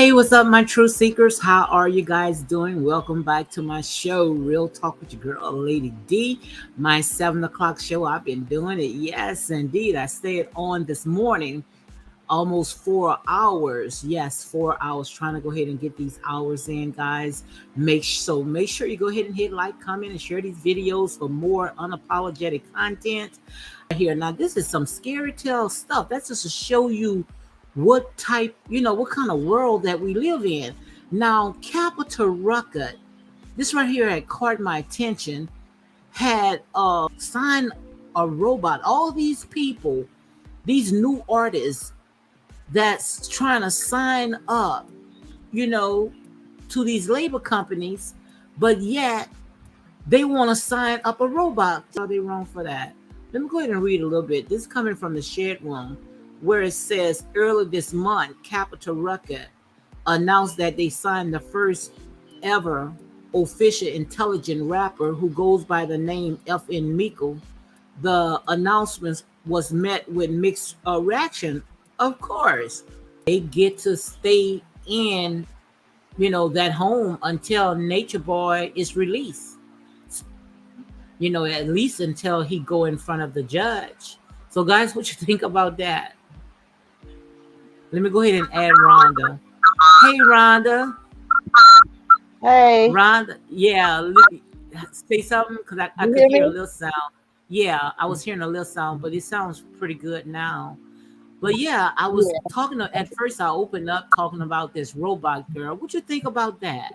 Hey, what's up, my truth seekers? How are you guys doing? Welcome back to my show, Real Talk with your girl, Lady D. My 7 o'clock show. I've been doing it. Yes, indeed. I stayed on this morning almost 4 hours. Yes, 4 hours. Trying to go ahead and get these hours in, guys. Make sure you go ahead and hit like, comment, and share these videos for more unapologetic content here. Now, this is some scary tale stuff. That's just to show you what type, what kind of world that we live in. Now, Capital Ruckus, this right here had caught my attention, had signed a robot. All these people, these new artists that's trying to sign up, to these labor companies, but yet they want to sign up a robot. Are they wrong for that? Let me go ahead and read a little bit. This is coming from the Shed Room, where it says earlier this month, Capital Ruckus announced that they signed the first ever official intelligent rapper who goes by the name FN Miko. The announcement was met with mixed reaction. Of course, they get to stay in, that home until Natureboy is released. At least until he go in front of the judge. So, guys, what you think about that? Let me go ahead and add Rhonda. Hey, Rhonda. Hey, Rhonda. Yeah, let me say something because I you could hear hear a me? little sound. Yeah, I was hearing a little sound, but it sounds pretty good now. But yeah, I was Yeah, talking at first. I opened up talking about this robot girl. What you think about that?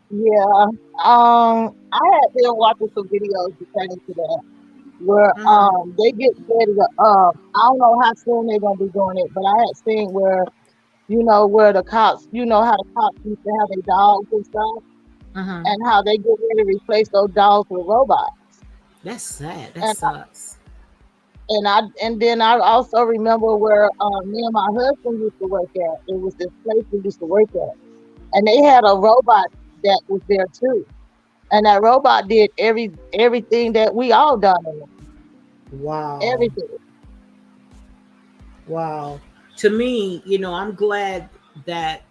yeah. I had been watching some videos pertaining to that where Mm-hmm. they get ready to I don't know how soon they're gonna be doing it, but I had seen where where the cops, how the cops used to have their dogs and stuff, Mm-hmm. and how they get ready to replace those dogs with robots. That's sad. That And sucks. then I also remember where me and my husband used to work at. It was this place we used to work at, and they had a robot that was there too. And that robot did everything that we all done in it. Wow. Everything. Wow. To me, I'm glad that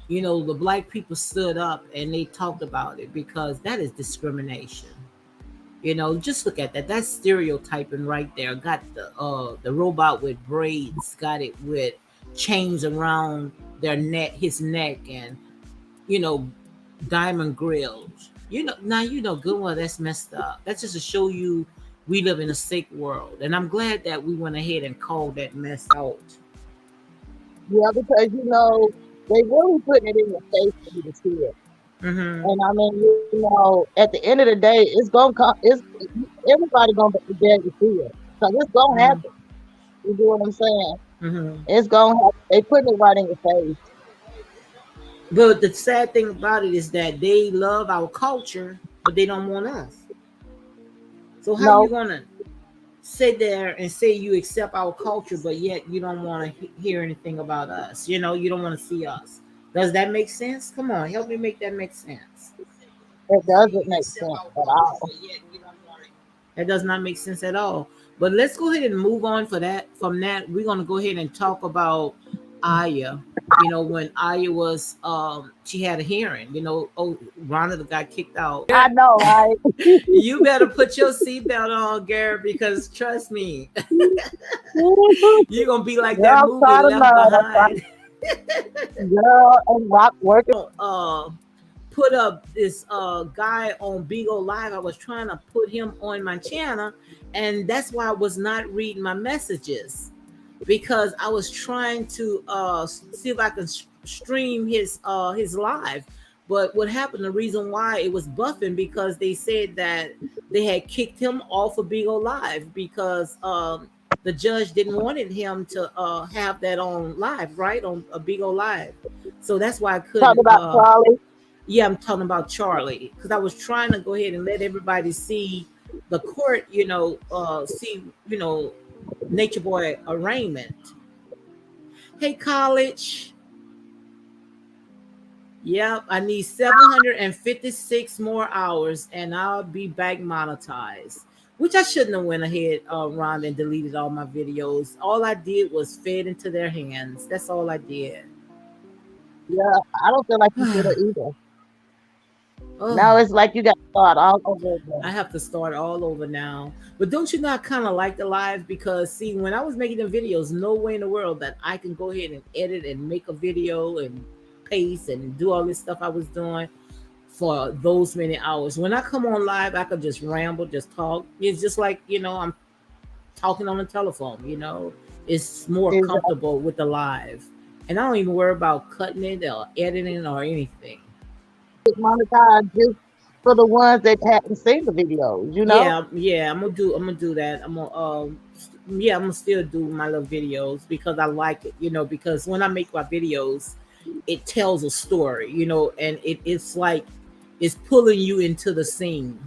the black people stood up and they talked about it because that is discrimination. Just look at that. That's stereotyping right there. Got the robot with braids, got it with chains around their neck, his neck, and you know, diamond grills. Now good one. That's messed up. That's just to show you we live in a sick world, and I'm glad that we went ahead and called that mess out. Yeah, because they really putting it in your face for you to see it. Mm-hmm. And I mean, at the end of the day, it's gonna come. It's everybody gonna be able to see it. So it's gonna Mm-hmm. happen. You get what I'm saying? Mm-hmm. It's gonna happen. They putting it right in your face. But the sad thing about it is that they love our culture, but they don't want us. So how you No, gonna sit there and say you accept our culture, but yet you don't want to hear anything about us? You don't want to see us. Does that make sense? Come on, help me make that make sense. it doesn't make sense at all. That does not make sense at all. But let's go ahead and move on for that. From that, we're gonna go ahead and talk about Aya. When Aya was she had a hearing, oh, Rhonda got kicked out. I know, right? You better put your seatbelt on, Gary, because trust me, you're gonna be like Girl, that I'm movie trying to Left learn. Behind. Girl, and rock working. uh put up this guy on Beagle Live. I was trying to put him on my channel, and that's why I was not reading my messages because I was trying to see if I can stream his live. But what happened? The reason why it was buffing because they said that they had kicked him off of Beagle Live because the judge didn't wanted him to have that on live, right on a Beagle Live. So that's why I Talk couldn't. about Charlie. Yeah, I'm talking about Charlie because I was trying to go ahead and let everybody see the court, see, Nature Boy arraignment. Hey, college. Yep, I need 756 more hours and I'll be back monetized. Which I shouldn't have went ahead, Ron, and deleted all my videos. All I did was fed into their hands. That's all I did. Yeah, I don't feel like you should have either. Oh, Now it's like you got to start all over I again. have to start all over now. But don't you not kind of like the live? Because see, when I was making the videos, no way in the world that I can go ahead and edit and make a video and paste and do all this stuff I was doing for those many hours. When I come on live, I could just ramble, just talk. It's just like, I'm talking on the telephone, It's more Is comfortable with the live. And I don't even worry about cutting it or editing or anything. monetized just for the ones that hadn't seen the videos, you know? Yeah, yeah, I'm gonna do that. Yeah, I'm gonna still do my little videos because I like it, because when I make my videos, it tells a story, and it's like it's pulling you into the scene.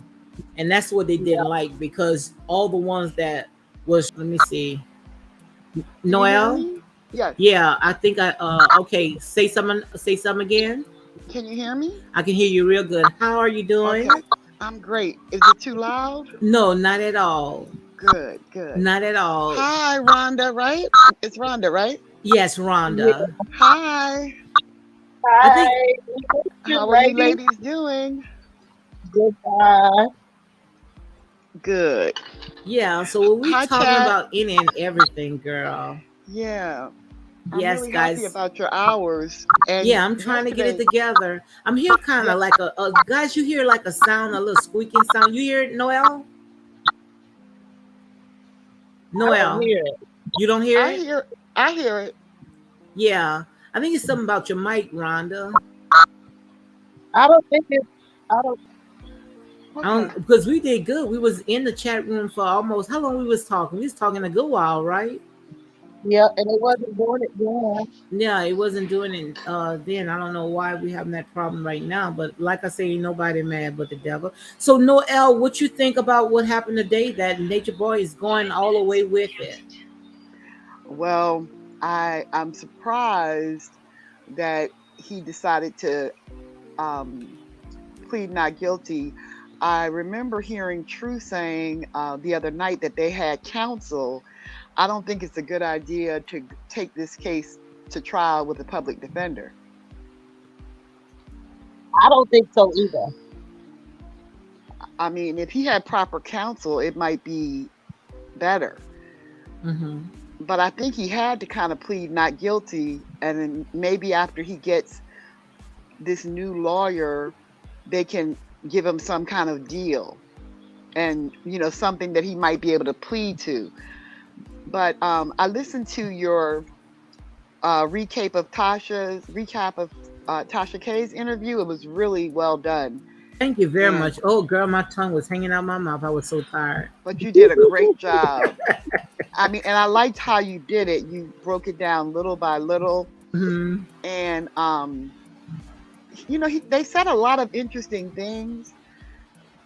And that's what they didn't Yeah. like because all the ones that was, let me see, Can you hear Noel. me? Yes. Yeah, I think okay, say something again. Can you hear me? I can hear you real good. How are you doing? Okay. I'm great. Is it too loud? No, not at all. Good, good. Not at all. Hi, Rhonda, right? It's Rhonda, right? Yes, Yeah. Rhonda. Hi. I think, Hi, you How are you ladies. ladies doing? Goodbye. Good. yeah, so we Hi, talking chat. about any and everything, girl. Yeah. I'm Yes, really happy guys. about your hours. And Yeah, I'm trying to get it yesterday, together. I'm here kind yeah, of like guys, you hear like a sound, a little squeaking sound. You hear it, Noel? I don't Noel, hear it. you don't hear I it? hear I hear it. Yeah, I think it's something about your mic, Rhonda. I don't think it's, I don't, I Okay. don't because we did good. We was in the chat room for almost how long we was talking? We was talking a good while, right? yeah, and it wasn't doing it then. Yeah, it wasn't doing it then. I don't know why we having that problem right now, but like I say, ain't nobody mad but the devil. So Noel, what you think about what happened today that Nature Boy is going all the way with it? Well, I'm surprised that he decided to um plead not guilty. I remember hearing True saying the other night that they had counsel. I don't think it's a good idea to take this case to trial with a public defender. I don't think so either. I mean, if he had proper counsel, it might be better. Mm-hmm. But I think he had to kind of plead not guilty, and then maybe after he gets this new lawyer, they can give him some kind of deal and something that he might be able to plead to. But I listened to your recap of Tasha K's interview. It was really well done, Thank you very and much. Oh girl, my tongue was hanging out my mouth. I was so tired. but you did a great job. I mean, and I liked how you did it. You broke it down little by little, Mm-hmm. and they said a lot of interesting things.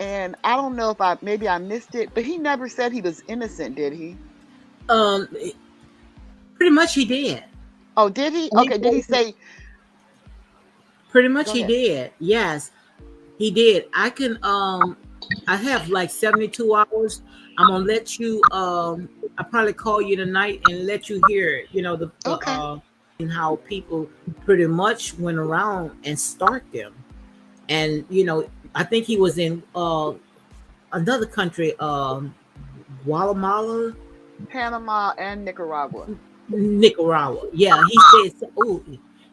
And I don't know if I maybe I missed it, but he never said he was innocent, did he? Um, pretty much he did. Oh, did he? He Okay, did he said, say? Pretty much Go he ahead. did. Yes, he did. I have like 72 hours. I'm gonna let you I probably call you tonight and let you hear it. The Okay. and how people pretty much went around and stalked them. And I think he was in another country, Guatemala, Panama and Nicaragua. Nicaragua. Yeah,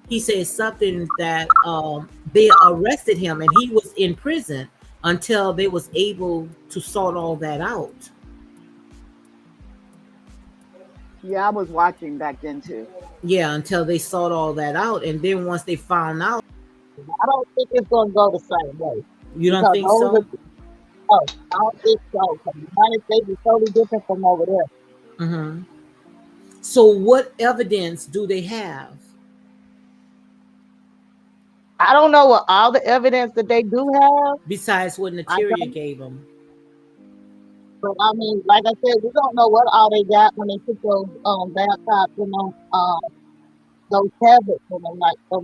he said something that they arrested him and he was in prison until they was able to sort all that out. Yeah, I was watching back then too. Yeah, until they sort all that out, and then once they found out, I don't think it's going to go the same way you don't because think those so? are, oh, I don't think so. 'Cause the United States is totally different from over there. Hmm. So, what evidence do they have I don't know what all the evidence that they do have. besides what I Materia don't, gave them? but I mean, like I said, we don't know what all they got when they took those laptops and those tablets and them like them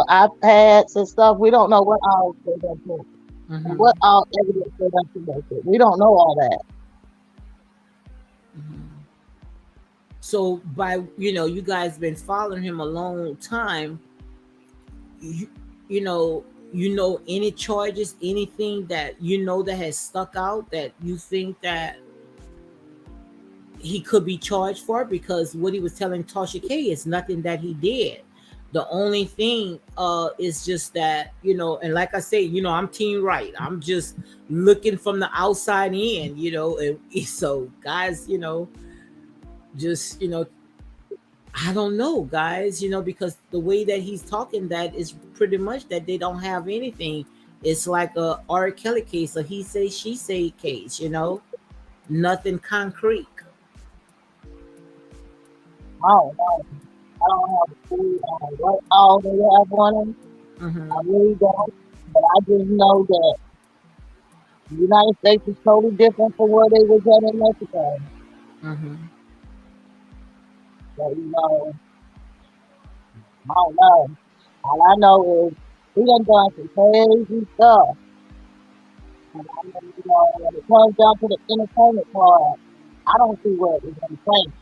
iPads and stuff. We don't know what all they done took and Hmm. what all evidence they done collected. We don't know all that. So, by you guys been following him a long time. you, you know any charges, anything that that has stuck out that you think that he could be charged for? Because what he was telling Tasha K is nothing that he did. The only thing is just that, and like I say, I'm team right. I'm just looking from the outside in, and so guys, just I don't know, guys, because the way that he's talking, that is pretty much that they don't have anything. It's like a R. Kelly case, a he say she say case, nothing concrete. I don't know. I don't have a clue on what all they have on them. I Mm-hmm. really don't. But I just know that the United States is totally different from where they was at in Mexico. Mm-hmm. So, I don't know. All I know is we done done some crazy stuff. And I know, when it comes down to the entertainment part, I don't see where it's going to change.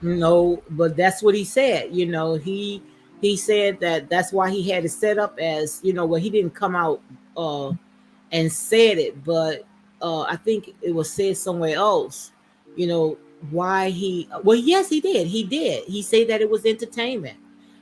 No, but that's what he said. He said that that's why he had it set up as, well, he didn't come out uh and said it, but I think it was said somewhere else. You know why he? Well, yes, he did. He did. He said that it was entertainment.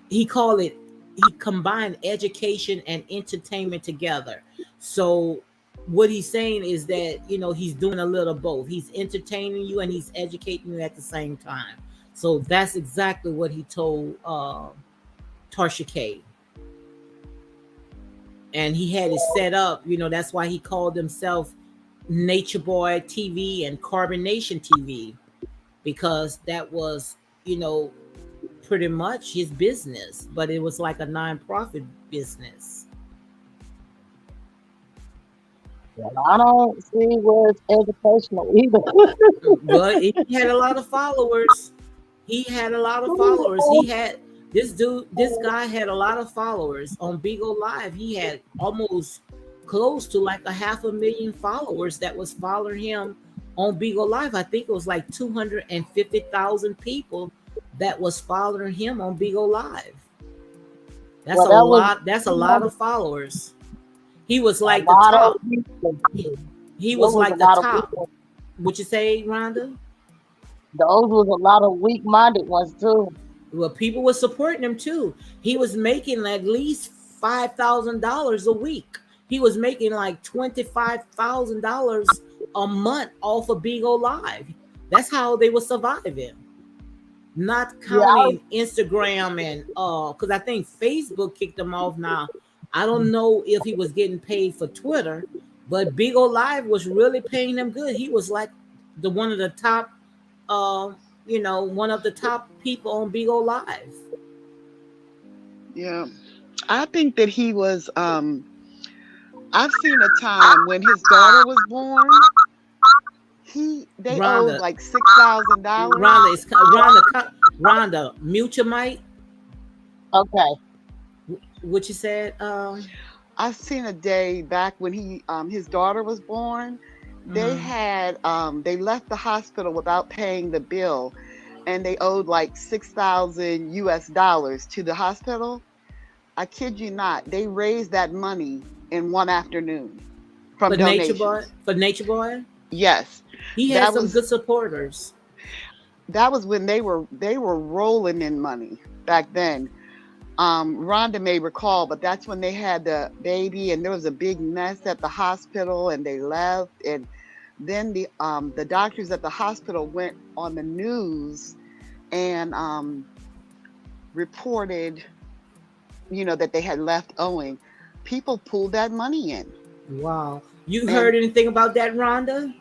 He called it. He combined education and entertainment together. So what he's saying is that he's doing a little both. He's entertaining you and he's educating you at the same time. So that's exactly what he told Tarsha K, and he had it set up. That's why he called himself Natureboy TV and Carbonation TV, because that was, you know, pretty much his business, but it was like a non-profit business. And I don't see where it's educational either. But he had a lot of followers. He had a lot of followers. He had this guy had a lot of followers on Beagle Live. He had almost close to like a 500,000 followers that was following him on Beagle Live. I think it was like 250,000 people that was following him on Beagle Live. That's Well, a that was lot. That's a lot of followers. He was a like the lot of top. people. He, Too. he There was was a like the lot of top. people. Would you say, Rhonda? Those was a lot of weak-minded ones too. Well, people were supporting him too. He was making at least $5,000 a week. He was making like $25,000 a month off of Bigo Live. That's how they were surviving. Not Yeah, I was, counting Instagram and because I think Facebook kicked him off now. I don't know if he was getting paid for Twitter, but Bigo Live was really paying him good. He was like the one of the top, uh, one of the top people on Bigo Live. Yeah. I think that he was I've seen a time when his daughter was born, they owed Rhonda, like $6,000. Rhonda is Rhonda. Mute your mic. okay. What you said? I've seen a day back when his daughter was born. Mhm. They left the hospital without paying the bill, and they owed like 6,000 US dollars to the hospital. I kid you not, they raised that money in one afternoon from donations. For Nature Boy, Yes. he had That some was good supporters. that was when they were rolling in money back then. Rhonda may recall, but that's when they had the baby, and there was a big mess at the hospital, and they left, and then the doctors at the hospital went on the news and reported, that they had left owing. People pulled that money in, Wow. You and heard anything about that, Rhonda?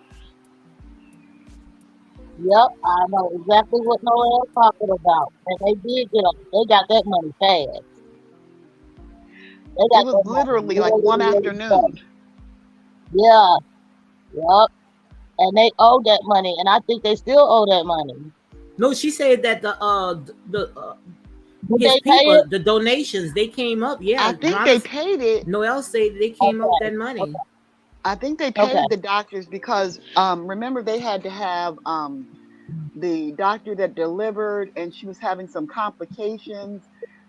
Yep, I know exactly what Noel's talking about. And they did get up. They got that money fast. They it got was that money literally like really, one really afternoon. fast. Yeah, yep. And they owe that money, and I think they still owe that money. No, she said that the Did his they pay people, it? the donations, they came up. I Yeah, think they Rhonda paid it. Noel said they came up with Okay, that money. I think they okay, paid the doctors because remember they had to have the doctor that delivered, and she was having some complications,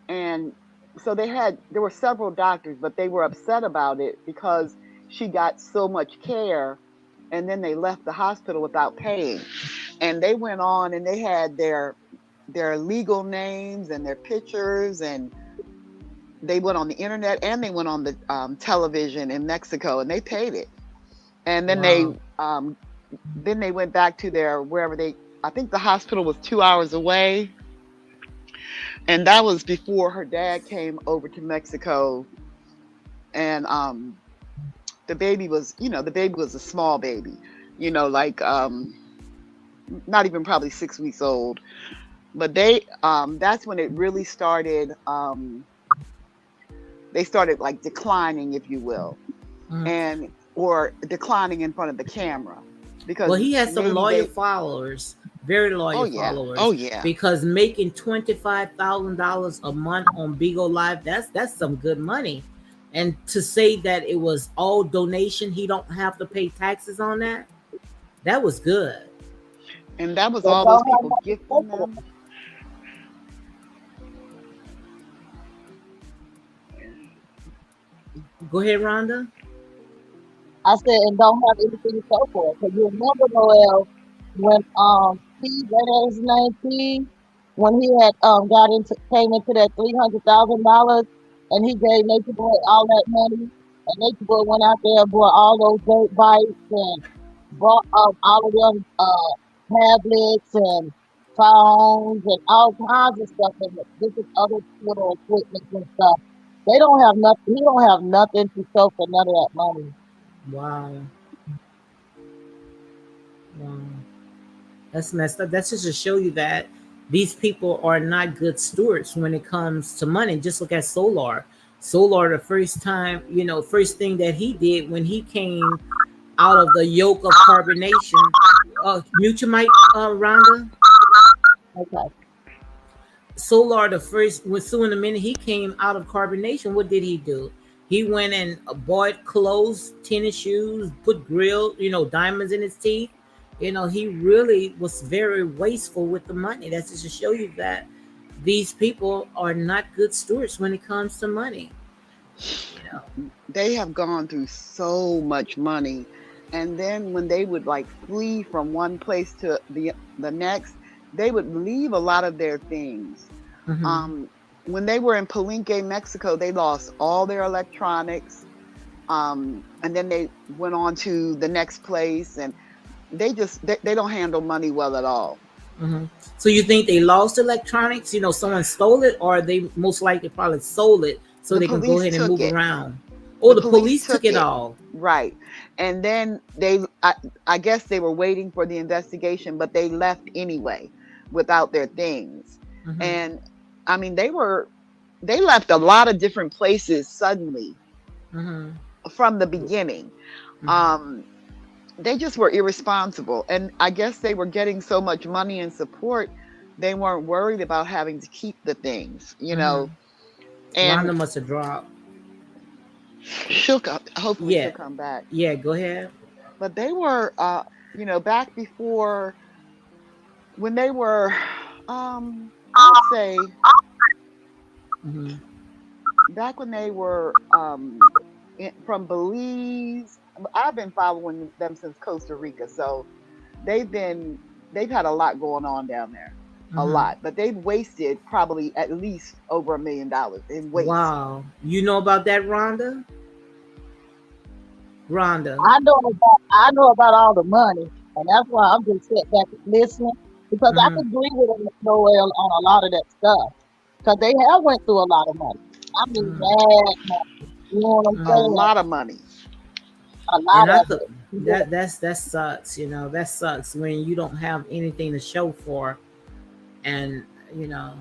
and so there were several doctors, but they were upset about it because she got so much care, and then they left the hospital without paying. And they went on and they had their legal names and their pictures, and they went on the internet and they went on the television in Mexico, and they paid it. And Wow. then they went back to their wherever they. I think the hospital was 2 hours away, and that was before her dad came over to Mexico. And the baby was a small baby, like not even probably 6 weeks old. But that's when it really started. They started like declining, if you will, Mhm. and or declining in front of the camera, Well, because he has some maybe loyal they. followers, very Oh loyal yeah, oh followers, yeah. because making $25,000 a month on Beagle Live, that's some good money. And to say that it was all donation, he don't have to pay taxes on that. That was good. And that was They all those don't have people nothing to pay gifting for them. them. Go ahead, Rhonda. I said, and don't have anything to show for it. Because you remember, Noel, when Plead, that is his name, Plead, when he had came into that $300,000, and he gave Nature Boy all that money, and Nature Boy went out there and bought all those dirt bikes and bought all of them tablets and phones and all kinds of stuff, and this is other little equipment and stuff. They don't have nothing. He don't have nothing to show for none of that money. Wow. Wow. That's messed up. That's just to show you that these people are not good stewards when it comes to money. Just look at Solar. Solar, the first time, first thing that he did when he came out of the yoke of carbonation. Mute your mic, Rhonda. Okay. Solar, the first, with Sue in a minute, he came out of carbonation. What did he do? He went and bought clothes, tennis shoes, put diamonds in his teeth. He really was very wasteful with the money. That's just to show you that these people are not good stewards when it comes to money. You know. They have gone through so much money, and then when they would like flee from one place to the next, they would leave a lot of their things. Hmm. um when they were in Palenque, Mexico, they lost all their electronics. And then they went on to the next place, and they don't handle money well at all. Hmm. So you think they lost electronics? Someone stole it, or they most likely probably sold it so The they can go police ahead and took move it. around. Oh, The the police police took took it it. all. Right. And then I guess they were waiting for the investigation, but they left anyway without their things. Hmm. And I mean, they left a lot of different places suddenly Hmm. from the beginning. Hmm. Um, they just were irresponsible. And I guess they were getting so much money and support, they weren't worried about having to keep the things. Hmm. And Rhonda must have dropped. hopefully she'll Yeah, come back. yeah. Go ahead. But they were, back before, when they were, I would say, Hmm. back when they were from Belize. I've been following them since Costa Rica, so they've been they've had a lot going on down there, a Hmm. lot. But they've wasted probably at least over $1 million in waste. Wow. You know about that, Rhonda? Rhonda. I know about all the money, and that's why I'm just sitting back and listening because I Hmm. can agree with Noel on a lot of that stuff because they have went through a lot of money. I mean, Hmm. bad money. You know what I'm A Hmm. saying? lot of money. A lot And I of could it. Yeah. that sucks. That sucks when you don't have anything to show for, and you know,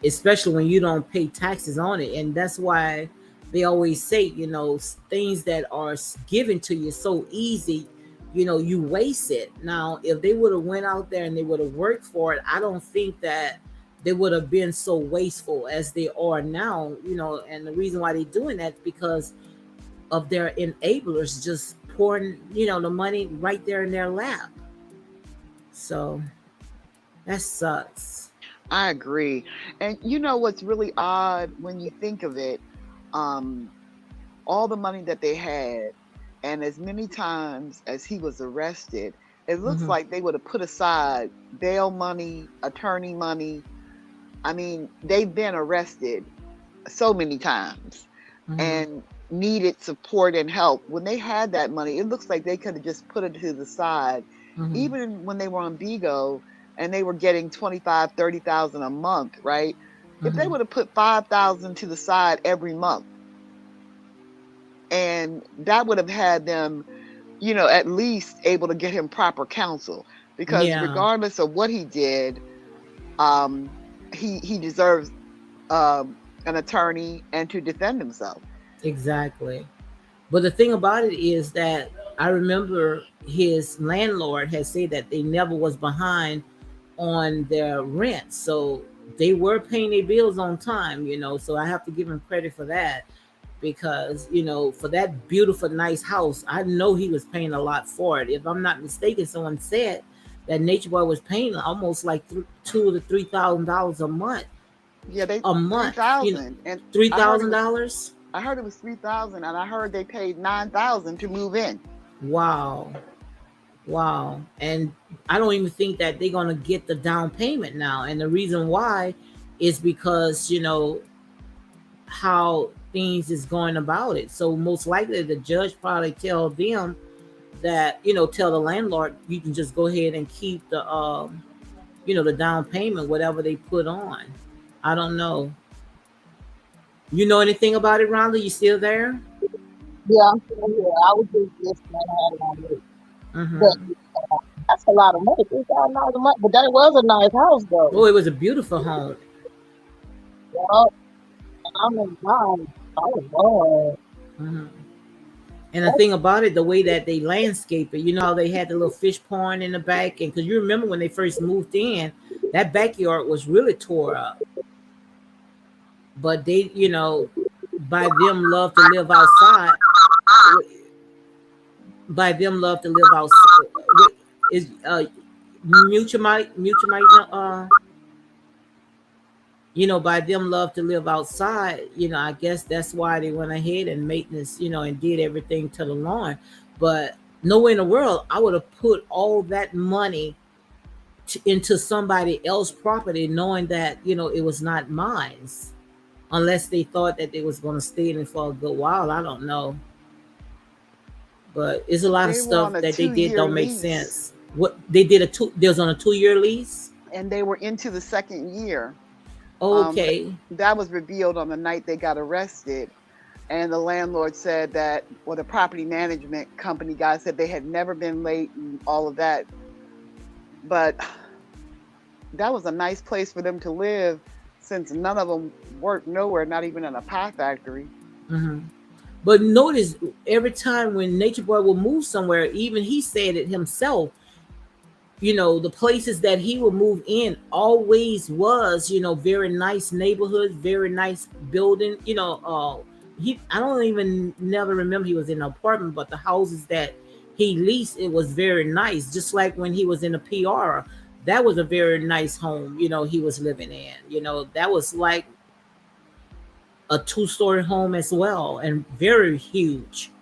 especially when you don't pay taxes on it. And that's why they always say, things that are given to you so easy, you waste it. Now if they would have went out there and they would have worked for it, I don't think that they would have been so wasteful as they are now. And the reason why they're doing that is because of their enablers just pouring the money right there in their lap. So that sucks. I agree. And you know what's really odd when you think of it? Um, all the money that they had, and as many times as he was arrested, it looks Mm-hmm. like they would have put aside bail money, attorney money. I mean, they've been arrested so many times Mm-hmm. and needed support and help. When they had that money, it looks like they could have just put it to the side. Mm-hmm. Even when they were on Bigo and they were getting 25, 30,000 a month, right? If they Mm-hmm. would have put 5,000 to the side every month, and that would have had them, at least able to get him proper counsel, because Yeah, regardless of what he did, um, he deserves an attorney and to defend himself. exactly. But the thing about it is that I remember his landlord had said that they never was behind on their rent. So they were paying their bills on time, So I have to give him credit for that because, for that beautiful, nice house, I know he was paying a lot for it. If I'm not mistaken, someone said that Nature Boy was paying almost like $2,000 to $3,000 a month. Yeah, they A three month, thousand, and three I heard it thousand was dollars. I heard it was 3,000, and I heard they paid 9,000 to move in. Wow. Wow. And I don't even think that they're going to get the down payment now. And the reason why is because, how things is going about it. So most likely the judge probably tell them that, tell the landlord, you can just go ahead and keep the down payment, whatever they put on. I don't know. You know anything about it, Rhonda? You still there? Yeah, I'm still here. I was just listening. I had it on mute. But Mm-hmm. that's a lot of money. $3,000 a month. But that was a nice house, though. Oh, it was a beautiful home. Yeah, I'm in mine. Oh, Lord. Mm-hmm. And the thing about it, the way that they landscape it, how they had the little fish pond in the back, and because you remember when they first moved in, that backyard was really tore up. But they, by them love to live outside, by them love to live outside, is mutual might by them love to live outside, I guess that's why they went ahead and maintenance, and did everything to the lawn. But nowhere in the world I would have put all that money into somebody else's property, knowing that it was not mine, unless they thought that they was going to stay in it for a good while. I don't know, but it's a lot of They were stuff on a that they did two-year don't make lease, sense. What they did they was on a 2-year lease. and they were into the second year. Um, Okay. that was revealed on the night they got arrested. And the landlord said that, well, the property management company guy said they had never been late and all of that. But that was a nice place for them to live, since none of them worked nowhere, not even in a pie factory. Hmm. But notice every time when Nature Boy will move somewhere, even he said it himself, the places that he would move in always was, very nice neighborhoods, very nice building. I don't even never remember he was in an apartment, but the houses that he leased, it was very nice. Just like when he was in a PR, that was a very nice home, he was living in. That was like a 2-story home as well, and very huge.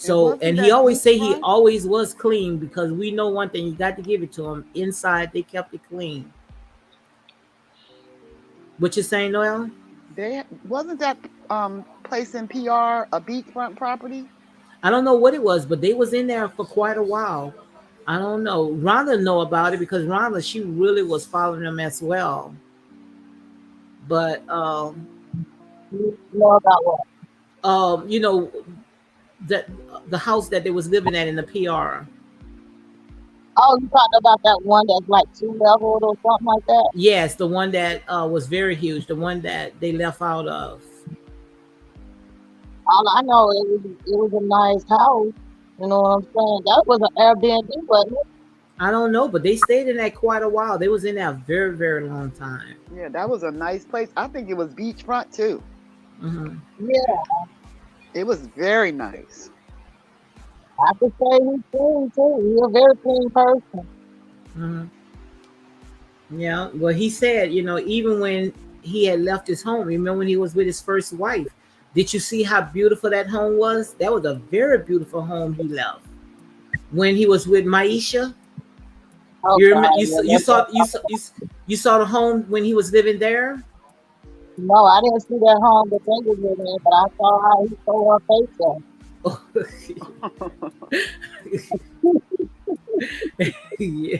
It So, wasn't and he that always say he beachfront. always was clean, because we know one thing, you got to give it to him. Inside, they kept it clean. What you saying, Noel? They wasn't that place in PR a beachfront property. I don't know what it was, but they was in there for quite a while. I don't know. Rhonda know about it because Rhonda, she really was following them as well. But You know about what? um, you know that the house that they was living at in the PR. Oh, you talking about that one that's like two leveled or something like that? Yes, the one that was very huge, the one that they left out of. All I know it was a nice house. You know what I'm saying? That was an Airbnb, wasn't it? I don't know, but they stayed in that quite a while. They was in there a very, very long time. Yeah, that was a nice place. I think it was beachfront too. Hmm. Yeah, It was very nice. I could say he's clean too. He's a very clean person. Hmm. Yeah. Well, he said, even when he had left his home, remember when he was with his first wife? Did you see how beautiful that home was? That was a very beautiful home he left when he was with Maisha. Oh You remember? God, yeah, You saw the home when he was living there. no, I didn't see that home that they was living in, but I saw how he sold her face up. Yeah,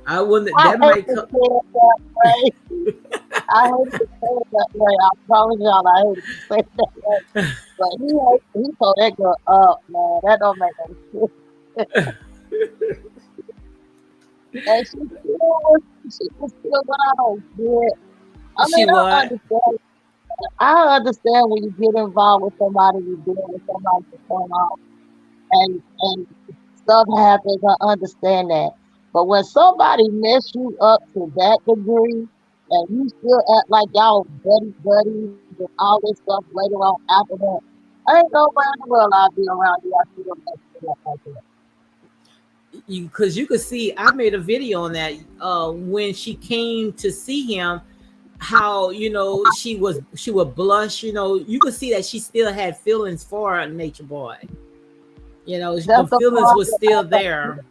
I wouldn't. I That hate might to come. say it that way. I hate to say it that way. I promise y'all, I hate to say it that way. But he told that girl up, man. That don't make no sense. And she was still went out on good. I She mean, I what? understand. I understand when you get involved with somebody, you deal with somebody for so long, and stuff happens. I understand that. But when somebody mess you up to that degree, and you still act like y'all buddies and all this stuff later on after that, ain't no way in the world I'll be around you after you mess me up like that. Because you could see, I made a video on that when she came to see him, how she would blush. You could see that she still had feelings for Nature Boy. The That's the feelings part was that I still don't. there.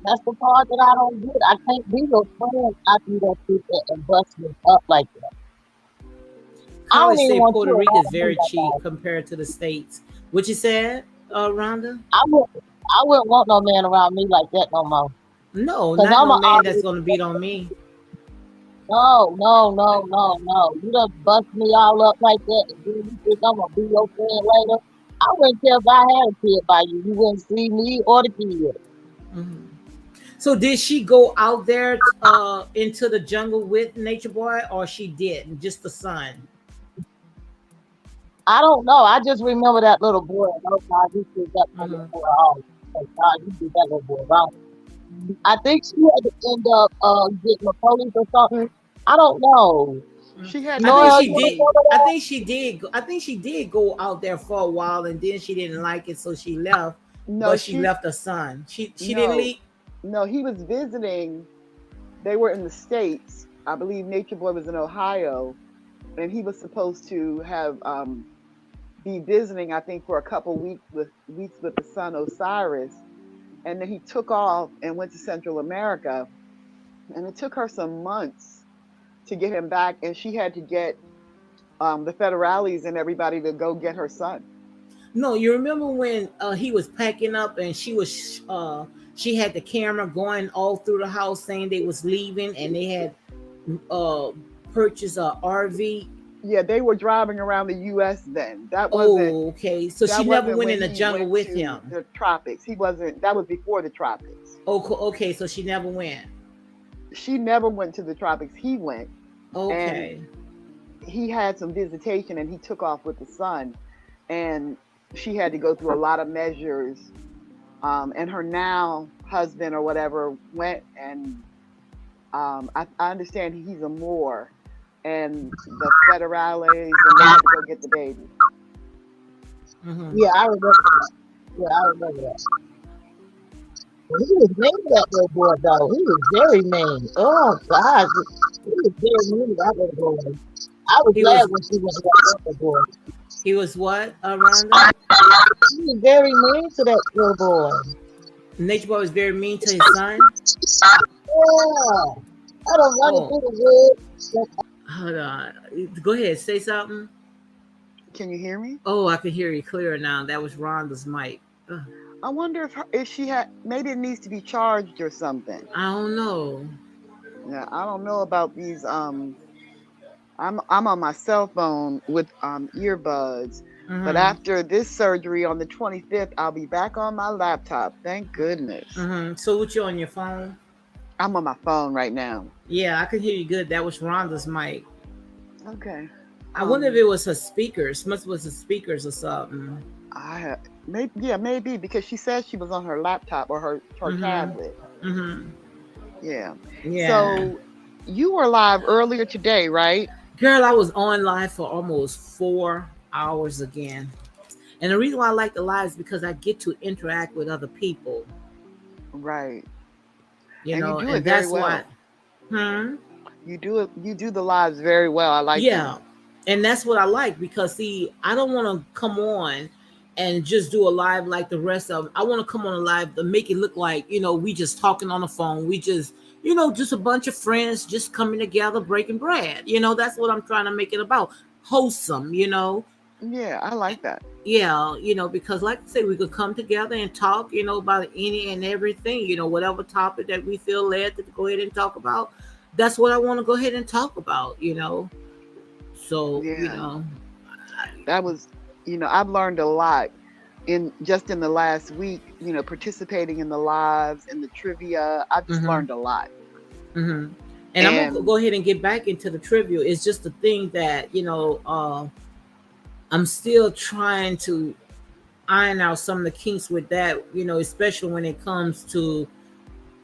That's the part that I don't get. I can't be your friend after you done sit there and bust me up like that. I don't College even say want Puerto you Rico is around me very no cheap more. compared to the states. What you said, Rhonda? I wouldn't. I wouldn't want no man around me like that no more. No, Cause not I'm no a man that's always gonna beat on me. no, no, no, no, no. You done bust me all up like that, and then you think I'm gonna be your friend later? I wouldn't care if I had a kid by you. You wouldn't see me or the kid. Mhm. So did she go out there into the jungle with Nature Boy, or she didn't? Just the son. I don't know. I just remember that little boy. And oh God, you did that little Hmm. boy. Oh, oh God, you did that little boy wrong. I think she had to end up getting the police or something. I don't know. She had I to think Noel, she you did. remember I that? think she did. I think she did go out there for a while, and then she didn't like it, so she left. no, But she she left her son. She didn't no, leave. no. He was visiting. They were in the States. I believe Nature Boy was in Ohio, and he was supposed to have be visiting. I think for a couple weeks with the son Osiris, and then he took off and went to Central America, and it took her some months to get him back, and she had to get the federales and everybody to go get her son. No, you remember when he was packing up and she had the camera going all through the house saying they was leaving, and they had uh purchased a RV. Yeah, they were driving around the U.S. then. Oh, okay. So she That never wasn't went when in the he jungle went with to him. the tropics. He wasn't. That was before the tropics. Oh, okay. So she never went. She never went to the tropics. He went, and Okay. he had some visitation, and he took off with the son, and she had to go through a lot of measures. And her now husband or whatever went, and I understand he's a Moor, and the federales, and they had to go get the baby. Hmm. Yeah, I remember that. Yeah, I remember that. He was mean to that little boy though. He was very mean. Oh God, he was very mean to that little boy. I was He glad was when she went to that little boy. he was what, Rhonda? He was very mean to that little boy. Nature Boy was very mean to his son. Yeah, I don't run it Oh, through the woods. hold on. Go ahead, say something. Can you hear me? Oh, I can hear you clearer now. That was Rhonda's mic. Ugh, I wonder if she had, maybe it needs to be charged or something. I don't know. Yeah, I don't know about these. I'm on my cell phone with earbuds, but Mm-hmm. after this surgery on the 25th, I'll be back on my laptop. Thank goodness. Mm-hmm. So what, you on your phone? I'm on my phone right now. Yeah, I can hear you good. That was Rhonda's mic. Okay. I wonder if Um, it was her speakers. Must was the speakers or something. maybe, yeah, maybe because she said she was on her laptop or her Mm-hmm. tablet. Mm-hmm. Yeah. Yeah. So you were live earlier today, right? Girl, I was on live for almost 4 hours again. And the reason why I like the live is because I get to interact with other people. Right. And you do it and very that's why. well. Hmm. You do the lives very well. I like them. Yeah, and that's what I like because see, I don't want to come on and just do a live like the rest of them. I want to come on a live to make it look like we just talking on the phone. We just just a bunch of friends just coming together breaking bread. That's what I'm trying to make it about. Wholesome. Yeah, I like that. Yeah, because like I say, we could come together and talk, about any and everything, whatever topic that we feel led to go ahead and talk about. That's what I want to go ahead and talk about. So, Yeah, that was, I've learned a lot in just in the last week, participating in the lives and the trivia. I've just mm-hmm, learned a lot. mm-hmm. And I'm gonna And go ahead and get back into the trivia. It's just the thing that I'm still trying to iron out some of the kinks with that. Especially when it comes to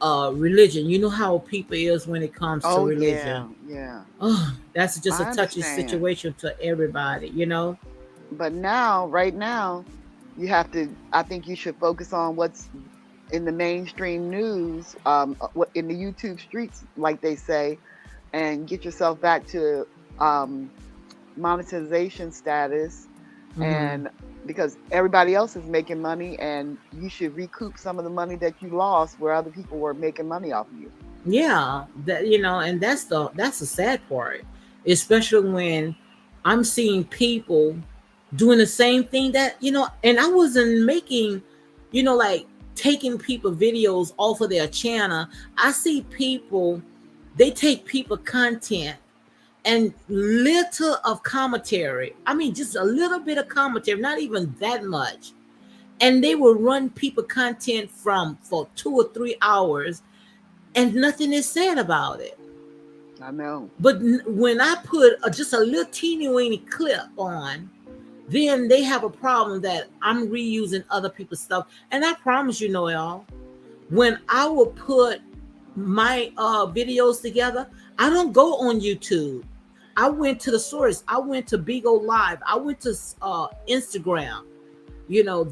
religion. You know how people is when it comes to oh religion. yeah, yeah. Oh, that's just a I touchy understand. situation to everybody. But now, right now, you have to I think you should focus on what's in the mainstream news, what in the YouTube streets, like they say, and get yourself back to um monetization status, Hmm. and because everybody else is making money and you should recoup some of the money that you lost where other people were making money off of you. Yeah, and that's the sad part, especially when I'm seeing people doing the same thing and I wasn't making, like taking people videos off of their channel. I see people, they take people content and little of commentary. I mean, just a little bit of commentary, not even that much. And they will run people content from for 2 or 3 hours, and nothing is said about it. I know. But when I put just a little teeny weeny clip on, then they have a problem that I'm reusing other people's stuff. And I promise you, Noel, when I will put my videos together, I don't go on YouTube. I went to the source. I went to Bigo Live. I went to Instagram.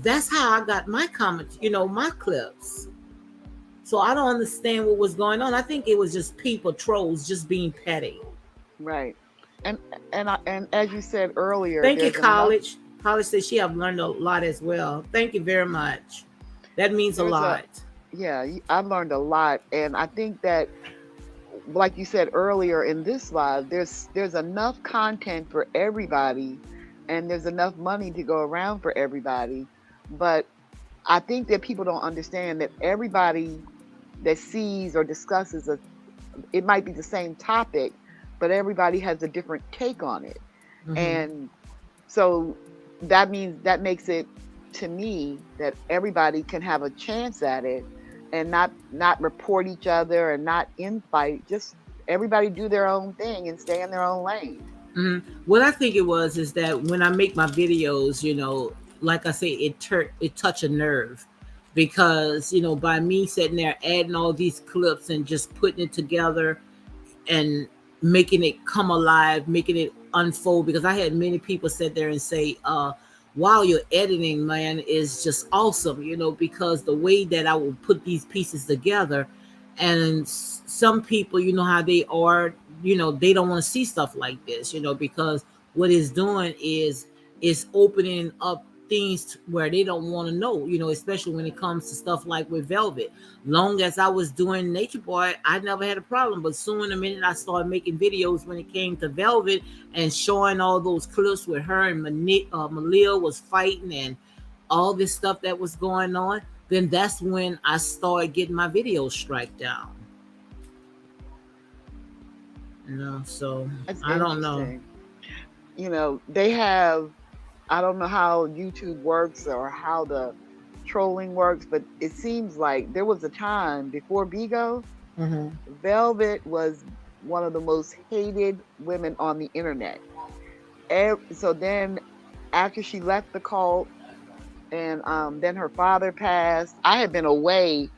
That's how I got my comments, my clips. So I don't understand what was going on. I think it was just people, trolls, just being petty. Right. and and as you said earlier, Thank you, there's enough college. College says she have learned a lot as well. Thank you very much. That means a there's a lot. yeah, I've learned a lot, and I think that, like you said earlier in this live, there's enough content for everybody, and there's enough money to go around for everybody. But I think that people don't understand that everybody that sees or discusses it might be the same topic, but everybody has a different take on it. Hmm. And so that makes it, to me, that everybody can have a chance at it, and not report each other and not infight. Just everybody do their own thing and stay in their own lane. Hmm. What I think it was is that when I make my videos, like I say, it touch a nerve because by me sitting there adding all these clips and just putting it together and making it come alive, making it unfold. Because I had many people sit there and say, wow, your editing, man, is just awesome, because the way that I will put these pieces together. And some people, how they are, they don't want to see stuff like this, because what it's doing is opening up things where they don't want to know, especially when it comes to stuff like with Velvet. Long as I was doing Nature Boy, I never had a problem. But soon, the minute I started making videos when it came to Velvet and showing all those clips where her and Malia was fighting and all this stuff that was going on, then that's when I started getting my videos strike down. So That's I don't know. interesting. They have, I don't know how YouTube works or how the trolling works, but it seems like there was a time before Bigo, Hmm. Velvet was one of the most hated women on the internet. So then, after she left the cult, and then her father passed, I had been away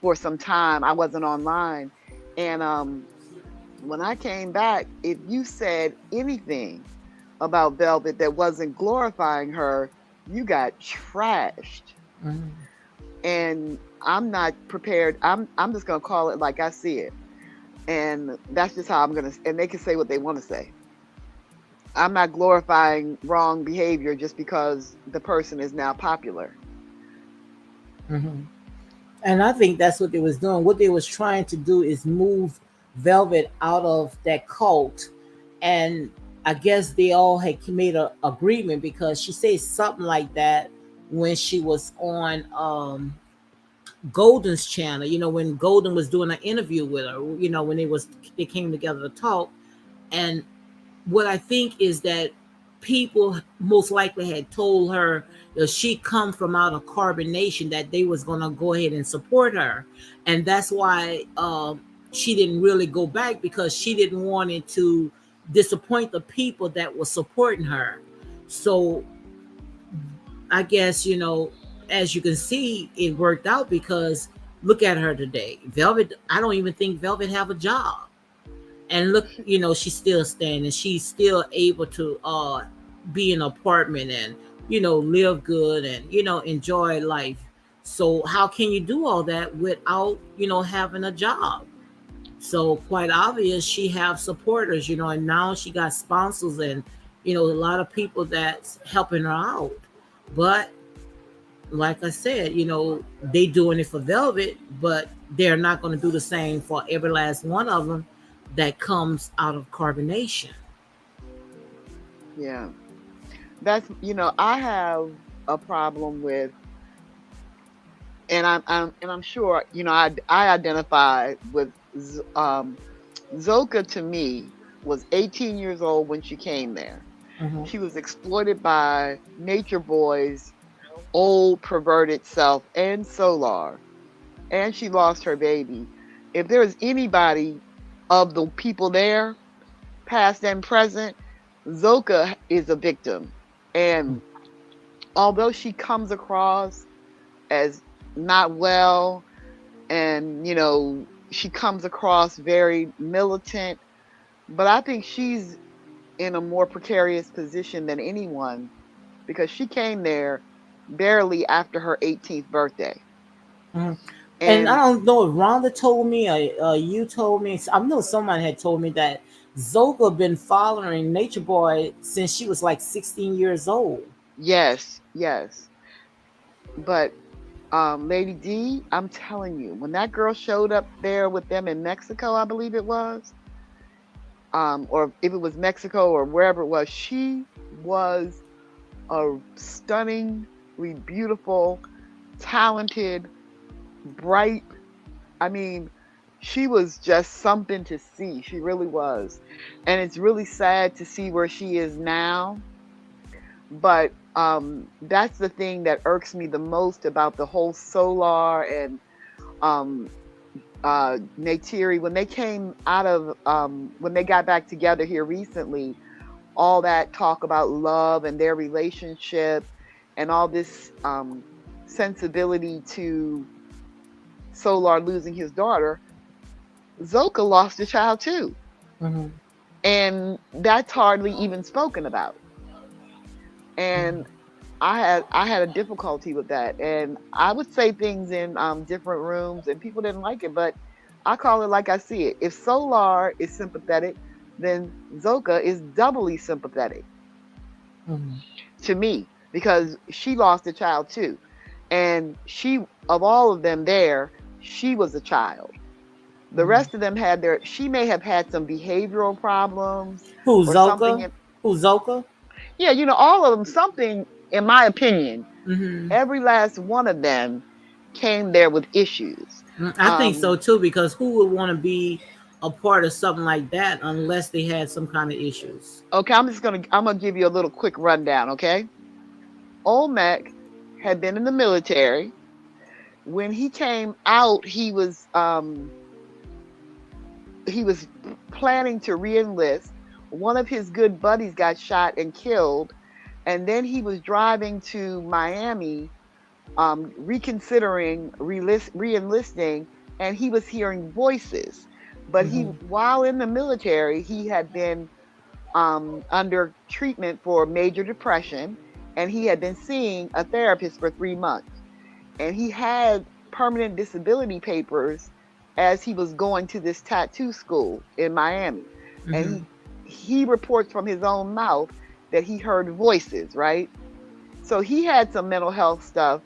for some time. I wasn't online, and when I came back, if you said anything about Velvet that wasn't glorifying her, you got trashed. Hmm. and I'm not prepared. I'm just gonna call it like I see it, and that's just how I'm gonna. And they can say what they want to say. I'm not glorifying wrong behavior just because the person is now popular. Hmm. And I think that's what they was doing. What they was trying to do is move Velvet out of that cult, and I guess they all had made a agreement because she said something like that when she was on Golden's channel. You know, when Golden was doing an interview with her. You know, when they came together to talk, and what I think is that people most likely had told her that she come from out of carbonation that they was gonna go ahead and support her, and that's why she didn't really go back because she didn't want it to disappoint the people that were supporting her. So I guess as you can see, it worked out because look at her today. Velvet, I don't even think Velvet have a job, and look, she's still standing, she's still able to be in an apartment and live good and enjoy life. So how can you do all that without having a job? So quite obvious she have supporters, and now she got sponsors and a lot of people that's helping her out. But like I said, they doing it for Velvet, but they're not going to do the same for every last one of them that comes out of carbonation. Yeah, that's I have a problem with, and I'm sure I identify with Zoka. To me, was 18 years old when she came there. Hmm. She was exploited by Nature Boy's old perverted self and Solar, and she lost her baby. If there is anybody of the people there, past and present, Zoka is a victim. And although she comes across as not well, and she comes across very militant, but I think she's in a more precarious position than anyone because she came there barely after her 18th birthday. Hmm. And I And don't know if Rhonda told me or you told me. I know someone had told me that Zoka been following Nature Boy since she was like 16 years old. yes, yes. But Lady D, I'm telling you, when that girl showed up there with them in Mexico, I believe it was, or if it was Mexico or wherever it was, she was a stunningly beautiful, talented, bright. I mean, she was just something to see. She really was. And it's really sad to see where she is now. But that's the thing that irks me the most about the whole Solar and um, Neytiri, when they came out of when they got back together here recently, all that talk about love and their relationship and all this sensibility to Solar losing his daughter, Zoka lost a child too, Hmm. and that's hardly even spoken about. And I had a difficulty with that, and I would say things in different rooms, and people didn't like it, but I call it like I see it. If Solar is sympathetic, then Zoka is doubly sympathetic Hmm. to me because she lost a child too, and she, of all of them there, she was a child. The Hmm. rest of them had their. She may have had some behavioral problems Who or something. Zoka? Who Zoka? Yeah, all of them. Something, in my opinion, Hmm. every last one of them came there with issues. I think Um, so too because who would want to be a part of something like that unless they had some kind of issues? okay, I'm gonna give you a little quick rundown. Okay, Olmec had been in the military. When he came out, he was planning to reenlist. One of his good buddies got shot and killed, and then he was driving to Miami, reconsidering reenlisting, and he was hearing voices. But he, Hmm. while in the military, he had been under treatment for major depression, and he had been seeing a therapist for 3 months. and he had permanent disability papers as he was going to this tattoo school in Miami. And Mm-hmm. he reports from his own mouth that he heard voices, right? So he had some mental health stuff,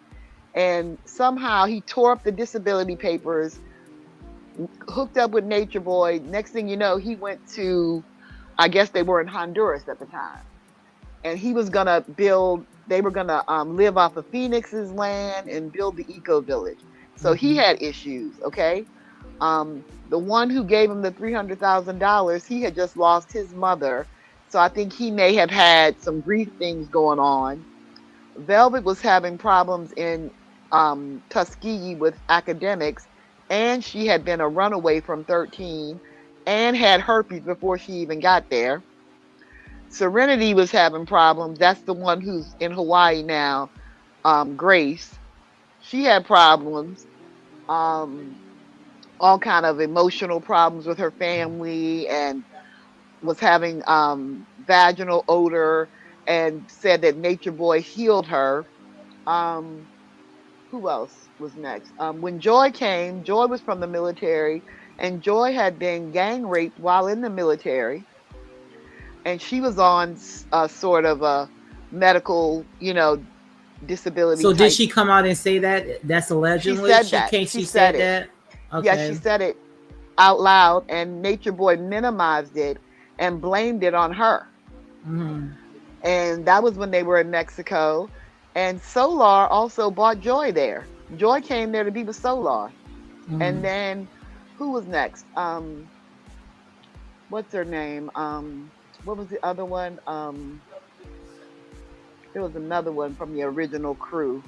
and somehow he tore up the disability papers, hooked up with Nature Boy. Next thing you know, he went to, I guess they were in Honduras at the time, and he was gonna build. They were gonna live off of Phoenix's land and build the eco village. So he Mm-hmm. had issues. Okay, the one who gave him the $300,000, he had just lost his mother, so I think he may have had some grief things going on. Velvet was having problems in Tuskegee with academics, and she had been a runaway from 13 and had herpes before she even got there. Serenity was having problems. That's the one who's in Hawaii now, Grace. She had problems, um, all kind of emotional problems with her family, and was having vaginal odor, and said that Nature Boy healed her. Um, who else was next? When Joy came, Joy was from the military, and Joy had been gang raped while in the military, and she was on sort of a medical, disability So did type. she come out and say that? That's She allegedly said she that. can't. She She said said it. that. Yeah, she Okay. said it out loud, and Nature Boy minimized it and blamed it on her. Mm-hmm. And that was when they were in Mexico. And Solar also bought Joy there. Joy came there to be with Solar. Mm-hmm. And then who was next? What's her name? What was the other one? There was another one from the original crew.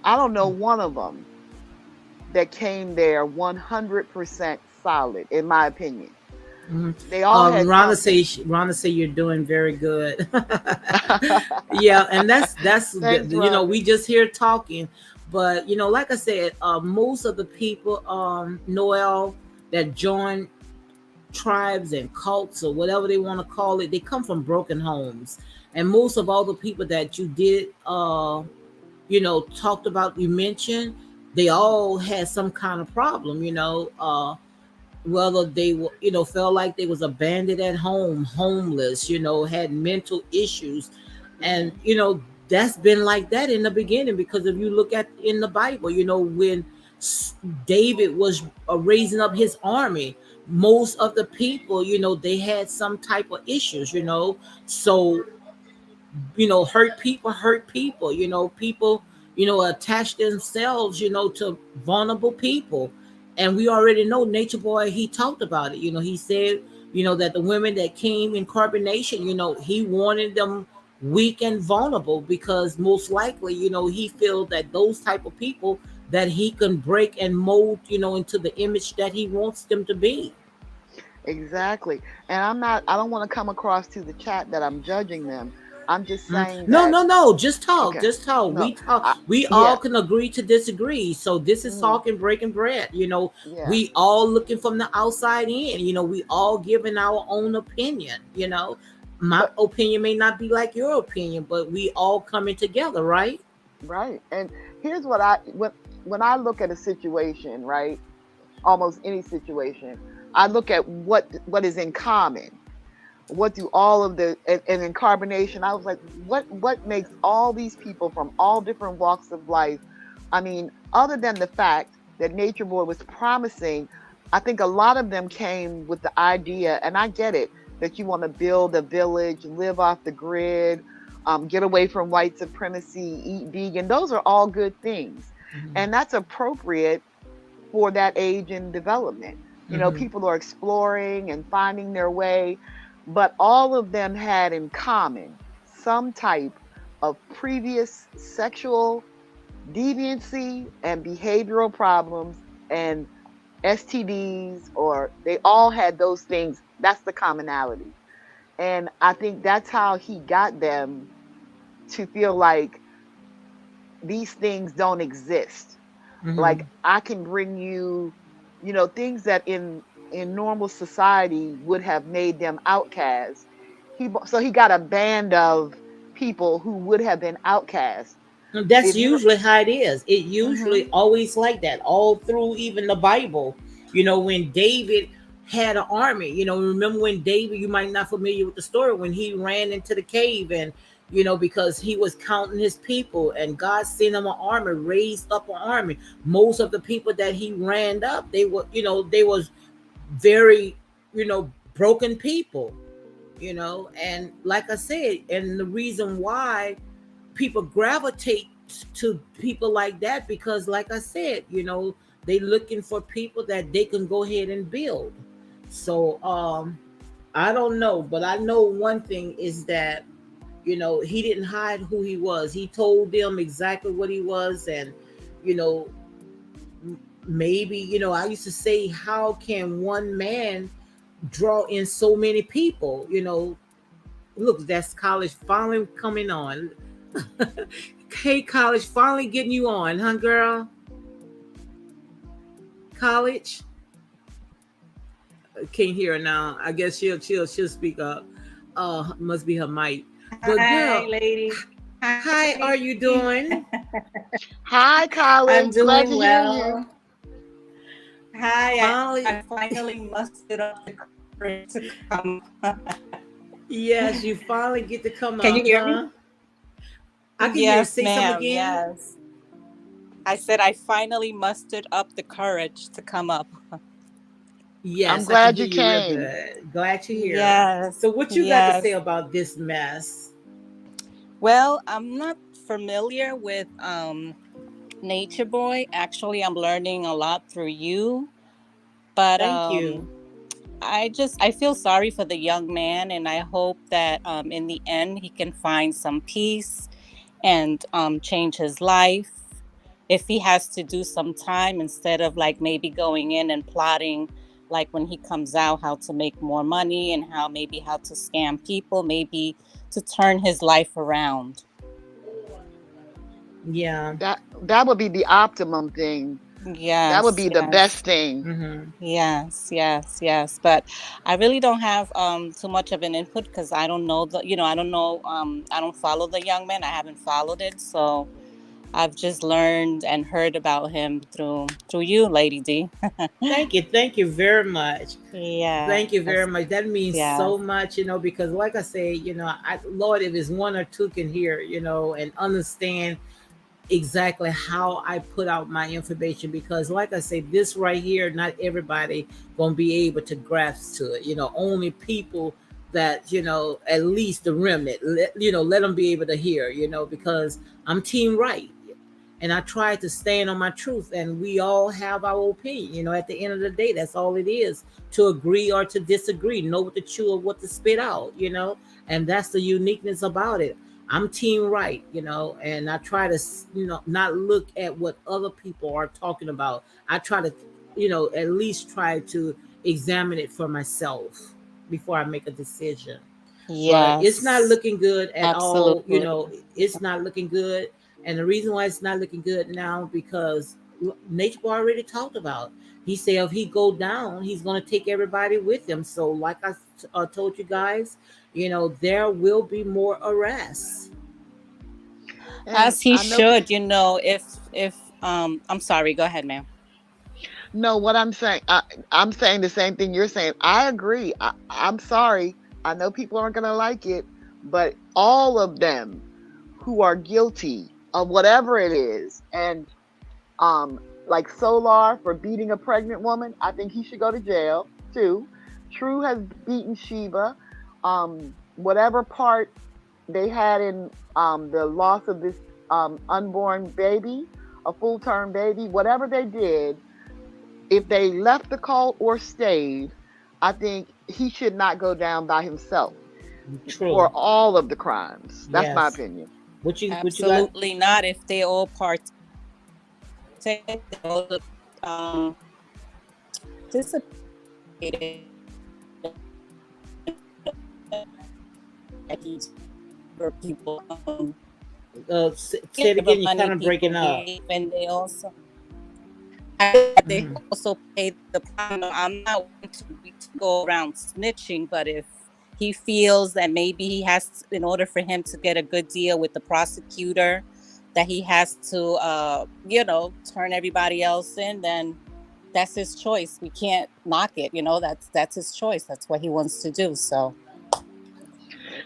I don't know one of them that came there 100% solid, in my opinion. Mm-hmm. They all had something. Rhonda say you're doing very good. Yeah, and that's Thanks, we Rhonda. just here talking, but like I said, most of the people, Noel, that join tribes and cults or whatever they want to call it, they come from broken homes, and most of all the people that you did talked about, you mentioned, they all had some kind of problem, whether they were, felt like they was abandoned at home, homeless, had mental issues. And Hmm. that's been like that in the beginning, because if you look at in the Bible, when David was raising up his army, most of the people, they had some type of issues, so hurt people, people, attach themselves, to vulnerable people. And we already know Nature Boy, he talked about it. He said, that the women that came in carbonation, he wanted them weak and vulnerable, because most likely, he feels that those type of people that he can break and mold, into the image that he wants them to be. Exactly. And I don't want to come across to the chat that I'm judging them. I'm just Mm. saying No, that, no, no. Just talk. okay, Just talk. no, We talk. We all yeah, can agree to disagree. So this is hmm, talking, breaking bread. yeah. We all looking from the outside in. We all giving our own opinion. My But opinion may not be like your opinion, but we all coming together, right? right. And here's what when I look at a situation, right? Almost any situation, I look at what is in common. What do all of the and in carbonation, I was like, what makes all these people from all different walks of life? I mean, other than the fact that Nature Boy was promising, I think a lot of them came with the idea, and I get it, that you want to build a village, live off the grid, get away from white supremacy, eat vegan. Those are all good things, and Mm-hmm. that's appropriate for that age in development. Mm-hmm. People are exploring and finding their way, but all of them had in common some type of previous sexual deviancy and behavioral problems and STDs, or they all had those things. That's the commonality. And I think that's how he got them to feel like these things don't exist. Mm-hmm. Like I can bring you, things that in normal society would have made them outcasts. So he got a band of people who would have been outcasts, That's If you usually how it is. It usually hmm always like that, all through even the Bible. When David had an army, remember when David, you might not familiar with the story, when he ran into the cave and because he was counting his people and God sent him an army, raised up an army. Most of the people that he ran up, they was very, broken people, and like I said, and the reason why people gravitate to people like that, because like I said, they looking for people that they can go ahead and build. So I don't know, but I know one thing is that he didn't hide who he was. He told them exactly what he was. And you know maybe, I used to say, how can one man draw in so many people? Look, that's college finally coming on. Hey, college finally getting you on, huh, girl? College, can't hear her now. I guess she'll speak up. Must be her mic. But Hi, girl, lady. Hi, hi, are lady. you doing? Hi, I'm College. doing Glad to hear you. well. Hi, I Finally, finally mustered up the courage to come. yes, you finally get to come Can you up, hear me? huh? I can hear you. Yes, Say something ma'am. again. Yes. I said I finally mustered up the courage to come up. I'm Yes, I can glad hear you you real came. good. Glad you're here. Yes. So, what you got to say Yes. about this mess? Well, I'm not familiar with Nature Boy. Actually, I'm learning a lot through you. But Thank you. I feel sorry for the young man, and I hope that in the end he can find some peace and change his life. If he has to do some time instead of like maybe going in and plotting, like when he comes out, how to make more money and how to scam people, maybe to turn his life around. Yeah. That would be the optimum thing. That would Yes, be the yes. best thing. Mm-hmm. Yes, yes, yes. But I really don't have too much of an input because I don't know I don't know I don't follow the young man. I haven't followed it. So I've just learned and heard about him through you, Lady D. Thank you. Thank you very much. Thank Yes. you very much. That means Yes. so much, because like I say, Lord, if it's one or two can hear, and understand exactly how I put out my information, because like I say, this right here, not everybody gonna be able to grasp to it. Only people that, at least the remnant, let them be able to hear, because I'm team right. And I try to stand on my truth, and we all have our opinion. At the end of the day, that's all it is, to agree or to disagree, know what to chew or what to spit out, and that's the uniqueness about it. I'm team right, and I try to, not look at what other people are talking about. I try to, at least try to examine it for myself before I make a decision. But it's not Yes. looking good at all. Absolutely. It's not looking good. And the reason why it's not looking good now, because Nature Boy already talked about. He said if he go down, he's going to take everybody with him. So, like I told you guys, there will be more arrests. And As he I know should, if I'm sorry, go ahead, ma'am. no what I'm saying. I'm saying the same thing you're saying. I agree. I'm sorry. I know people aren't going to like it, but all of them who are guilty of whatever it is, and um, like Solar for beating a pregnant woman, I think he should go to jail too. True has beaten Sheba. Whatever part they had in the loss of this unborn baby, a full term baby, whatever they did, if they left the cult or stayed, I think he should not go down by himself True. for all of the crimes. That's my Yes. opinion. What you got? Absolutely not. If they all partake, they all participated for people Say it the again. You're kind money of breaking people up. gave, and they Hmm. also paid the price. I'm not one to go around snitching, but if he feels that maybe he has, in order for him to get a good deal with the prosecutor, that he has to, turn everybody else in, then that's his choice. We can't knock it. That's his choice. That's what he wants to do. So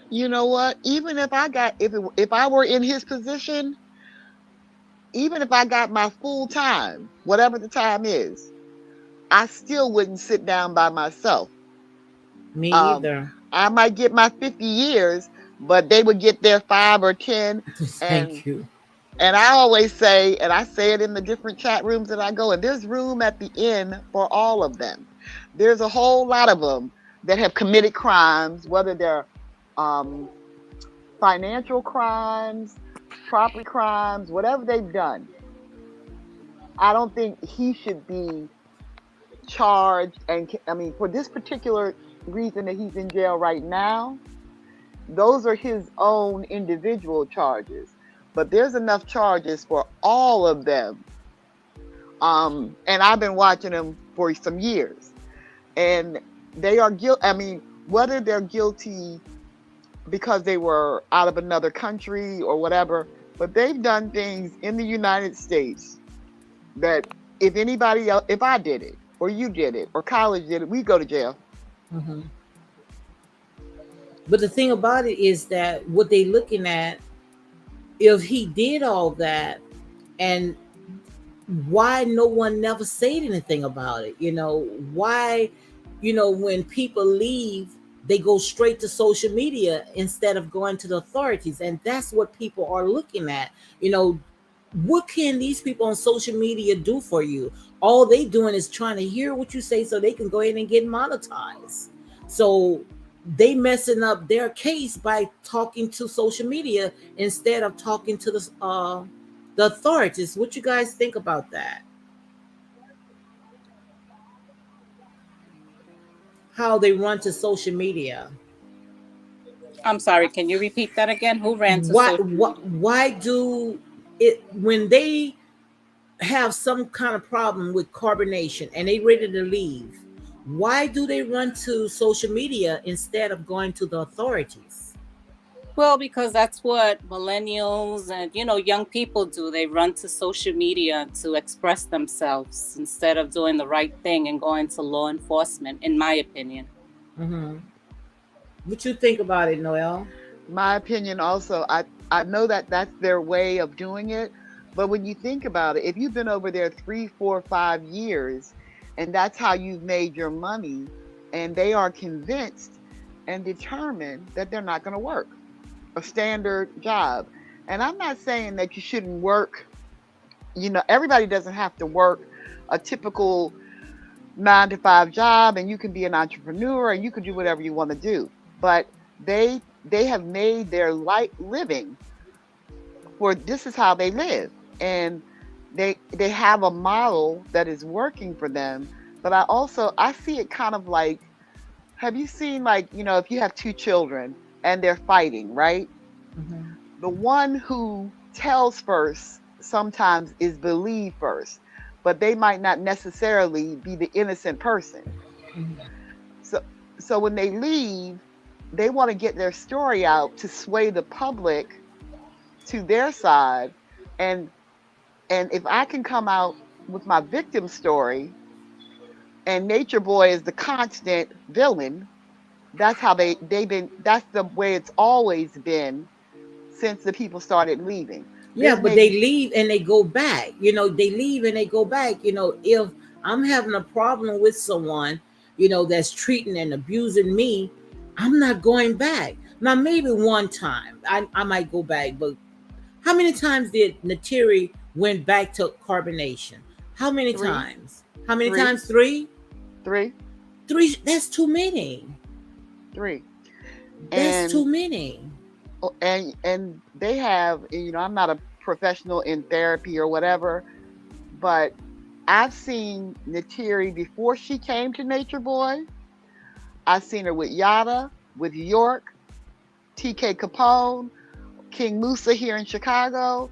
You know what? Even if I got if I were in his position, even if I got my full time, whatever the time is, I still wouldn't sit down by myself. Me Um, either. I might get my 50 years, but they would get their 5 or 10. And Thank you. and I always say, and I say it in the different chat rooms that I go in, there's room at the end for all of them. There's a whole lot of them that have committed crimes, whether they're um, financial crimes, property crimes, whatever they've done. I don't think he should be charged. And I mean, for this particular reason that he's in jail right now, those are his own individual charges. But there's enough charges for all of them. And I've been watching them for some years, and they are guilty. I mean, whether they're guilty because they were out of another country or whatever, but they've done things in the United States that if anybody else, if I did it, or you did it, or college did it, we go to jail. Hmm. But the thing about it is that what they looking at, if he did all that, and why no one never said anything about it? Why, when people leave, they go straight to social media instead of going to the authorities, and that's what people are looking at. What can these people on social media do for you? All they doing is trying to hear what you say so they can go ahead and get monetized. So they messing up their case by talking to social media instead of talking to the authorities. What you guys think about that? How they run to social media? I'm sorry. Can you repeat that again? Who ran to Why social why, media? why do it when they have some kind of problem with carbonation and they ready to leave? Why do they run to social media instead of going to the authorities? Well, because that's what millennials and young people do. They run to social media to express themselves instead of doing the right thing and going to law enforcement, in my opinion. Hmm. What you think about it, Noel? My opinion also, I know that that's their way of doing it, but when you think about it, if you've been over there 3, 4, 5 years, and that's how you've made your money, and they are convinced and determined that they're not going to work a standard job. And I'm not saying that you shouldn't work, everybody doesn't have to work a typical 9 to 5 job, and you can be an entrepreneur and you can do whatever you want to do. But they have made their life living for this is how they live. And they have a model that is working for them. But I see it kind of like, have you seen, like, if you have 2 children and they're fighting, right? Hmm. The one who tells first sometimes is believed first, but they might not necessarily be the innocent person. So so when they leave, they want to get their story out to sway the public to their side. And and if I can come out with my victim story, and Nature Boy is the constant villain, that's how they've been, that's the way it's always been since the people started leaving. Yeah, There's but they maybe leave and they go back. They leave and they go back. If I'm having a problem with someone, that's treating and abusing me, I'm not going back. Now, maybe one time I might go back, but how many times did Nateri went back to carbonation? How many three, times? How many three, times? Three? three, Three, that's too many. three. That's too And many. and they have, I'm not a professional in therapy or whatever, but I've seen Natiri before she came to Nature Boy. I've seen her with Yada, with York, TK Capone, King Musa here in Chicago,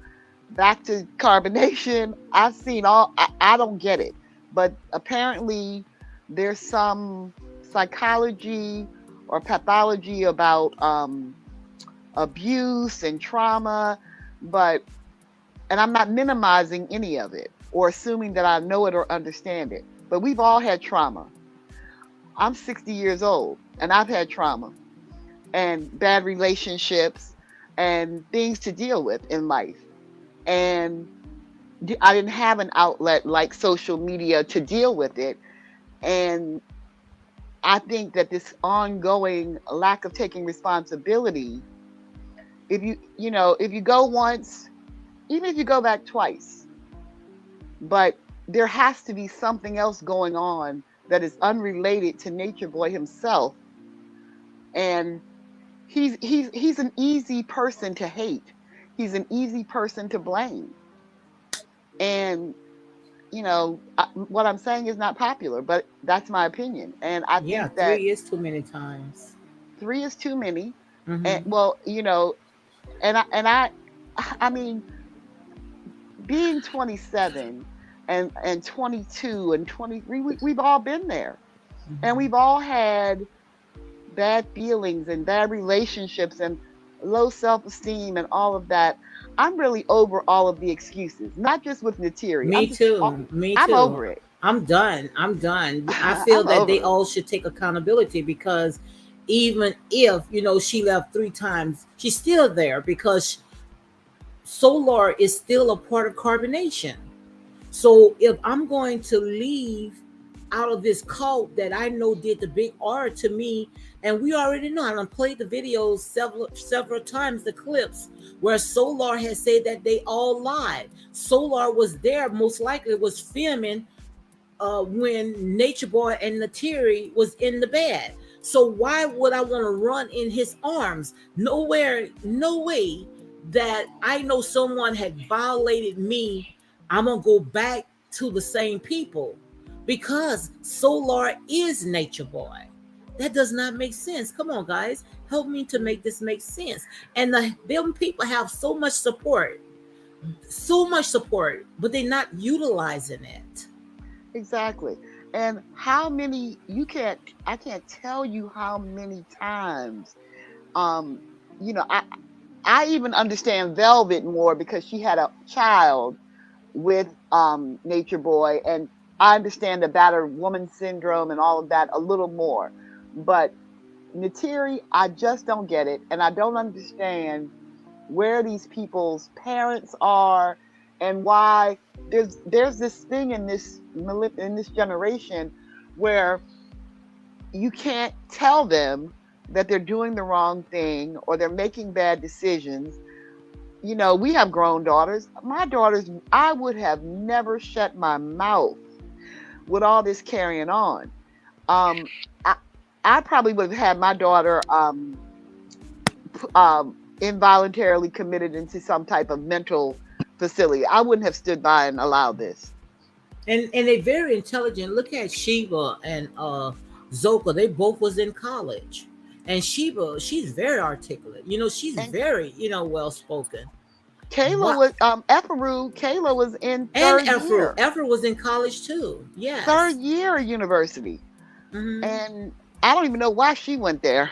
back to Carbonation. I've seen all, I don't get it. But apparently there's some psychology or pathology about abuse and trauma. But And I'm not minimizing any of it or assuming that I know it or understand it. But we've all had trauma. I'm 60 years old and I've had trauma and bad relationships and things to deal with in life. And I didn't have an outlet like social media to deal with it. And I think that this ongoing lack of taking responsibility, if you go once, even if you go back twice, but there has to be something else going on that is unrelated to Nature Boy himself. And he's an easy person to hate. He's an easy person to blame. And what I'm saying is not popular, but that's my opinion. And I Yeah, think that three is too many times. three is too many. And Mm-hmm. well, I mean, being 27 and 22 and 23, we've all been there, and we've Mm-hmm. all had bad feelings and bad relationships and low self-esteem and all of that. I'm really over all of the excuses, not just with Natiri. Me too. Me I'm too. over it. I'm done. I'm done. I feel I'm that they over it. all should take accountability because even if, she left three times, she's still there because Solar is still a part of carbonation. So if I'm going to leave out of this cult that I know did the big R to me, and we already know, and I played the videos several times, the clips where Solar has said that they all lied. Solar was there, most likely was filming when Nature Boy and Natiri was in the bed. So why would I want to run in his arms? Nowhere, no way that I know someone had violated me. I'm gonna go back to the same people because Solar is Nature Boy. That does not make sense. Come on, guys, help me to make this make sense. And them people have so much support, but they're not utilizing it. Exactly. And how many you can't I can't tell you how many times um you know I I even understand Velvet more because she had a child with Nature Boy, and I understand the battered woman syndrome and all of that a little more. But Natiri, I just don't get it, and I don't understand where these people's parents are and why there's this thing in this generation where you can't tell them that they're doing the wrong thing or they're making bad decisions. We have grown daughters. My daughters, I would have never shut my mouth with all this carrying on. Um, I, I probably would have had my daughter involuntarily committed into some type of mental facility. I wouldn't have stood by and allowed this. And they very intelligent. Look at Sheba and Zoka. They both was in college. And Sheba, she's very articulate. She's And very, well spoken. Kayla What was Kayla was in and Efru was in college too. third Yes. year of university, Hmm. and I don't even know why she went there.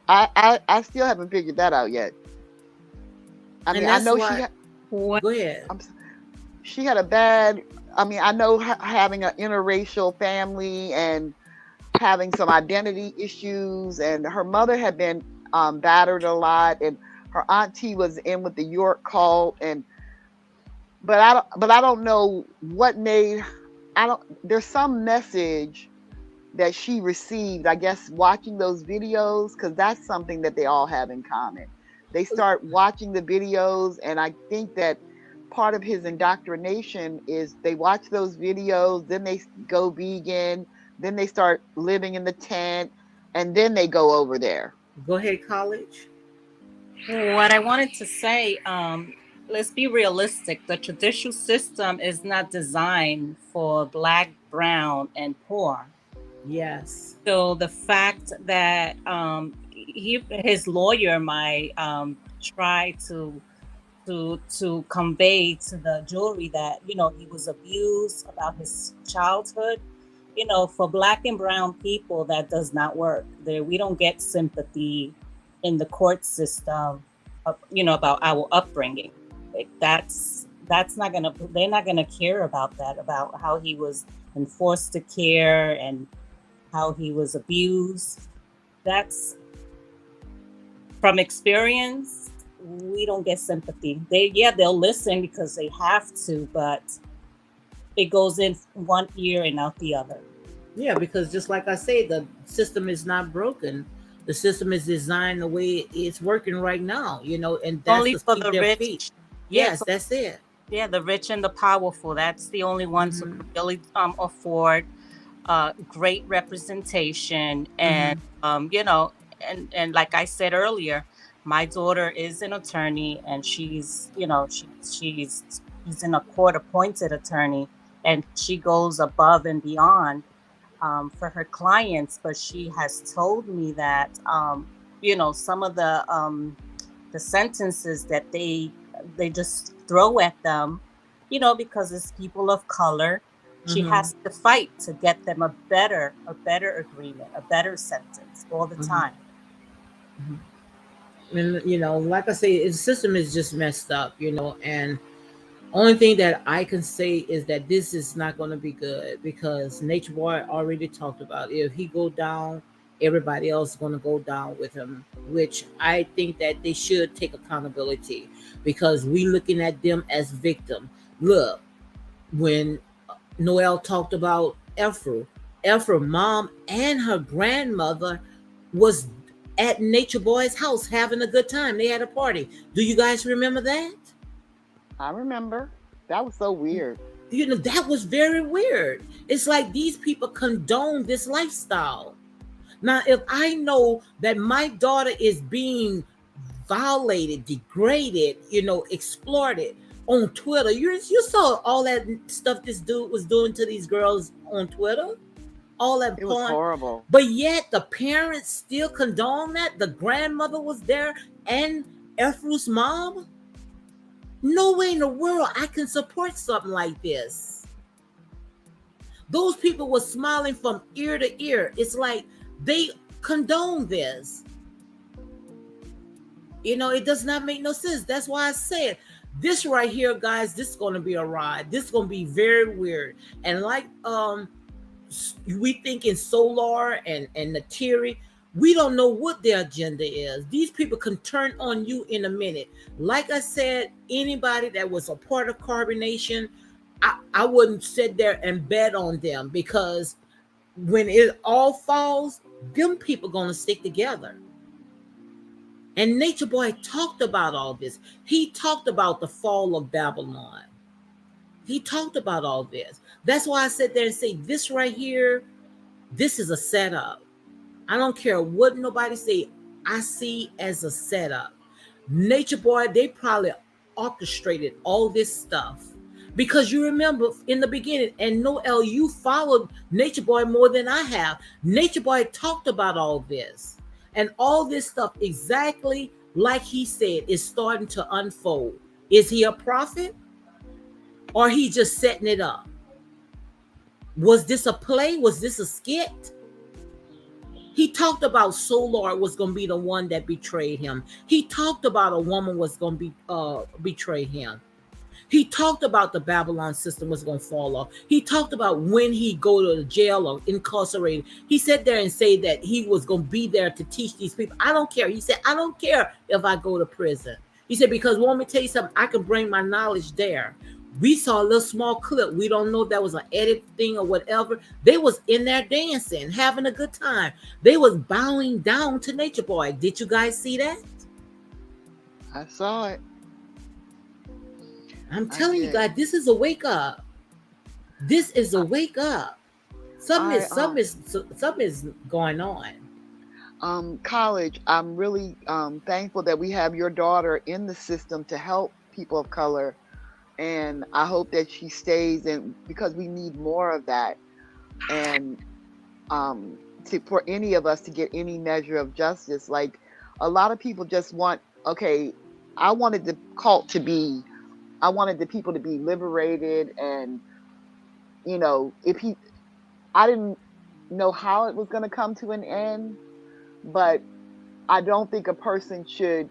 I still haven't figured that out yet. I And mean, I that's know why. What? Go ahead. I'm, she had a bad. I mean, I know having an interracial family and having some identity issues, and her mother had been battered a lot, and her auntie was in with the York cult, and but I don't know what made. I don't. There's some message that she received, I guess, watching those videos, because that's something that they all have in common. They start watching the videos, and I think that part of his indoctrination is they watch those videos, then they go vegan, then they start living in the tent, and then they go over there. Go ahead, college. What I wanted to say, let's be realistic. The judicial system is not designed for black, brown, and poor. Yes. So the fact that his lawyer might try to convey to the jury that he was abused about his childhood. For black and brown people, that does not work. There, we don't get sympathy in the court system, about our upbringing. Like, that's that's not gonna they're not gonna care about that, about how he was enforced to care and how he was abused. That's from experience. We don't get sympathy. They'll listen because they have to, but it goes in one ear and out the other. Yeah, because just like I say, the system is not broken. The system is designed the way it's working right now, and that's Only to for keep the their feet. rich. Yeah, Yes, that's it. yeah, the rich and the powerful. That's the only ones who Mm-hmm. can really afford great representation. And Mm-hmm. and like I said earlier, my daughter is an attorney, and she's in a court appointed attorney, and she goes above and beyond for her clients. But she has told me that some of the sentences that they just throw at them, because it's people of color. She Mm-hmm. has to fight to get them a better agreement, a better sentence all the Mm-hmm. time. And like I say, the system is just messed up, and only thing that I can say is that this is not going to be good because Nature Boy already talked about if he go down, everybody else is going to go down with him. Which I think that they should take accountability because we looking at them as victim. Look, when Noel talked about Ephra mom and her grandmother was at Nature Boy's house having a good time. They had a party. Do you guys remember that? I remember. That was so weird. That was very weird. It's like these people condone this lifestyle. Now, if I know that my daughter is being violated, degraded, exploited on Twitter, you saw all that stuff this dude was doing to these girls on Twitter, all that It was porn, horrible. but yet the parents still condone that. The grandmother was there and Ephraim's mom. No way in the world I can support something like this. Those people were smiling from ear to ear. It's like they condone this. It does not make no sense. That's why I said this right here, guys. This is going to be a ride. This is going to be very weird. And like we think in Solar and Nateri, we don't know what their agenda is. These people can turn on you in a minute. Like I said, anybody that was a part of Carbonation, I wouldn't sit there and bet on them because when it all falls, them people gonna stick together. And Nature Boy talked about all this. He talked about the fall of Babylon. He talked about all this. That's why I sit there and say this right here, this is a setup. I don't care what nobody say. I see as a setup. Nature Boy, they probably orchestrated all this stuff. Because you remember in the beginning, and Noel, you followed Nature Boy more than I have. Nature Boy talked about all this. And all this stuff, exactly like he said, is starting to unfold. Is he a prophet? Or he just setting it up? Was this a play? Was this a skit? He talked about Solar was going to be the one that betrayed him. He talked about a woman was going to betray him. He talked about the Babylon system was going to fall off. He talked about when he go to the jail or incarcerated. He sat there and said that he was going to be there to teach these people. I don't care. He said, I don't care if I go to prison. He said, because want me to tell you something, I can bring my knowledge there. We saw a little small clip. We don't know if that was an edit thing or whatever. They was in there dancing, having a good time. They was bowing down to Nature Boy. Did you guys see that? I saw it. I'm I telling you did. guys, this is a wake up. This is a wake up. Something I is something is something is going on. college, I'm really thankful that we have your daughter in the system to help people of color, and I hope that she stays in because we need more of that. And for any of us to get any measure of justice, like a lot of people just want, okay, I wanted the cult to be, I wanted the people to be liberated, and if he, I didn't know how it was going to come to an end, but I don't think a person should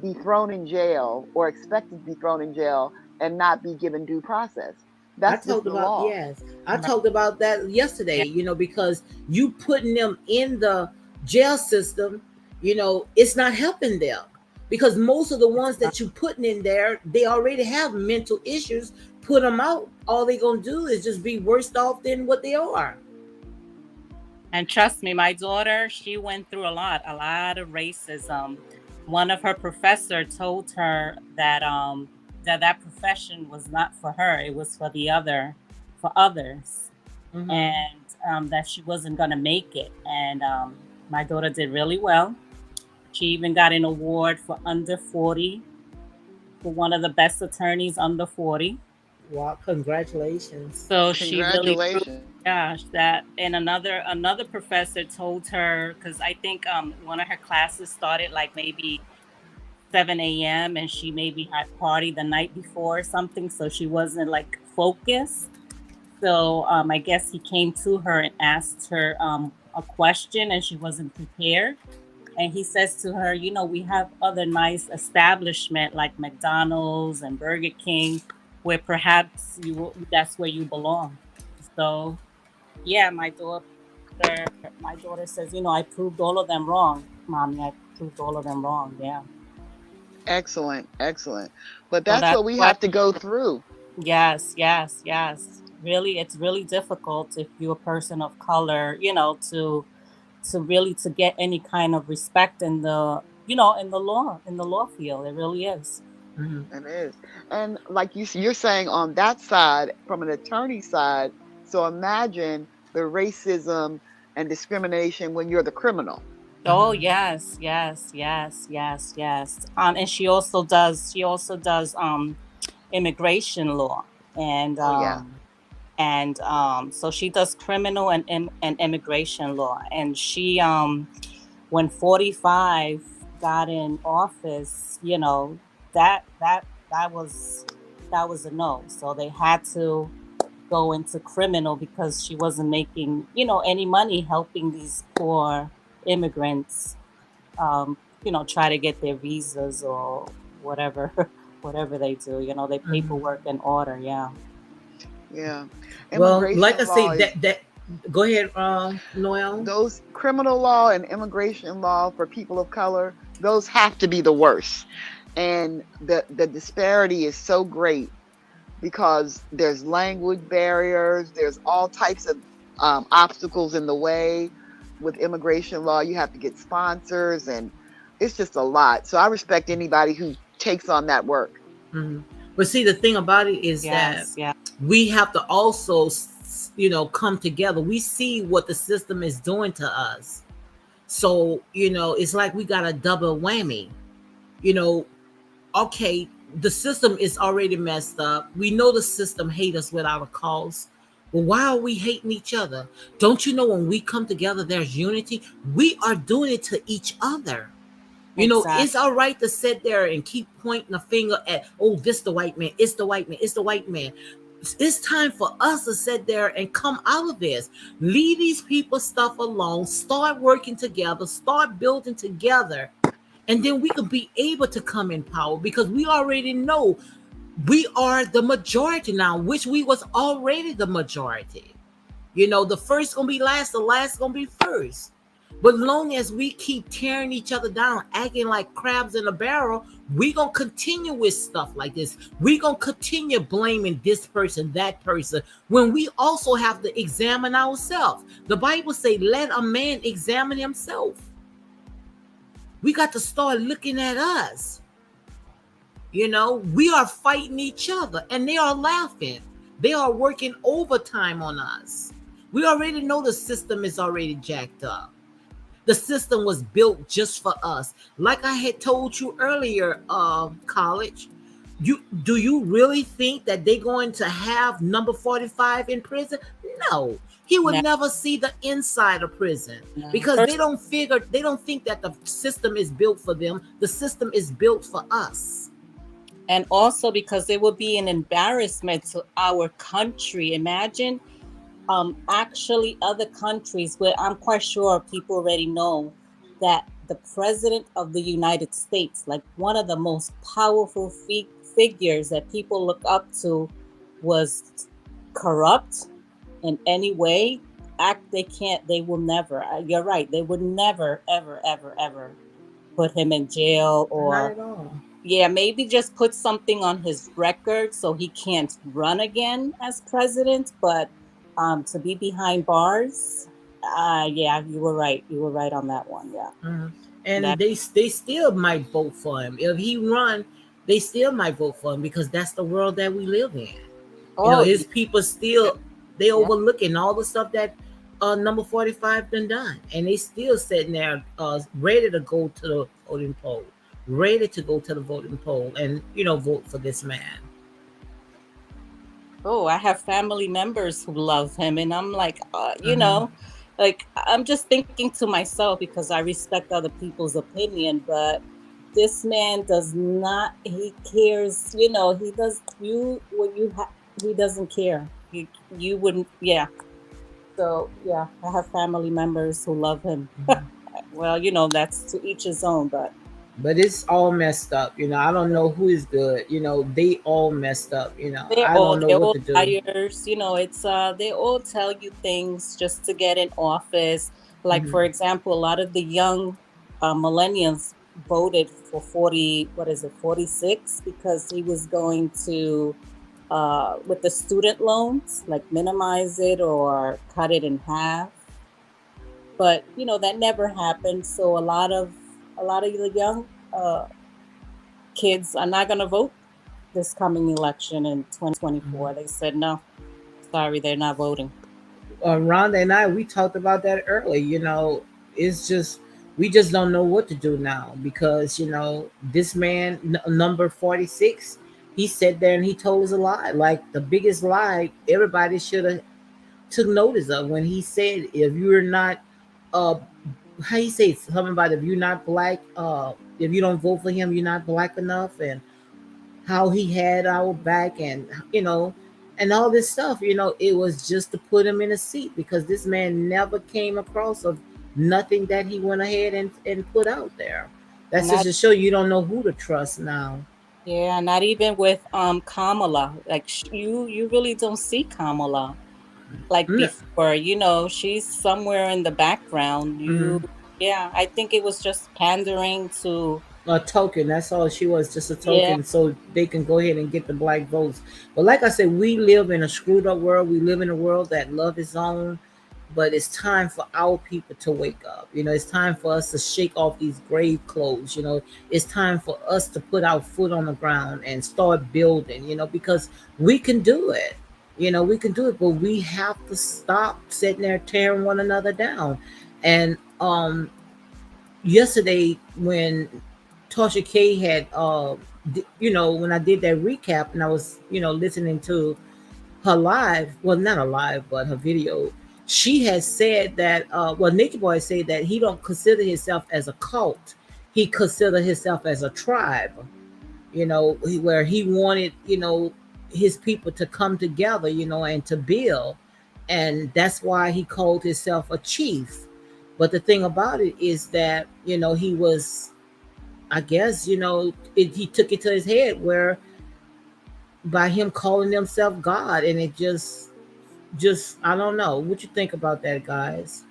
be thrown in jail or expected to be thrown in jail and not be given due process. I That's just talked the about, law. yes, I Right. talked about that yesterday, Yeah. because you putting them in the jail system, it's not helping them, because most of the ones that you putting in there, they already have mental issues. Put them out, all they gonna do is just be worse off than what they are. And trust me, my daughter, she went through a lot of racism. One of her professor told her that that profession was not for her; it was for for others, Mm-hmm. and that she wasn't gonna make it. And my daughter did really well. She even got an award for under 40, for one of the best attorneys under 40. Wow, congratulations. So she really proved, Congratulations. yeah, that. And another professor told her, because I think one of her classes started like maybe 7 a.m. and she maybe had party the night before or something, so she wasn't like focused. So I guess he came to her and asked her a question, and she wasn't prepared. And he says to her, we have other nice establishment like McDonald's and Burger King, where perhaps that's where you belong. So yeah, my daughter says, I proved all of them wrong, mommy. I proved all of them wrong. Yeah. Excellent, excellent. But So that's that's what we what. have to go through. Yes, yes, yes. Really, it's really difficult if you're a person of color, to really to get any kind of respect in the in the law field. It really is. Mm-hmm. It is. And like you're saying on that side, from an attorney side, so imagine the racism and discrimination when you're the criminal. Oh Mm-hmm. yes, yes, yes, yes, yes. And she also does immigration law, and Oh yeah. so she does criminal and immigration law. And she when 45 got in office, that was a no. So they had to go into criminal because she wasn't making, any money helping these poor immigrants, try to get their visas or whatever, whatever they do, their Mm-hmm. paperwork in order. Yeah. Yeah. Well, like I Immigration say, law is that go ahead, Noel. those criminal law and immigration law for people of color, those have to be the worst. And the disparity is so great because there's language barriers, there's all types of obstacles in the way. With immigration law, you have to get sponsors, and it's just a lot. So I respect anybody who takes on that work. Mm-hmm. But see, the thing about it is that Yes. Yeah. we have to also, come together. We see what the system is doing to us. So, it's like we got a double whammy. You know, okay, the system is already messed up. We know the system hate us without a cause. Well, why are we hating each other? Don't you know when we come together, there's unity? We are doing it to each other. It's Exactly. all right to sit there and keep pointing a finger at, oh, this the white man, it's the white man, it's the white man. It's time for us to sit there and come out of this. Leave these people stuff alone. Start working together. Start building together. And then we could be able to come in power because we already know we are the majority now, which we was already the majority. The first gonna be last, the last gonna be first. But long as we keep tearing each other down, acting like crabs in a barrel, we gonna continue with stuff like this. We gonna continue blaming this person, that person, when we also have to examine ourselves. The Bible say, "Let a man examine himself." We got to start looking at us. We are fighting each other, and they are laughing. They are working overtime on us. We already know the system is already jacked up. The system was built just for us. Like I had told you earlier, college. Do you really think that they're going to have number 45 in prison? No. He would No, never see the inside of prison no. because First, they don't think that the system is built for them. The system is built for us. and also because it would be an embarrassment to our country. Imagine actually other countries where I'm quite sure people already know that the president of the United States, like one of the most powerful figures that people look up to was corrupt in any way, they will never, you're right, they would never, ever, ever, ever put him in jail, Not or at all. yeah, maybe just put something on his record so he can't run again as president. But to be behind bars, yeah, you were right. You were right on that one. Yeah, Mhm. And that. they still might vote for him if he run. They still might vote for him because that's the world that we live in. Oh, His people still they yeah. overlooking all the stuff that number 45 done, and they still sitting there ready to go to the voting poll, ready to go to the voting poll, and vote for this man. Oh, I have family members who love him, and I'm like, Hmm. like I'm just thinking to myself because I respect other people's opinion, but this man does not. He cares, He does you when he doesn't care. You wouldn't, yeah. So yeah, I have family members who love him. Well, that's to each his own, but But it's all messed up. I don't yeah. know who is good. They all messed up. They're I all don't know they're what all to do. liars. It's they all tell you things just to get in office. Like Hmm. for example, a lot of the young millennials voted for 40, what is it, 46, because he was going to with the student loans, like minimize it or cut it in half. But that never happened. So a lot of the young kids are not going to vote this coming election in 2024. They said no. Sorry, they're not voting. Rhonda and I, we talked about that early. It's just we just don't know what to do now because this man number 46, he sat there and he told us a lie, like the biggest lie everybody should have took notice of when he said if you're not uh how you say something about if you're not black, if you don't vote for him you're not black enough, and how he had our back, and and all this stuff. It was just to put him in a seat because this man never came across of nothing that he went ahead and put out there. And That's just not to show you don't know who to trust now. Yeah, not even with Kamala. Like you really don't see Kamala like before. She's somewhere in the background. Mm-hmm. Yeah, I think it was just pandering to. A token. That's all she was, just a Yeah, token, so they can go ahead and get the black votes. But like I said, we live in a screwed up world. We live in a world that love is on. But it's time for our people to wake up. It's time for us to shake off these grave clothes. It's time for us to put our foot on the ground and start building. Because we can do it. We can do it, but we have to stop sitting there tearing one another down. And yesterday when Tasha K had, when I did that recap and I was, listening to her live, well, not a live, but her video, she has said that, Natureboy said that he don't consider himself as a cult. He consider himself as a tribe, where he wanted, his people to come together, and to build. And that's why he called himself a chief. But the thing about it is that, he was, I guess, he took it to his head where by him calling himself God, and it just I don't know. What you think about that, guys?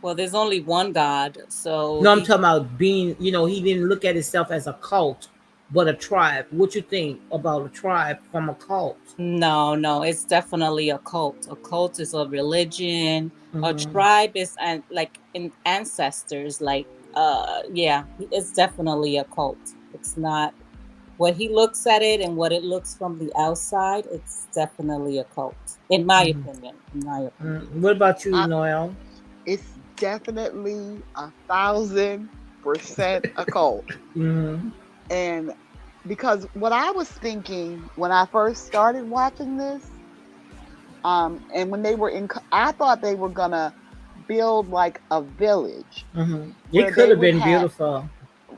well, there's only one God, so No, I'm he. talking about being, he didn't look at himself as a cult, but a tribe. What you think about a tribe from a cult? No, no, it's definitely a cult. A cult is a religion. A Mm-hmm. tribe is like in ancestors. Like, yeah, it's definitely a cult. It's not what he looks at it and what it looks from the outside. It's definitely a cult, in my Mm-hmm. opinion. In my opinion. What about you, I, Noel? it's definitely 1,000% a cult. Mm-hmm. And because what I was thinking when I first started watching this, and when they were I thought they were gonna build like a village Mm-hmm. It where could they have would been have, beautiful.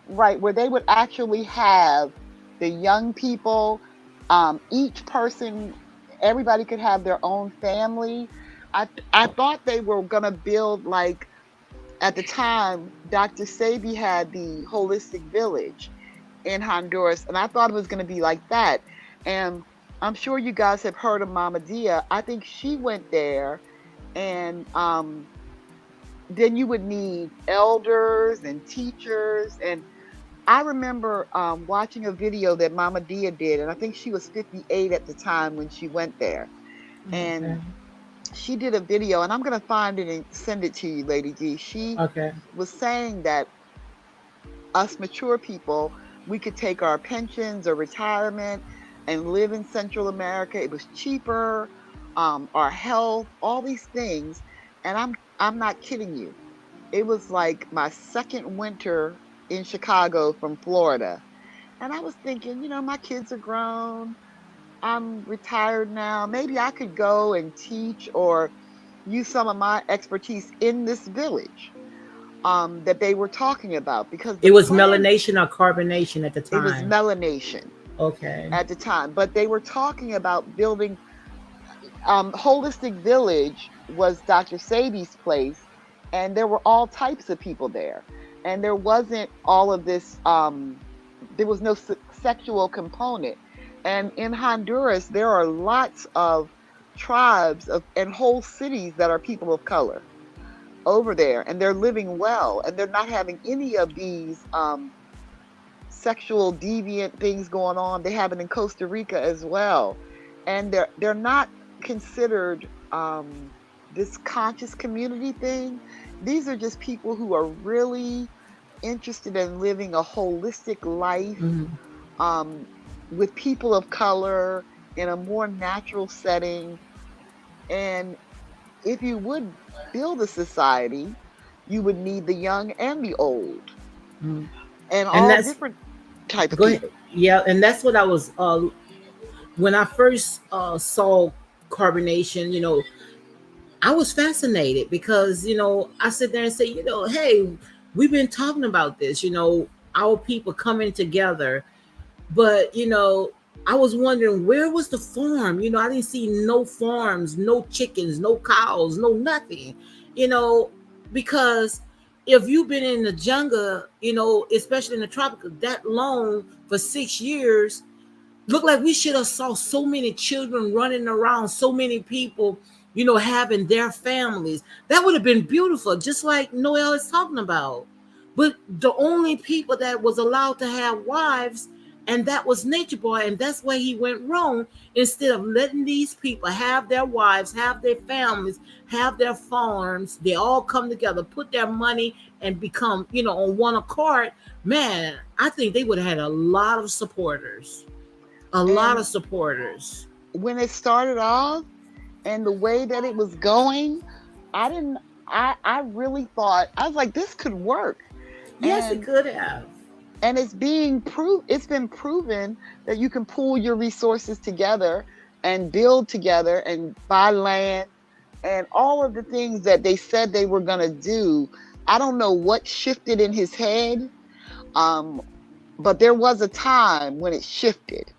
right, where they would actually have the young people, each person, everybody could have their own family. I thought they were gonna build like, at the time Dr. Sabi had the holistic village, in Honduras, and I thought it was going to be like that. And I'm sure you guys have heard of Mama Dia. I think she went there, and then you would need elders and teachers. And I remember watching a video that Mama Dia did, and I think she was 58 at the time when she went there. Okay. And she did a video, and I'm going to find it and send it to you, Lady D. She Okay. was saying that us mature people, we could take our pensions or retirement and live in Central America. It was cheaper, our health, all these things. And I'm not kidding you. It was like my second winter in Chicago from Florida. And I was thinking, my kids are grown. I'm retired now. Maybe I could go and teach or use some of my expertise in this village that they were talking about, because the It was plan, melanation or carbonation at the it was time. melanation Okay. at the time, but they were talking about building holistic village was Dr. Sabi's place, and there were all types of people there, and there wasn't all of this. There was no sexual component, and in Honduras there are lots of tribes of and whole cities that are people of color over there, and they're living well, and they're not having any of these sexual deviant things going on. They have it in Costa Rica as well, and they're not considered this conscious community thing. These are just people who are really interested in living a holistic life Hmm. um, with people of color in a more natural setting. And if you would build a society, you would need the young and the old Hmm. and And all that's different type of go ahead. people. Yeah, and that's what I was when I first saw carbonation. I was fascinated because I sit there and say, hey, we've been talking about this. Our people coming together. But I was wondering, where was the farm? I didn't see no farms, no chickens, no cows, no nothing. You know, because if you've been in the jungle, especially in the tropical, that long for 6 years, look like we should have saw so many children running around, so many people, having their families. That would have been beautiful, just like Noel is talking about. But the only people that was allowed to have wives, and that was Nature Boy, and that's where he went wrong. Instead of letting these people have their wives, have their families, have their farms, they all come together, put their money, and become, on one accord. Man, I think they would have had a lot of supporters, a lot And of supporters. when it started off and the way that it was going, I didn't I really thought, I was like, this could work. Yes, it And could have. it's been proven that you can pool your resources together and build together and buy land and all of the things that they said they were going to do. I don't know what shifted in his head, um, but there was a time when it shifted.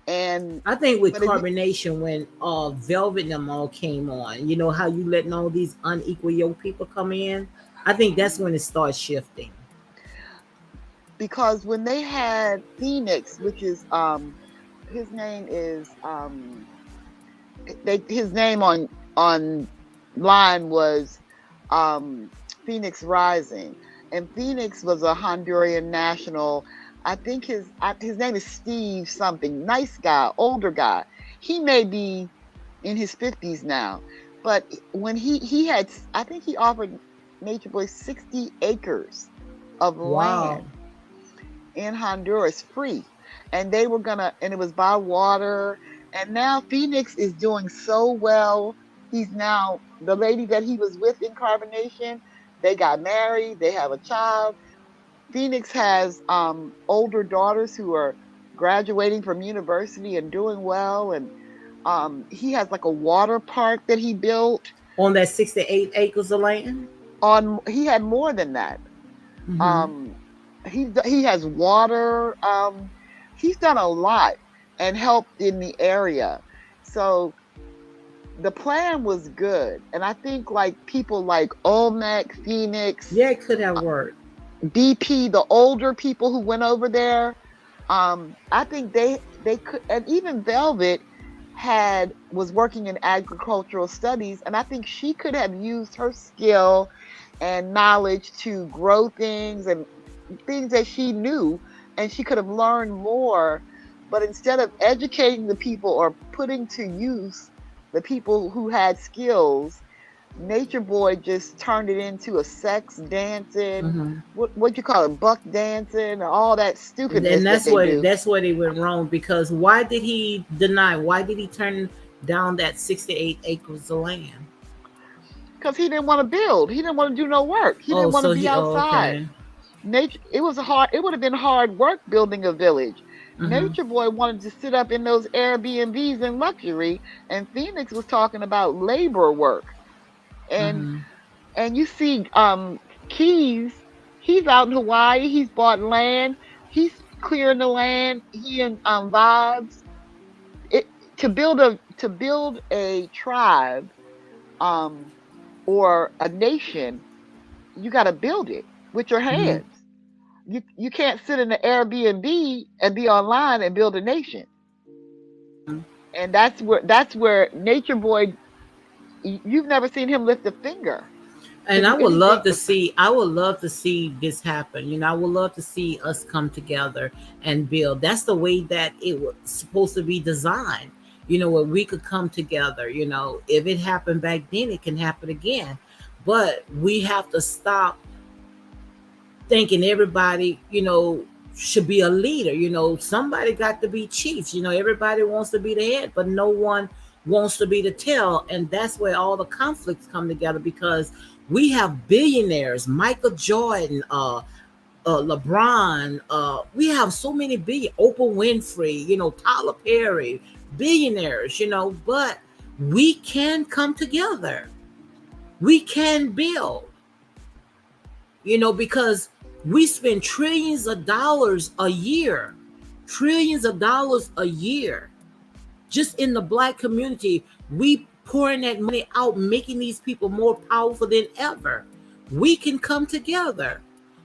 And I think with but if you, carbonation, when Velvet and them all came on, how you letting all these unequal yoke people come in. I think that's when it starts shifting. because when they had Phoenix, which is his name is his name on line was um, Phoenix Rising, and Phoenix was a Honduran national. I think his name is Steve something. Nice guy, older guy. He may be in his 50s now, but when he had, I think he offered Nature Boy 60 acres of Wow. land in Honduras free. And they were gonna, and it was by water. And now Phoenix is doing so well. He's now the lady that he was with in Carbonation. They got married, they have a child. Phoenix has older daughters who are graduating from university and doing well. And he has like a water park that he built On that 68 acres of land. he had more than that. Hmm. Um, he has water. He's done a lot and helped in the area. So the plan was good, and I think like people like Olmec, Phoenix, Yeah, it could have worked. BP, the older people who went over there. I think they could, and even Velvet had was working in agricultural studies, and I think she could have used her skill and knowledge to grow things and things that she knew, and she could have learned more. But instead of educating the people or putting to use the people who had skills, Nature Boy just turned it into a sex dancing, Mm-hmm. what you call it, buck dancing, and all that And stupidness that they do. that's where they went wrong, because why did he deny? Why did he turn down that 68 acres of land? Because he didn't want to build. He didn't want to do no work. He Oh, didn't want to so be he. Oh, outside. okay. Nature. It was hard. It would have been hard work building a village. Mm-hmm. Nature Boy wanted to sit up in those Airbnbs in luxury, and Phoenix was talking about labor work. And Mm-hmm. and you see, Keys. He's out in Hawaii. He's bought land. He's clearing the land. He and Vibes. It to build a tribe, um, or a nation, you got to build it with your Mm-hmm. hands. You can't sit in the Airbnb and be online and build a nation. And that's where Nature Boy, you've never seen him lift a finger to And do anything. I would love to see this happen. I would love to see us come together and build. That's the way that it was supposed to be designed. Where we could come together. If it happened back then, it can happen again. But we have to stop thinking everybody, should be a leader. Somebody got to be chiefs. Everybody wants to be the head, but no one wants to be the tail. And that's where all the conflicts come together, because we have billionaires, Michael Jordan, LeBron. We have so many Oprah Winfrey, Tyler Perry, billionaires, but we can come together. We can build, because we spend trillions of dollars a year, just in the black community. We pouring that money out, making these people more powerful than ever. We can come together,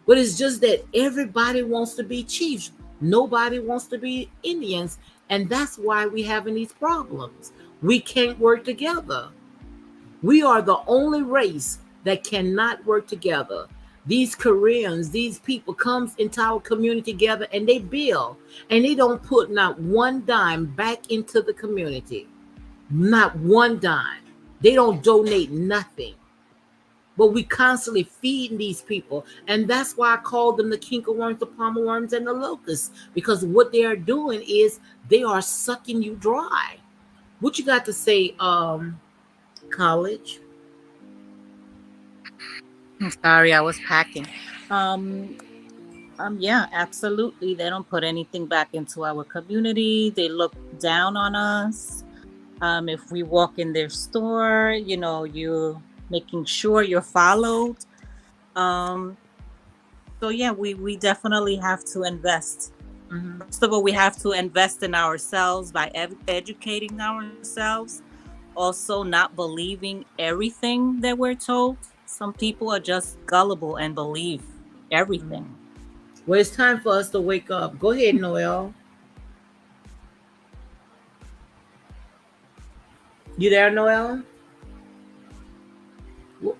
but it's just that everybody wants to be chiefs. Nobody wants to be Indians, and that's why we having these problems. We can't work together. We are the only race that cannot work together. These Koreans, these people comes into our community together and they build, and they don't put not one dime back into the community. Not one dime. They don't donate nothing. But we constantly feeding these people. And that's why I call them the kinkerworms, the palmer worms, and the locusts. Because what they are doing is they are sucking you dry. What you got to say, college? I'm sorry, I was packing. Um, yeah, absolutely. They don't put anything back into our community. They look down on us. If we walk in their store, you're making sure you're followed. Um, so yeah, we definitely have to invest. Mm-hmm. First of all, we have to invest in ourselves by educating ourselves. Also, not believing everything that we're told. Some people are just gullible and believe everything. Well, it's time for us to wake up. Go ahead, Noel. You there, Noel?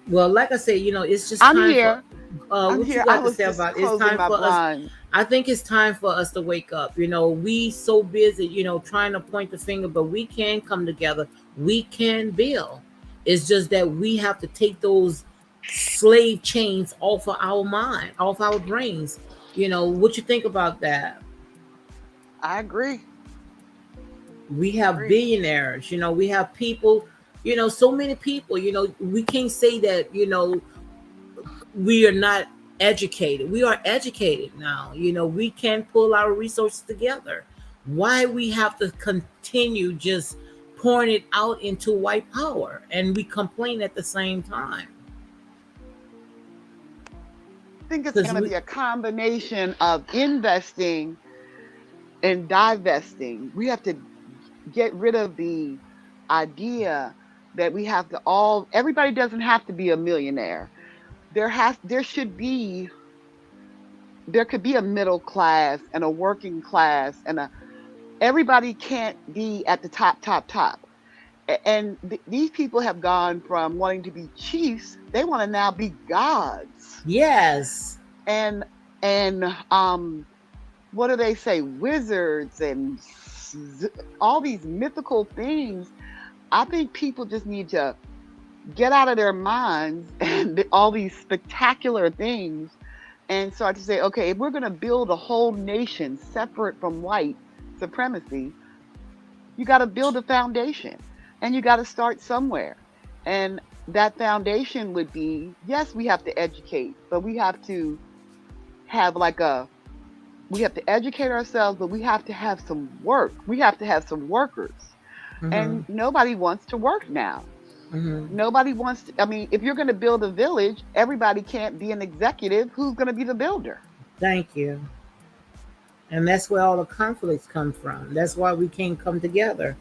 Well, like I said, it's just I'm time for here. I'm what you here. I got to was say just about it. It's closing time my for us. blinds. I think it's time for us to wake up. We so busy, trying to point the finger, but we can come together. We can build. It's just that we have to take those slave chains off of our mind, off our brains. What you think about that? I agree. We I have agree. billionaires. We have people. So many people. We can't say that. We are not educated. We are educated now. We can pull our resources together. Why we have to continue just pouring it out into white power, and we complain at the same time? I think it's Because going to we be a combination of investing and divesting. We have to get rid of the idea that we have to all everybody doesn't have to be a millionaire. There should be there could be a middle class and a working class, and a everybody can't be at the top. And these people have gone from wanting to be chiefs, they want to now be gods. Yes. And and what do they say, wizards and all these mythical things. I think people just need to get out of their minds and all these spectacular things and start to say, okay, if we're going to build a whole nation separate from white supremacy, you got to build a foundation, and you got to start somewhere. And that foundation would be, yes, we have to educate, but we have to have like a we have to educate ourselves, but we have to have some work. We have to have some workers. Mm-hmm. And nobody wants to work now. Mm-hmm. Nobody wants to, I mean, if you're going to build a village, everybody can't be an executive. Who's going to be the builder? Thank you. And that's where all the conflicts come from. That's why we can't come together,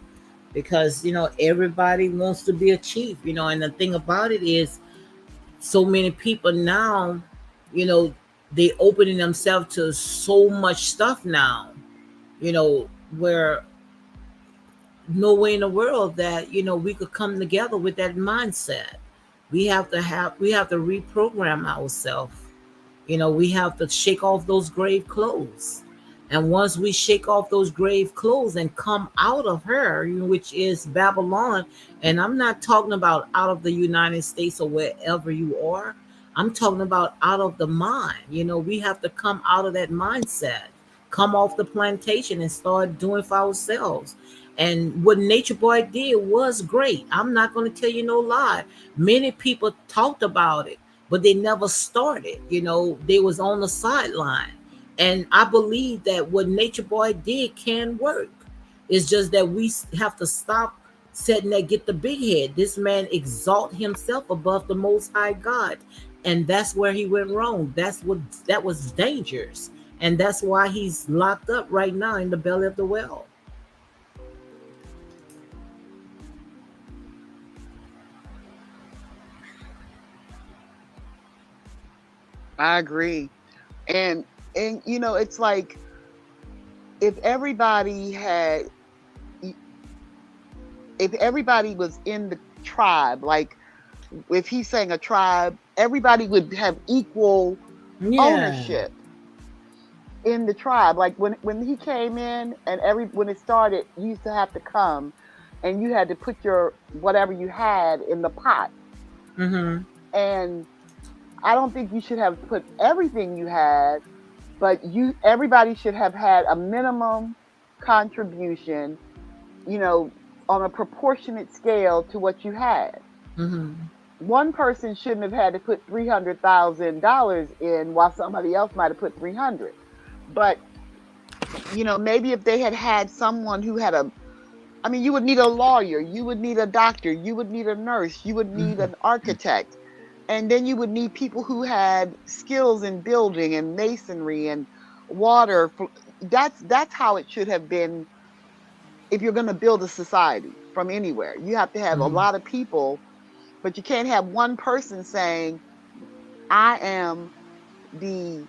because everybody wants to be a chief. And the thing about it is, so many people now, you know they opening themselves to so much stuff now, where no way in the world that we could come together with that mindset. We have to reprogram ourselves. We have to shake off those grave clothes. And once we shake off those grave clothes and come out of her, which is Babylon, and I'm not talking about out of the United States or wherever you are, I'm talking about out of the mind. We have to come out of that mindset, come off the plantation and start doing for ourselves. And what Nature Boy did was great. I'm not going to tell you no lie. Many people talked about it, but they never started. They was on the sideline. And I believe that what Nature Boy did can work. It's just that we have to stop setting that get the big head. This man exalt himself above the most high God. And that's where he went wrong. That was dangerous. And that's why he's locked up right now in the belly of the well. I agree. And it's like, if everybody had if everybody was in the tribe, like if he's saying a tribe, everybody would have equal Yeah. ownership in the tribe. Like when he came in, and every when it started, you used to have to come and you had to put your whatever you had in the pot. Mm-hmm. And I don't think you should have put everything you had, but you everybody should have had a minimum contribution, you know, on a proportionate scale to what you had. Mm-hmm. One person shouldn't have had to put $300,000 in while somebody else might have put 300. But maybe if they had had someone who had a, I mean, you would need a lawyer, you would need a doctor, you would need a nurse, you would need an architect, and then you would need people who had skills in building and masonry and water. That's how it should have been. If you're going to build a society from anywhere, you have to have a Mm-hmm. lot of people, but you can't have one person saying, I am the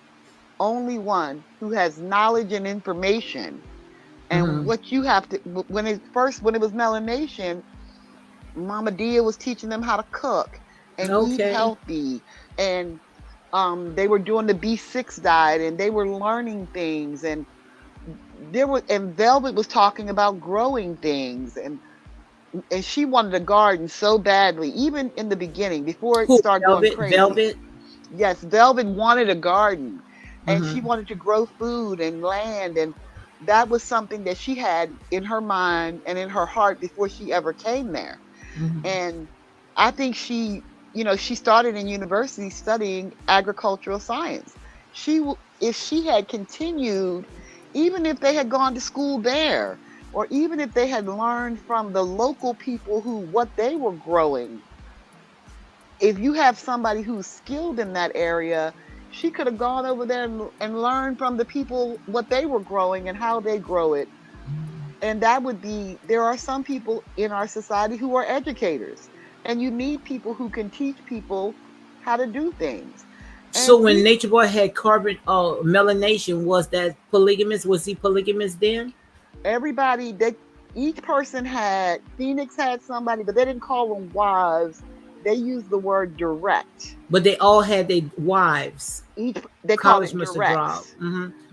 only one who has knowledge and information. And Mm-hmm. what you have to, when it was melanation, Mama Dia was teaching them how to cook and eat Okay. healthy. And they were doing the B6 diet, and they were learning things. And Velvet was talking about growing things. And she wanted a garden so badly, even in the beginning, before it Who? started going Velvet? crazy. Velvet? Yes, Velvet wanted a garden, and she Mm-hmm. wanted to grow food and land, and that was something that she had in her mind and in her heart before she ever came there. Mm-hmm. And I think she started in university studying agricultural science. If she had continued, even if they had gone to school there, or even if they had learned from the local people who what they were growing, if you have somebody who's skilled in that area, she could have gone over there and learned from the people what they were growing and how they grow it. And that would be, there are some people in our society who are educators, and you need people who can teach people how to do things. So And when each Nature Boy had carbon melanation, was that polygamous? Was he polygamous then? everybody they each person had Phoenix had somebody, but they didn't call them wives. They used the word direct. But they all had their wives. Each they called College it must have direct. dropped.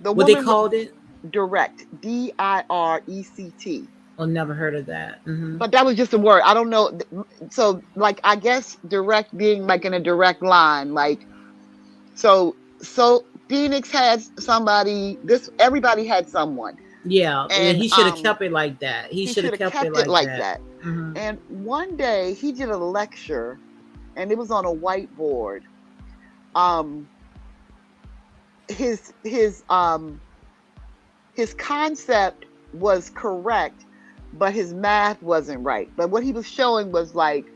The What they woman was called it? direct, direct. Oh, never heard of that. But that was just a word. I don't know. So like I guess direct being like in a direct line, like so Phoenix had somebody. This everybody had someone, Yeah, and he should have kept it like that. He he should should have have kept it kept it like like that. that. hmm And one day he did a lecture, and it was on a whiteboard. Um, his his um his concept was correct, but his math wasn't right. But what he was showing was like,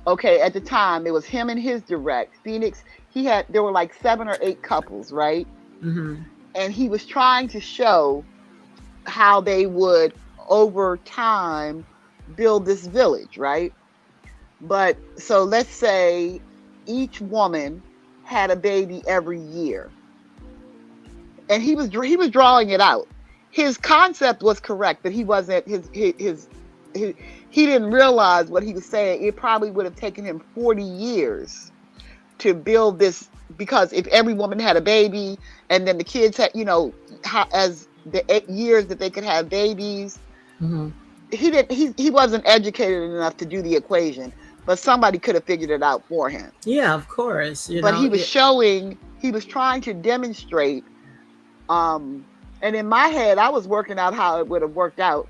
okay, at the time it was him and his direct. Phoenix, there were like 7 or 8 couples, right? hmm And he was trying to show how they would over time build this village, right? But so let's say each woman had a baby every year, and he was drawing it out. His concept was correct, but he wasn't his he didn't realize what he was saying. It probably would have taken him 40 years to build this, because if every woman had a baby and then the kids had, as the 8 years that they could have babies, hmm he wasn't educated enough to do the equation, but somebody could have figured it out for him. Yeah, of course. But he was trying to demonstrate, um and in my head I was working out how it would have worked out,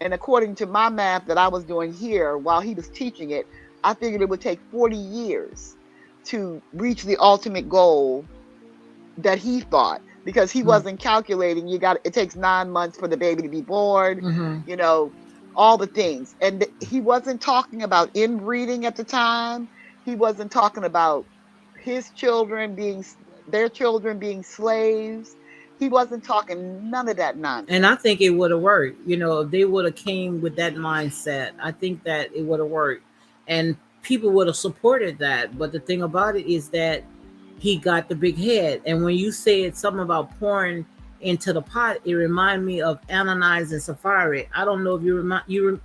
and according to my math that I was doing here while he was teaching it, I figured it would take 40 years to reach the ultimate goal that he thought, because he wasn't calculating. It takes 9 months for the baby to be born, hmm you know all the things. And he wasn't talking about inbreeding at the time. He wasn't talking about his children being their children being slaves. He wasn't talking none of that And I nonsense. think it would have worked. If they would have came with that mindset, I think that it would have worked, and people would have supported that. But the thing about it is that he got the big head. And when you said something about pouring into the pot, it reminded me of Ananias and Sapphira. I don't know if you remind you're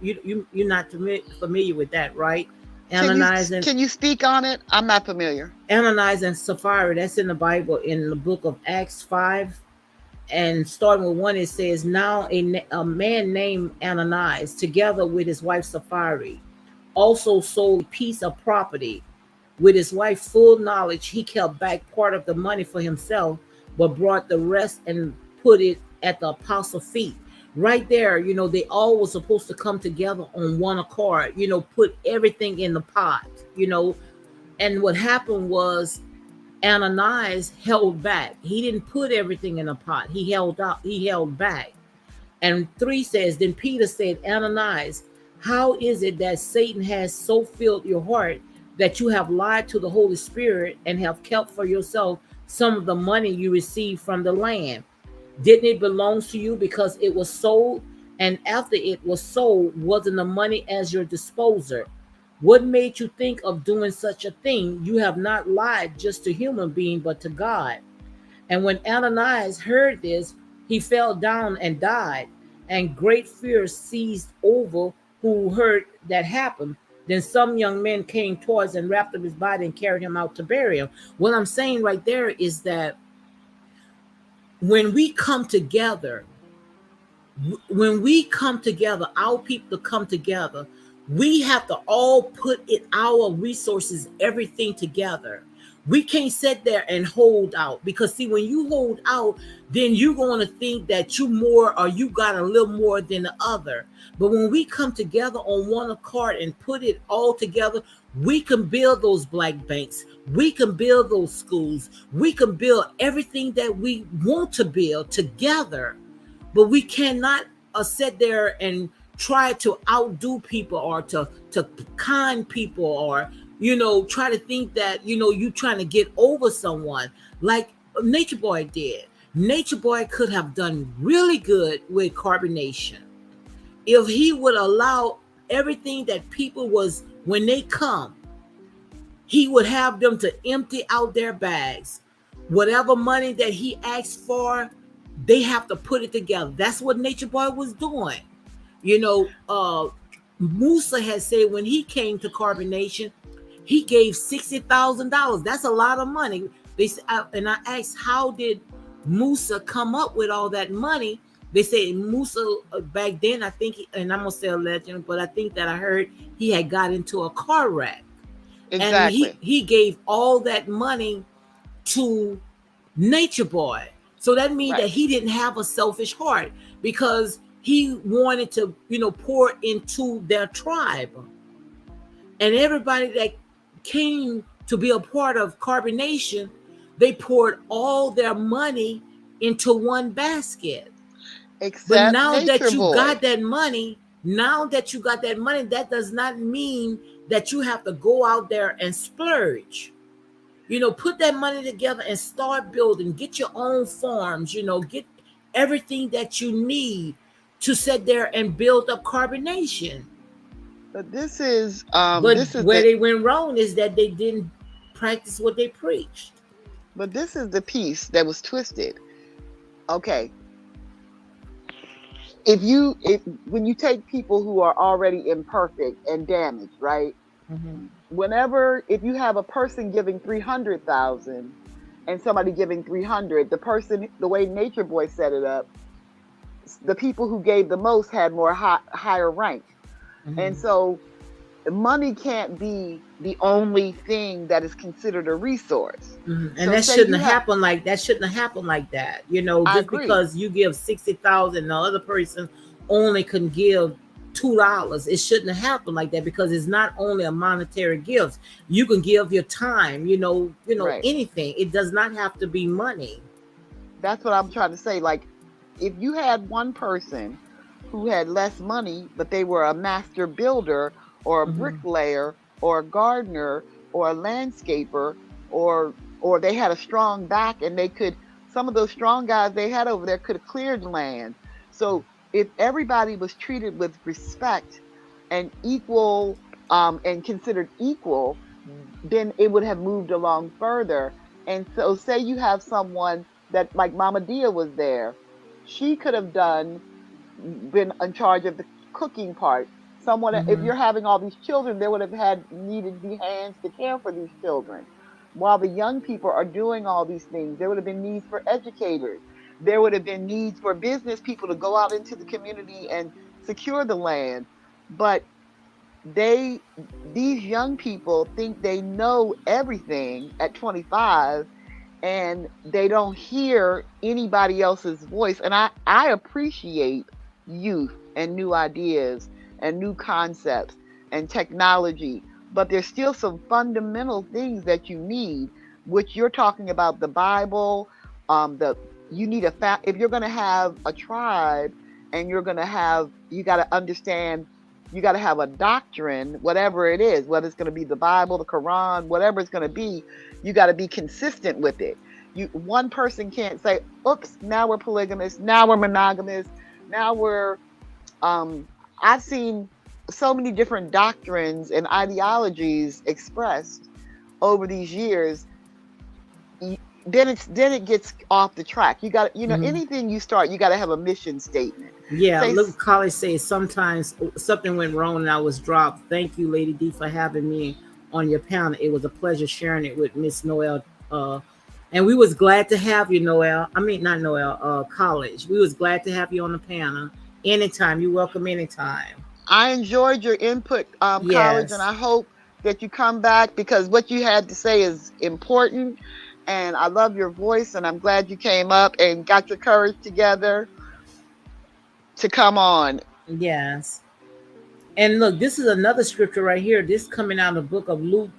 not familiar with that, right? Can you Ananias and can you speak on it? I'm not familiar. Ananias and Sapphira. That's in the Bible in the book of Acts 5, and starting with 1, it says, now a man named Ananias, together with his wife Sapphira, also sold a piece of property. With his wife's full knowledge, he kept back part of the money for himself, but brought the rest and put it at the apostles' feet. Right there, they all were supposed to come together on one accord, put everything in the pot, and what happened was Ananias held back. He didn't put everything in a pot. He held out. He held back. And 3 says, then Peter said, Ananias, how is it that Satan has so filled your heart that you have lied to the Holy Spirit and have kept for yourself some of the money you received from the land? Didn't it belong to you because it was sold? And after it was sold, wasn't the money as your disposer? What made you think of doing such a thing? You have not lied just to human being, but to God. And when Ananias heard this, he fell down and died, and great fear seized over who heard that happen. Then some young men came towards and wrapped up his body and carried him out to bury him. What I'm saying right there is that when we come together, our people to come together, we have to all put it, our resources, everything together. We can't sit there and hold out, because see, when you hold out, then you're going to think that you more, or you got a little more than the other. But when we come together on one accord and put it all together, we can build those black banks, we can build those schools, we can build everything that we want to build together. But we cannot sit there and try to outdo people, or to con people, or try to think that you trying to get over someone, like Nature Boy did. Nature Boy could have done really good with carbonation if he would allow everything that people was, when they come, He would have them to empty out their bags. Whatever money that he asked for, they have to put it together. That's what Nature Boy was doing. You know, Musa had said when he came to Carbonation, he gave $60,000. That's a lot of money. And I asked, how did Musa come up with all that money? They say Musa back then, I think, and I'm gonna say a legend, but I think that I heard he had got into a car wreck, and he Exactly. he gave all that money to Nature Boy. So that means Right. that he didn't have a selfish heart because he wanted to, pour into their tribe. And everybody that came to be a part of Carbonation, they poured all their money into one basket. But Except now Nature that you Boy. got that money, that does not mean that you have to go out there and splurge. Put that money together and start building. Get your own farms, get everything that you need to sit there and build up Carbonation. But this is But this is where the they went wrong is that they didn't practice what they preached. but this is the piece that was twisted. Okay, if when you take people who are already imperfect and damaged, right? Mm-hmm. Whenever if you have a person giving 300,000 and somebody giving 300, the way Nature Boy set it up, the people who gave the most had higher rank. And Mm-hmm. so money can't be the only thing that is considered a resource. Mm-hmm. And So that say shouldn't you have have happened like that. Shouldn't have happened like that. I Just agree. because you give 60,000, the other person only can give $2. It shouldn't have happened like that because it's not only a monetary gift. You can give your time. Right. Anything. It does not have to be money. That's what I'm trying to say. Like, if you had one person who had less money, but they were a master builder or a Mm-hmm. bricklayer or a gardener or a landscaper, or they had a strong back and they could, some of those strong guys they had over there could have cleared land. So if everybody was treated with respect and equal, and considered equal, then it would have moved along further. And so say you have someone that, like Mama Dia was there, she could have been in charge of the cooking part. Someone, if Mm-hmm. you're having all these children, there would have had needed the hands to care for these children. While the young people are doing all these things, there would have been needs for educators. There would have been needs for business people to go out into the community and secure the land. But they these young people think they know everything at 25, and they don't hear anybody else's voice. And I appreciate youth and new ideas and new concepts and technology, but there's still some fundamental things that you need, which you're talking about the Bible. The You need if you're going to have a tribe, and you got to understand, you got to have a doctrine, whatever it is, whether it's going to be the Bible, the Quran, whatever it's going to be. You got to be consistent with it. One person can't say, oops, now we're polygamous, now we're monogamous, now we're um I've seen so many different doctrines and ideologies expressed over these years. Then it gets off the track. You got, Mm-hmm. anything you start, you got to have a mission statement. Yeah, Say look, college says sometimes something went wrong and I was dropped. Thank you, Lady D, for having me on your panel. It was a pleasure sharing it with Miss Noel. And we was glad to have you, Noel. I mean, not Noel, College. We was glad to have you on the panel. Anytime. You're welcome anytime. I enjoyed your input, college, and Yes. I hope that you come back, because what you had to say is important. And I love your voice, and I'm glad you came up and got your courage together to come on. Yes. And look, this is another scripture right here. This coming out of the book of Luke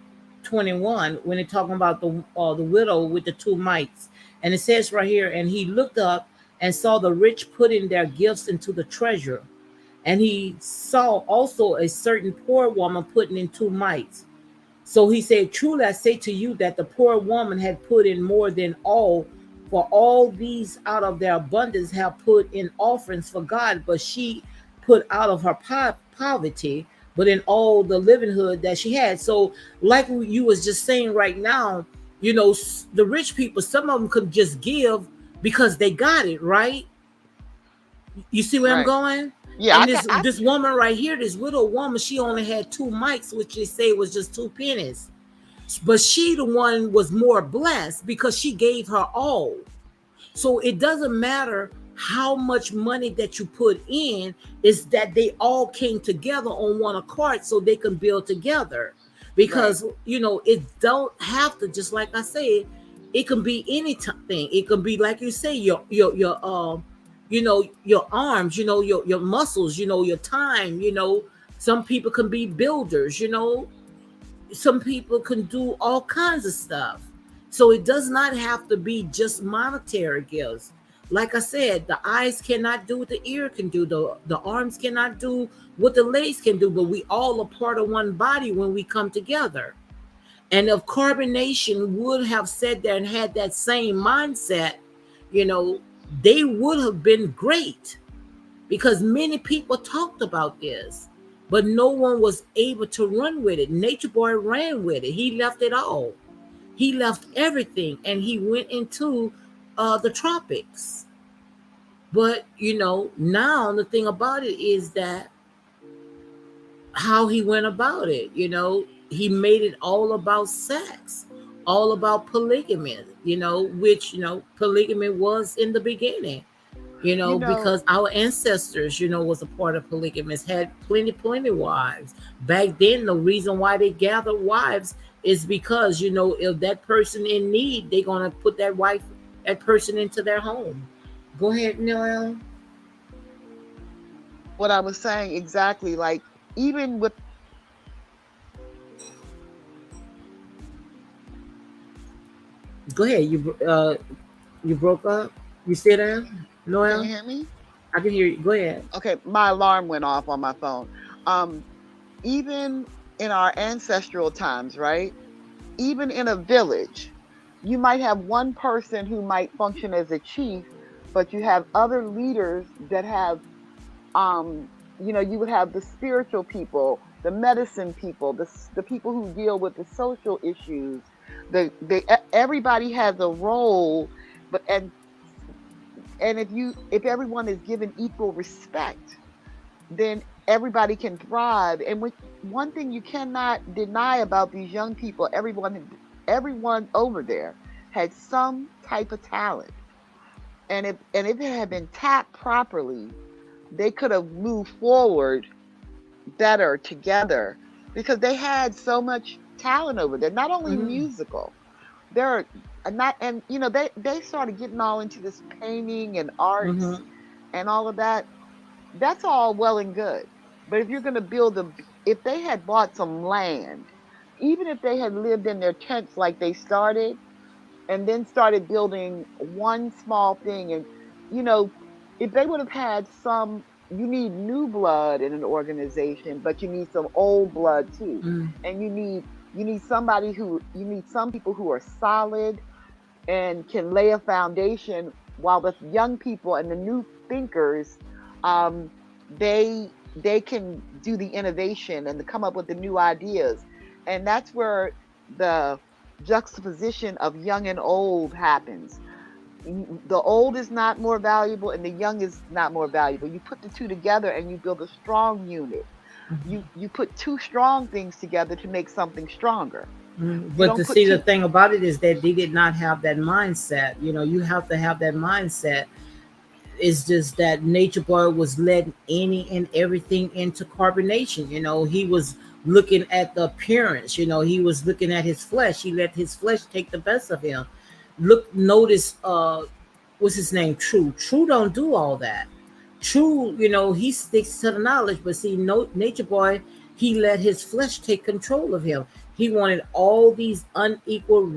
21 when they're talking about the widow with the two mites. And it says right here, and he looked up and saw the rich putting their gifts into the treasure. And he saw also a certain poor woman putting in two mites. So he said, truly I say to you that the poor woman had put in more than all, for all these out of their abundance have put in offerings for God, but she put out of her poverty but in all the livelihood that she had. So, like you was just saying right now, the rich people, some of them could just give because they got it right. You see where I'm Right. going? Yeah, And I this got. I this woman right here, this widow woman, she only had two mics, which they say was just two pennies. But she the one was more blessed because she gave her all. So it doesn't matter how much money that you put in, is that they all came together on one accord so they can build together. right. Because it don't have to, just like I said, it can be anything. It can be like you say, your arms, your muscles, your time, some people can be builders, some people can do all kinds of stuff. So it does not have to be just monetary gifts. Like I said, the eyes cannot do what the ear can do, the arms cannot do what the legs can do, but we all are part of one body when we come together. And if carbonation would have sat there and had that same mindset, you know, they would have been great, because many people talked about this, but no one was able to run with it. Nature Boy ran with it. He left it all. He left everything and he went into the tropics. But now the thing about it is that how he went about it, he made it all about sex, all about polygamy, which polygamy was in the beginning, You know because our ancestors, was a part of polygamous, had plenty wives. Back then, the reason why they gathered wives is because, if that person in need, they're gonna put that person into their home. Go ahead, Noel. what I was saying exactly. Like, even with, Go ahead. You broke up. You still there, can you Noel? hear me? I can hear you. Go ahead. Okay, my alarm went off on my phone. Um, Even in our ancestral times, right? Even in a village, you might have one person who might function as a chief, but you have other leaders that have, um, you would have the spiritual people, the medicine people, the people who deal with the social issues. Everybody has a role, but and if everyone is given equal respect, then everybody can thrive. And one thing you cannot deny about these young people, everyone over there had some type of talent. And if it had been tapped properly, they could have moved forward better together, because they had so much talent over there, not only Mm-hmm. musical. They're not, and they started getting all into this painting and arts Mm-hmm. and all of that. That's all well and good. But if you're going to if they had bought some land, even if they had lived in their tents like they started, and then started building one small thing, and you know, if they would have had you need new blood in an organization, but you need some old blood too. And you need some people who are solid and can lay a foundation, while the young people and the new thinkers, um, they can do the innovation and to come up with the new ideas. And that's where the juxtaposition of young and old happens. The old is not more valuable and the young is not more valuable. You put the two together and you build a strong unit. You put two strong things together to make something stronger. You But don't to put see, the two. thing about it is that they did not have that mindset. You have to have that mindset. It's just that Nature Boy was letting any and everything into carbonation. He was looking at the appearance. He was looking at his flesh. He let his flesh take the best of him. Notice, what's his name? True don't do all that. True, he sticks to the knowledge, but see, no, Nature Boy, he let his flesh take control of him. He wanted all these unequal,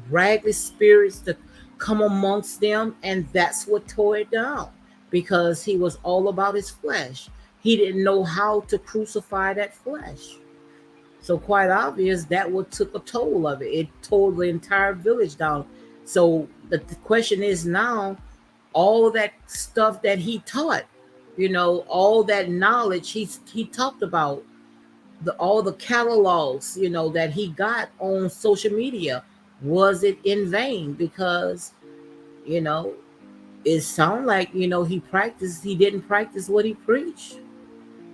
ragged spirits to come amongst them, and that's what tore it down, because he was all about his flesh. He didn't know how to crucify that flesh. So quite obvious that what took a toll of it. It tore the entire village down. So the question is now, all that stuff that he taught, all that knowledge he talked about, the all the catalogs, that he got on social media, was it in vain? Because you know it sounded like he didn't practice what he preached,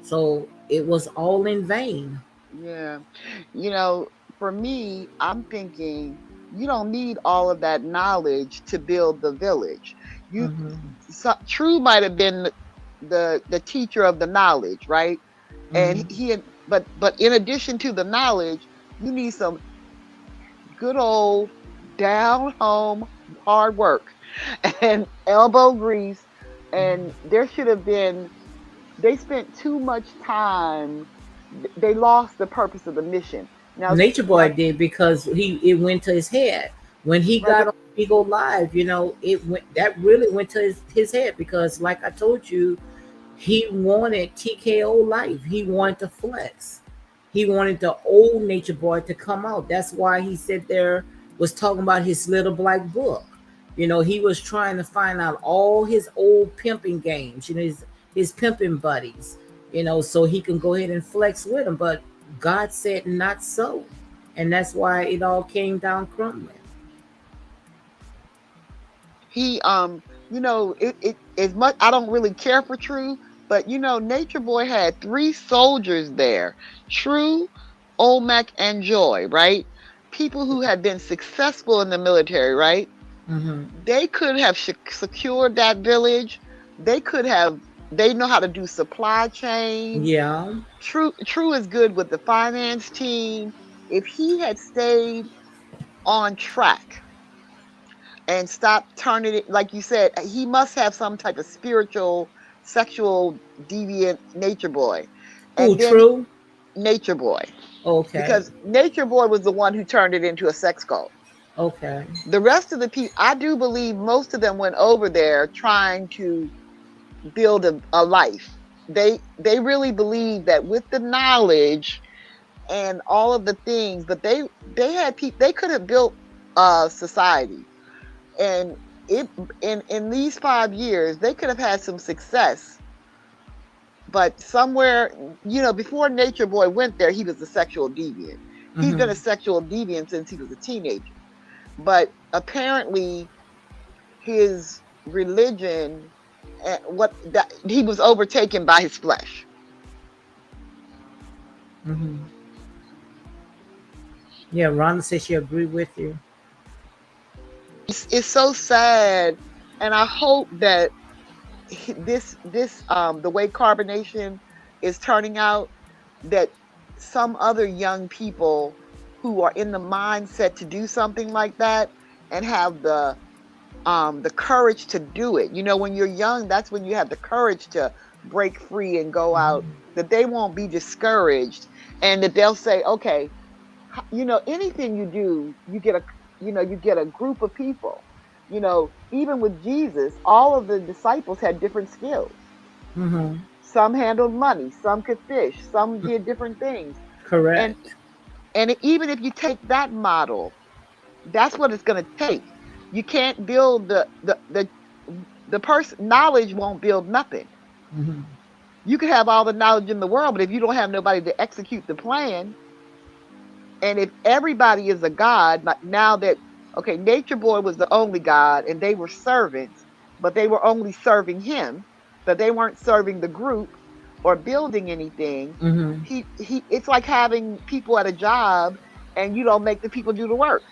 so it was all in vain. Yeah. You know, for me, I'm thinking you don't need all of that knowledge to build the village. You Hmm. True might have been the teacher of the knowledge, right? And Hmm. he had, but in addition to the knowledge, you need some good old down home hard work and elbow grease. And there should have been, they spent too much time, they lost the purpose of the mission. Nature Boy Now, did, because it went to his head when he right, got but on Bigo Live. It went that really went to his head, because, like I told you, he wanted TKO life. He wanted to flex. He wanted the old Nature Boy to come out. That's why he said there was talking about his little black book. He was trying to find out all his old pimping games, his pimping buddies, so he can go ahead and flex with them. But God said not so. And that's why it all came down crumbling. he it as much, I don't really care for True, but Nature Boy had three soldiers there: True, Olmec, and Joy, right? People who had been successful in the military, right? Hmm. They could have secured that village. They could have, they know how to do supply chain. Yeah. True is good with the finance team. If he had stayed on track and stopped turning it, like you said, he must have some type of spiritual, sexual deviant Nature Boy. Who, And then True? Nature Boy, Okay. because Nature Boy was the one who turned it into a sex cult. Okay. The rest of the people, I do believe most of them went over there trying to build a life. They really believe that with the knowledge and all of the things, but they had people, they could have built a society. And it, in these 5 years they could have had some success. But somewhere, before Nature Boy went there, he was a sexual deviant. He's Hmm. been a sexual deviant since he was a teenager. But apparently his religion, what that he was overtaken by his flesh. Hmm. Yeah, Rhonda says she agreed with you. It's so sad. And I hope that the way carbonation is turning out, that some other young people who are in the mindset to do something like that and have the courage to do it. When you're young, that's when you have the courage to break free and go out, Hmm. that they won't be discouraged, and that they'll say, okay, anything you do, you get a group of people. Even with Jesus, all of the disciples had different skills. Hmm. Some handled money, some could fish, some did different things. And Correct. even if you take that model, that's what it's going to take. You can't build the person, knowledge won't build nothing. Hmm. You can have all the knowledge in the world, but if you don't have nobody to execute the plan, and if everybody is a god, like now that, okay, Nature Boy was the only god and they were servants, but they were only serving him, but they weren't serving the group or building anything. Hmm. He It's like having people at a job and you don't make the people do the work.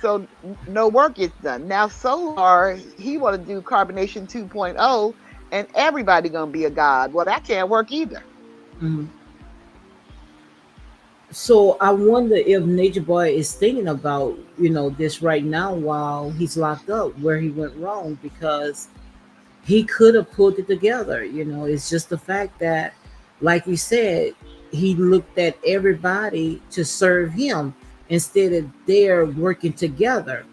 So no work gets done. Now Solar, he want to do carbonation 2.0, and everybody going to be a god. Well, that can't work either. Hmm. So I wonder if Nature Boy is thinking about, this right now while he's locked up, where he went wrong, because he could have pulled it together. It's just the fact that, like you said, he looked at everybody to serve him instead of they're working together.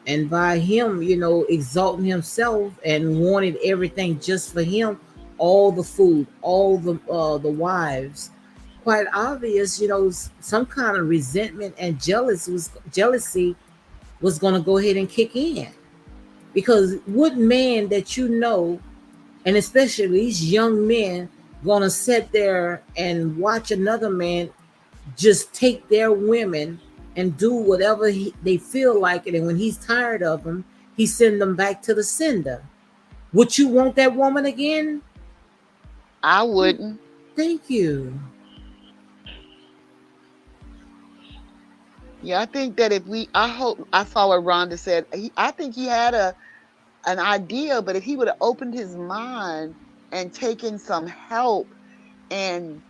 And by him, exalting himself and wanted everything just for him, all the food, all the wives, quite obvious, some kind of resentment and jealousy was going to go ahead and kick in. Because what man that and especially these young men gonna sit there and watch another man just take their women and do whatever they feel like it, and when he's tired of them, he send them back to the sender. Would you want that woman again? I wouldn't. Thank you. Yeah, I think that if we, I hope I saw what Rhonda said. I think he had an idea, but if he would have opened his mind and taken some help, and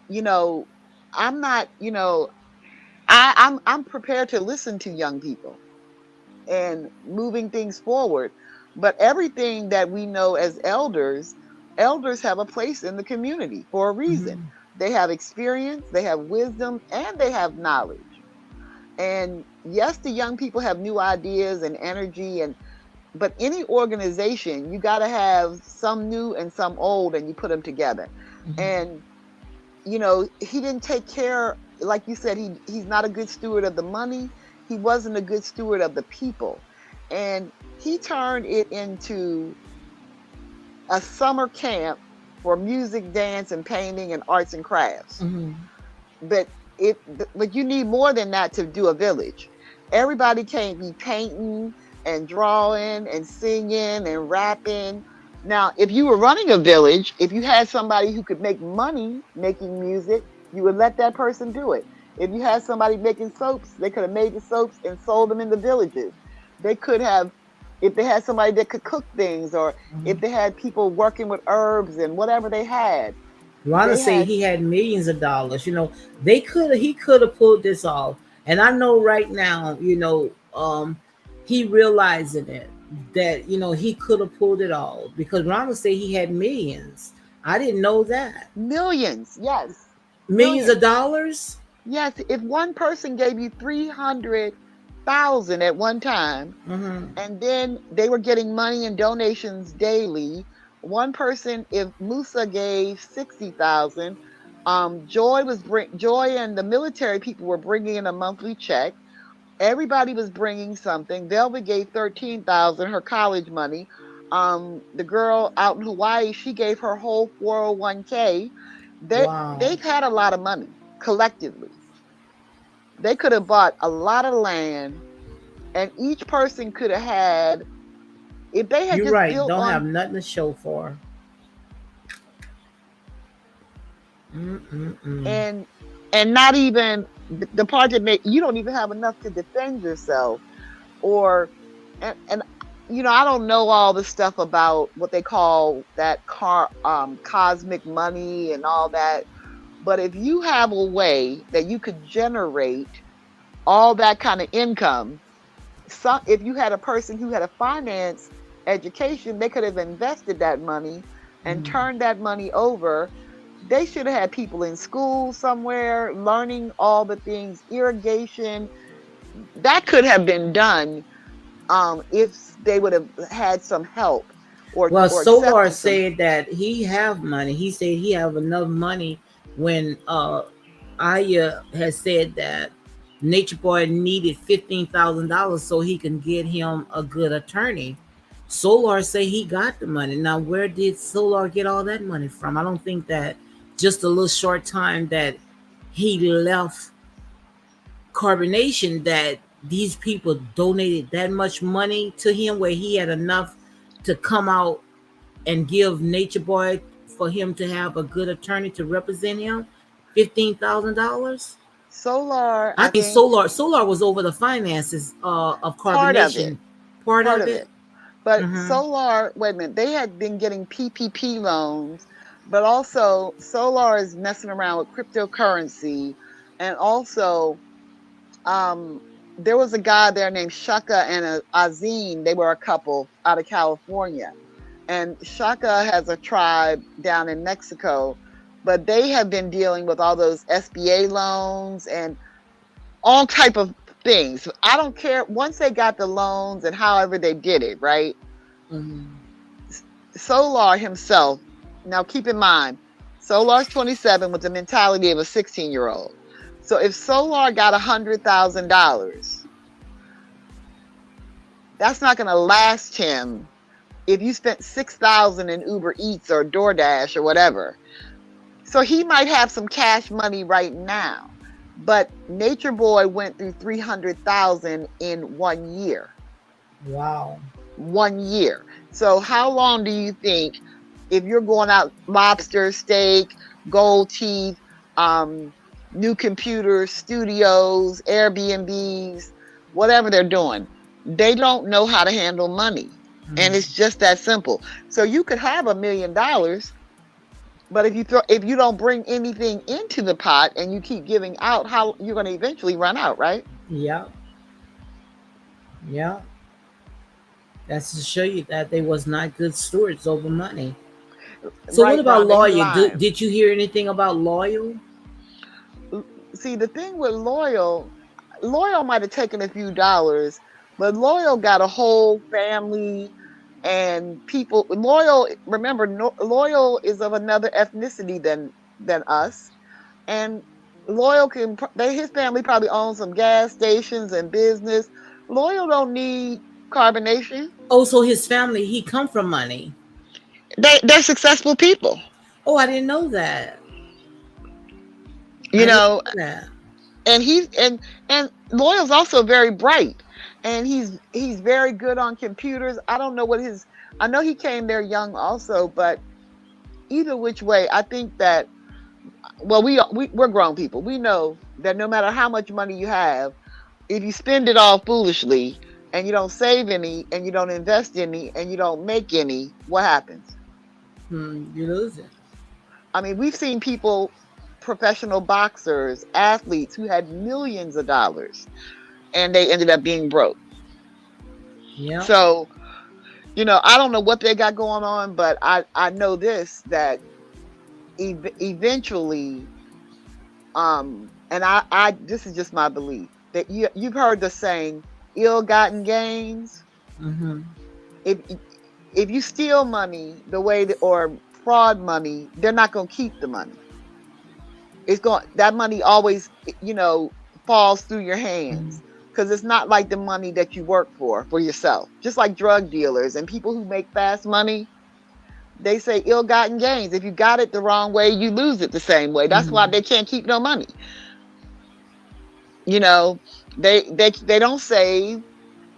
you know, I'm not, I'm prepared to listen to young people and moving things forward. But everything that we know as elders, elders have a place in the community for a reason. Mhm. They have experience, they have wisdom, and they have knowledge. And yes, the young people have new ideas and energy, and but any organization, you got to have some new and some old, and you put them together. Mhm. And he didn't take care, like you said, he's not a good steward of the money. He wasn't a good steward of the people. And he turned it into a summer camp for music, dance, and painting and arts and crafts. Mhm. But but you need more than that to do a village. Everybody can't be painting and drawing and singing and rapping. Now, if you were running a village, if you had somebody who could make money making music, you would let that person do it. If you had somebody making soaps, they could have made the soaps and sold them in the villages. They could have, if they had somebody that could cook things, or if they had people working with herbs and whatever they had, Ronna they say had he had millions of dollars. They could he could have pulled this off. And I know right now, he realizing it that he could have pulled it off because Ronna say he had millions. I didn't know that. millions, yes, Millions of millions. dollars? Yes, if one person gave you 300,000 at one time, Mm-hmm. and then they were getting money and donations daily, one person, if Musa gave 60,000, Joy and the military people were bringing in a monthly check. Everybody was bringing something. Velvet gave 13,000, her college money. The girl out in Hawaii, she gave her whole 401k. Wow. They've had a lot of money collectively. They could have bought a lot of land, and each person could have had, if they had You're just right. built Don't have on, nothing to show for. Mm-mm-mm. and not even the part that made you don't even have enough to defend yourself, or and I don't know all the stuff about what they call that cosmic money and all that, but if you have a way that you could generate all that kind of income, if you had a person who had a finance education, they could have invested that money and Mm. turned that money over. They should have had people in school somewhere learning all the things, irrigation. That could have been done, if they would have had some help, or Well, Solar accepted some. said that he have money. He said he have enough money when Aya has said that Nature Boy needed $15,000 so he can get him a good attorney. Solar say he got the money. Now, where did Solar get all that money from? I don't think that just a little short time that he left Carbonation that these people donated that much money to him where he had enough to come out and give Nature Boy for him to have a good attorney to represent him. $15,000. Solar, I I think think, Solar was over the finances of part of it, Carbonation. Part part of of it. it. But Mm-hmm. Solar, wait a minute, they had been getting PPP loans, but also Solar is messing around with cryptocurrency, and also, um, there was a guy there named Shaka and Azim. They were a couple out of California, and Shaka has a tribe down in Mexico, but they have been dealing with all those SBA loans and all type of things. I don't care, once they got the loans and however they did it, right? Mm-hmm. Solar himself, now keep in mind, Solar's 27 with the mentality of a 16-year-old. So if Solar got $100,000, that's not going to last him if you spent 6,000 in Uber Eats or DoorDash or whatever. So he might have some cash money right now. But Nature Boy went through 300,000 in 1 year. Wow. 1 year. So how long do you think, if you're going out lobster, steak, gold teeth, um, new computers, studios, Airbnbs, whatever they're doing, they don't know how to handle money. And it's just that simple. So you could have $1 million, but if you don't bring anything into the pot and you keep giving out, how you're going to eventually run out, right? Yeah, yeah. That's to show you that they was not good stewards over money. So what Right, about Rhonda, he Loyal? lied. Did you hear anything about Loyal? See, the thing with Loyal might have taken a few dollars, but Loyal got a whole family and people. Loyal, remember, no, Loyal is of another ethnicity than us, and Loyal his family probably owns some gas stations and business. Loyal don't need carbonation. Oh, so his family, he come from money. They're successful people, Oh, I didn't know that. you I didn't know. know that. And and Loyal's also very bright, and he's very good on computers. I don't know what his. I know he came there young also, but either which way, I think that, well, we're grown people. We know that no matter how much money you have, if you spend it all foolishly and you don't save any and you don't invest any and you don't make any, what happens? You lose it. I mean, we've seen people, professional boxers, athletes who had millions of dollars and they ended up being broke. Yeah. So, I don't know what they got going on, but I know this, that eventually, and I this is just my belief, that you've heard the saying, ill-gotten gains. Mm-hmm. If if you steal money the way or fraud money, they're not going to keep the money. It's going that money always, falls through your hands, because it's not like the money that you work for yourself. Just like drug dealers and people who make fast money, they say ill-gotten gains. If you got it the wrong way, you lose it the same way. That's why Mm-hmm. they can't keep no money. you know they don't save.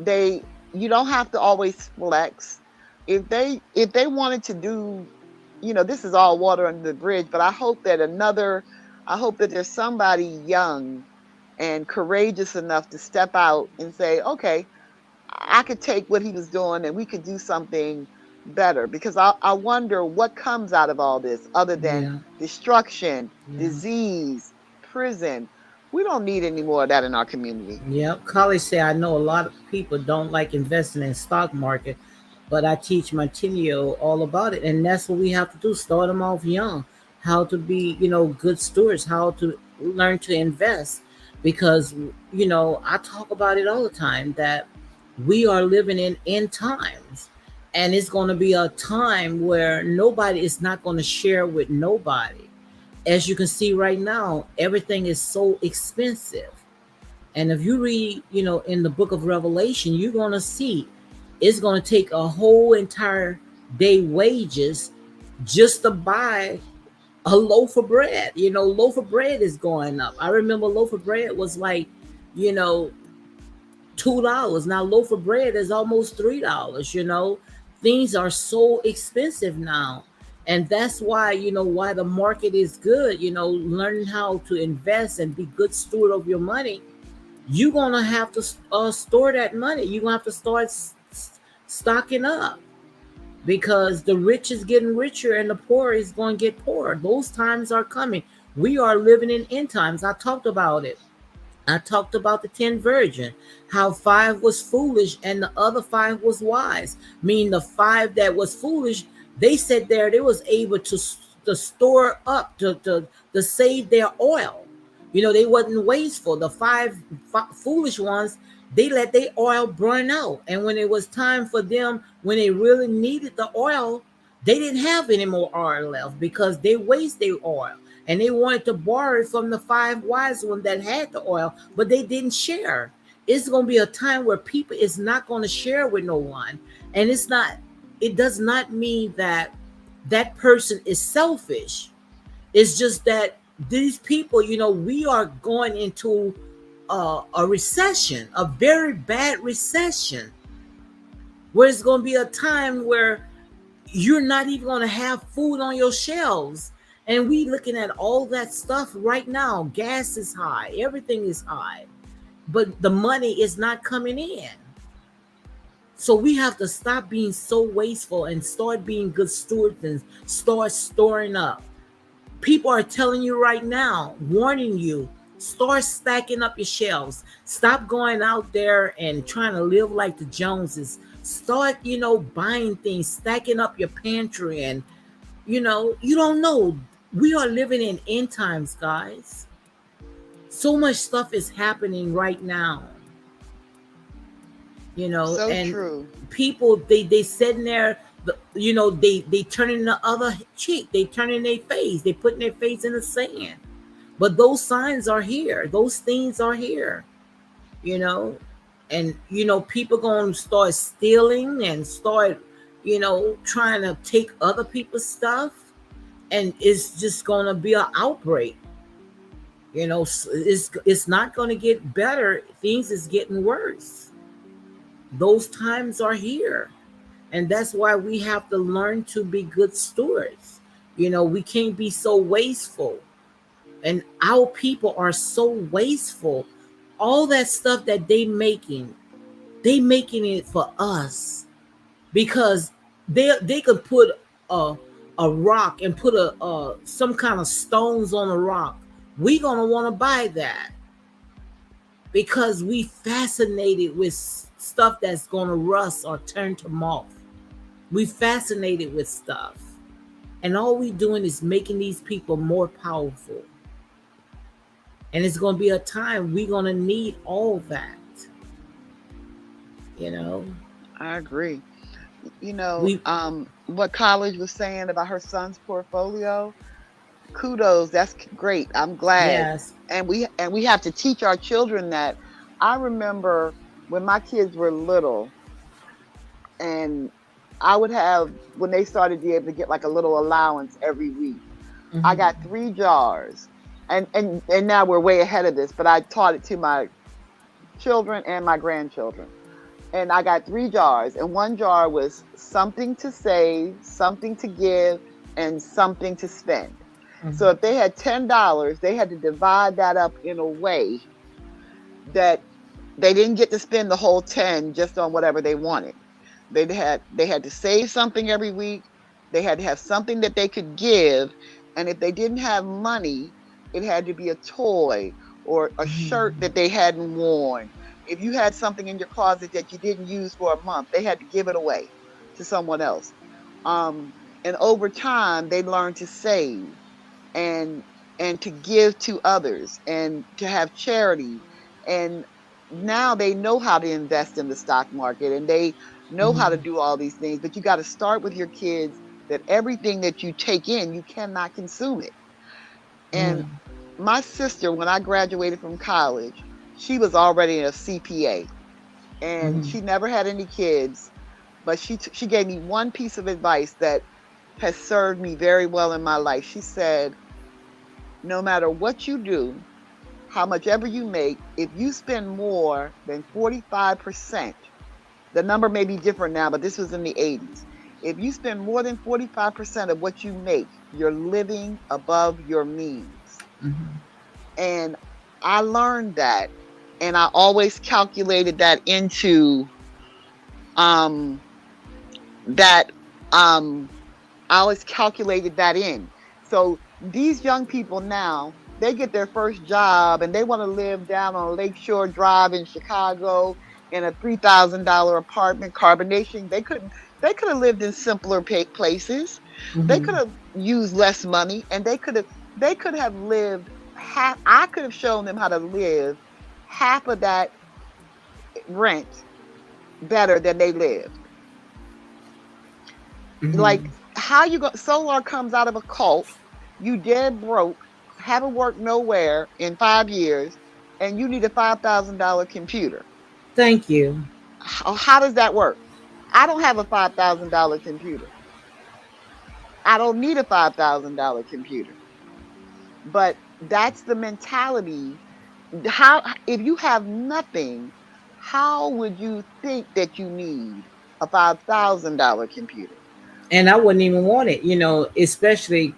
You don't have to always flex. If they wanted to do, this is all water under the bridge, but I hope that there's somebody young and courageous enough to step out and say, okay, I could take what he was doing and we could do something better, because I wonder what comes out of all this other than Yeah. destruction, Yeah. disease, prison. We don't need any more of that in our community. Yeah. College say I know a lot of people don't like investing in stock market, but I teach my 10-year-old all about it, and that's what we have to do. Start them off young, how to be, good stewards, how to learn to invest, because I talk about it all the time that we are living in end times, and it's going to be a time where nobody is not going to share with nobody. As you can see right now, everything is so expensive. And if you read, in the book of Revelation, you're going to see it's going to take a whole entire day wages just to buy a loaf of bread. Loaf of bread is going up. I remember a loaf of bread was like, you know, $2. Now loaf of bread is almost $3. Things are so expensive now. And that's why the market is good, learning how to invest and be good steward of your money. You're gonna have to store that money. You're gonna have to start stocking up, because the rich is getting richer and the poor is going to get poorer. Those times are coming. We are living in end times. I talked about it. I talked about the 10 virgin, how 5 was foolish and the other 5 was wise. Meaning the 5 that was foolish, they said there they was able to store up to save their oil. They wasn't wasteful. The foolish ones, they let their oil burn out. And when it was time for them, when they really needed the oil, they didn't have any more oil left because they waste their oil, and they wanted to borrow it from the 5 wise ones that had the oil, but they didn't share. It's going to be a time where people is not going to share with no one, and it's not. it does not mean that that person is selfish. It's just that these people, we are going into a recession, a very bad recession, where it's going to be a time where you're not even going to have food on your shelves. And we looking at all that stuff right now. Gas is high, everything is high, but the money is not coming in. So we have to stop being so wasteful and start being good stewards and start storing up. People are telling you right now, warning you, start stacking up your shelves. Stop going out there and trying to live like the Joneses. Start, buying things, stacking up your pantry. And, you don't know. We are living in end times, guys. So much stuff is happening right now, So and true. people, they sitting there, they turning the other cheek, they turning their face, they putting their face in the sand. But those signs are here, those things are here, you know and people gonna start stealing and start trying to take other people's stuff, and it's just gonna be an outbreak. It's not gonna get better, things is getting worse. Those times are here, and that's why we have to learn to be good stewards. We can't be so wasteful, and our people are so wasteful. All that stuff that they making it for us, because they could put a a rock and put a some kind of stones on a rock. We gonna want to buy that because we fascinated with stuff that's gonna rust or turn to moth. We fascinated with stuff, and all we doing is making these people more powerful. And it's gonna be a time we gonna need all that. You know, I agree. we. What College was saying about her son's portfolio, kudos, that's great. I'm glad. Yes. And we have to teach our children that. I remember when my kids were little, and I would have, when they started to be able to get like a little allowance every week, I got Hmm. 3 jars. And now we're way ahead of this, but I taught it to my children and my grandchildren. And I got 3 jars, and one jar was something to save, something to give, and something to spend. So if they had $10, they had to divide that up in a way that they didn't get to spend the whole 10 just on whatever they wanted. They had to save something every week. They had to have something that they could give, and if they didn't have money, it had to be a toy or a shirt that they hadn't worn. If you had something in your closet that you didn't use for a month, they had to give it away to someone else. Um, and over time, they learned to save and and to give to others and to have charity. And now they know how to invest in the stock market, and they know how to do all these things. But you got to start with your kids that everything that you take in, you cannot consume it. And my sister, when I graduated from college, she was already a CPA, and she never had any kids. But she gave me one piece of advice that has served me very well in my life. She said, no matter what you do, how much ever you make, if you spend more than 45%, the number may be different now, but this was in the 80s. If you spend more than 45% of what you make, you're living above your means. And I learned that, and I always calculated that into um that um I always calculated that in. So these young people now, they get their first job and they want to live down on Lakeshore Drive in Chicago in a $3,000 apartment, carbonation. They could have lived in simpler places. They could have used less money, and they could have lived half. I could have shown them how to live half of that rent better than they lived. Like, how you go, Solar comes out of a cult, you dead broke, haven't worked nowhere in 5 years, and you need a $5,000 computer. Thank you. How does that work? I don't have a $5,000 computer. I don't need a $5,000 computer. But that's the mentality. How, if you have nothing, how would you think that you need a $5,000 computer? And I wouldn't even want it, especially,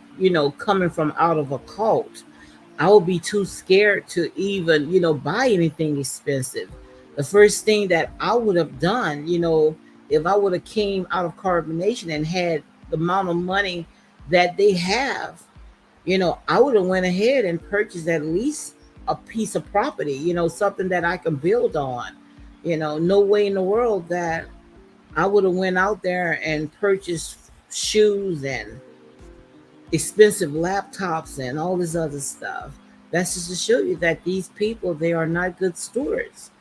coming from out of a cult. I would be too scared to even, buy anything expensive. The first thing that I would have done, if I would have came out of carbonation and had the amount of money that they have, I would have went ahead and purchased at least a piece of property, something that I can build on. No way in the world that I would have went out there and purchased shoes and expensive laptops and all this other stuff. That's just to show you that these people, they are not good stewards.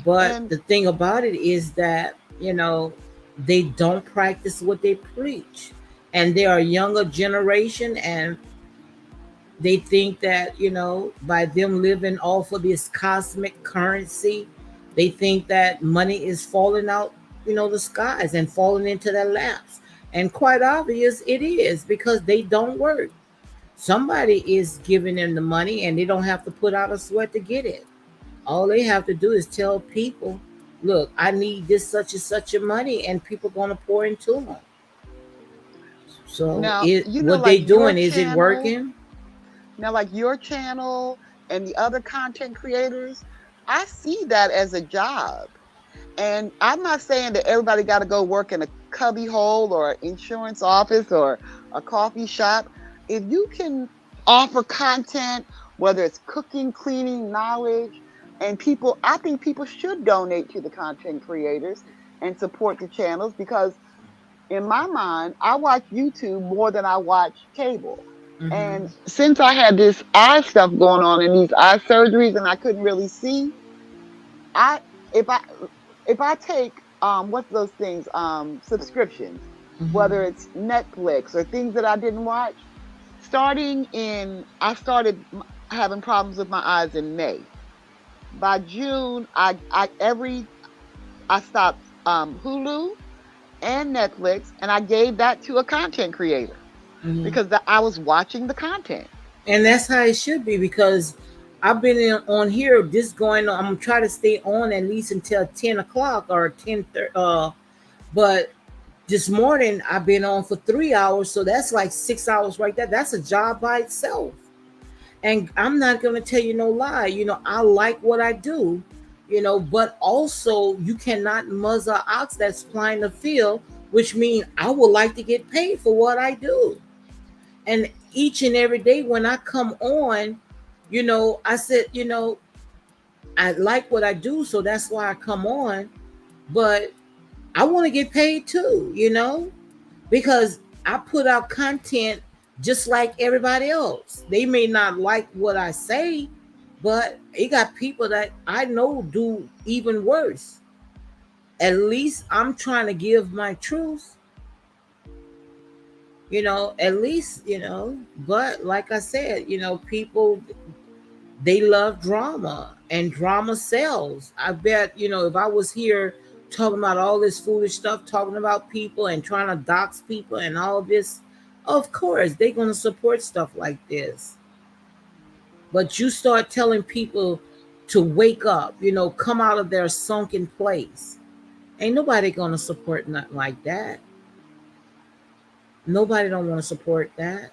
But And the thing about it is that, they don't practice what they preach. And they are a younger generation, and they think that, by them living off of this cosmic currency, they think that money is falling out, the skies and falling into their laps. And quite obvious it is, because they don't work. Somebody is giving them the money, and they don't have to put out a sweat to get it. All they have to do is tell people, look, I need this such and such a money, and people going to pour into them. So now, what they doing, is it working? like your channel and the other content creators, I see that as a job. And I'm not saying that everybody got to go work in a cubby hole or an insurance office or a coffee shop. If you can offer content, whether it's cooking, cleaning, knowledge, and people, I think people should donate to the content creators and support the channels, because in my mind, I watch YouTube more than I watch cable. Mm-hmm. And since I had this eye stuff going on and these eye surgeries and I couldn't really see, I if I if I take what's those things, subscriptions, Mm-hmm. whether it's Netflix or things that I didn't watch, I started having problems with my eyes in May. By June, I stopped Hulu and Netflix, and I gave that to a content creator Mm-hmm. because I was watching the content. And that's how it should be, because I've been on here this going on. I'm gonna try to stay on at least until 10 o'clock or 10:30. But this morning I've been on for 3 hours, so that's like 6 hours right there. That's a job by itself. And I'm not gonna tell you no lie. I like what I do. But also you cannot muzzle an ox that's plying the field, which means I would like to get paid for what I do. And each and every day when I come on, I said, I like what I do, so that's why I come on. But I want to get paid too, because I put out content just like everybody else. They may not like what I say, but it got people that I know do even worse. At least I'm trying to give my truth, at least, but like I said, people, they love drama, and drama sells. I bet, if I was here talking about all this foolish stuff, talking about people and trying to dox people and all this, of course they're going to support stuff like this. But you start telling people to wake up, come out of their sunken place. Ain't nobody going to support nothing like that. Nobody don't want to support that.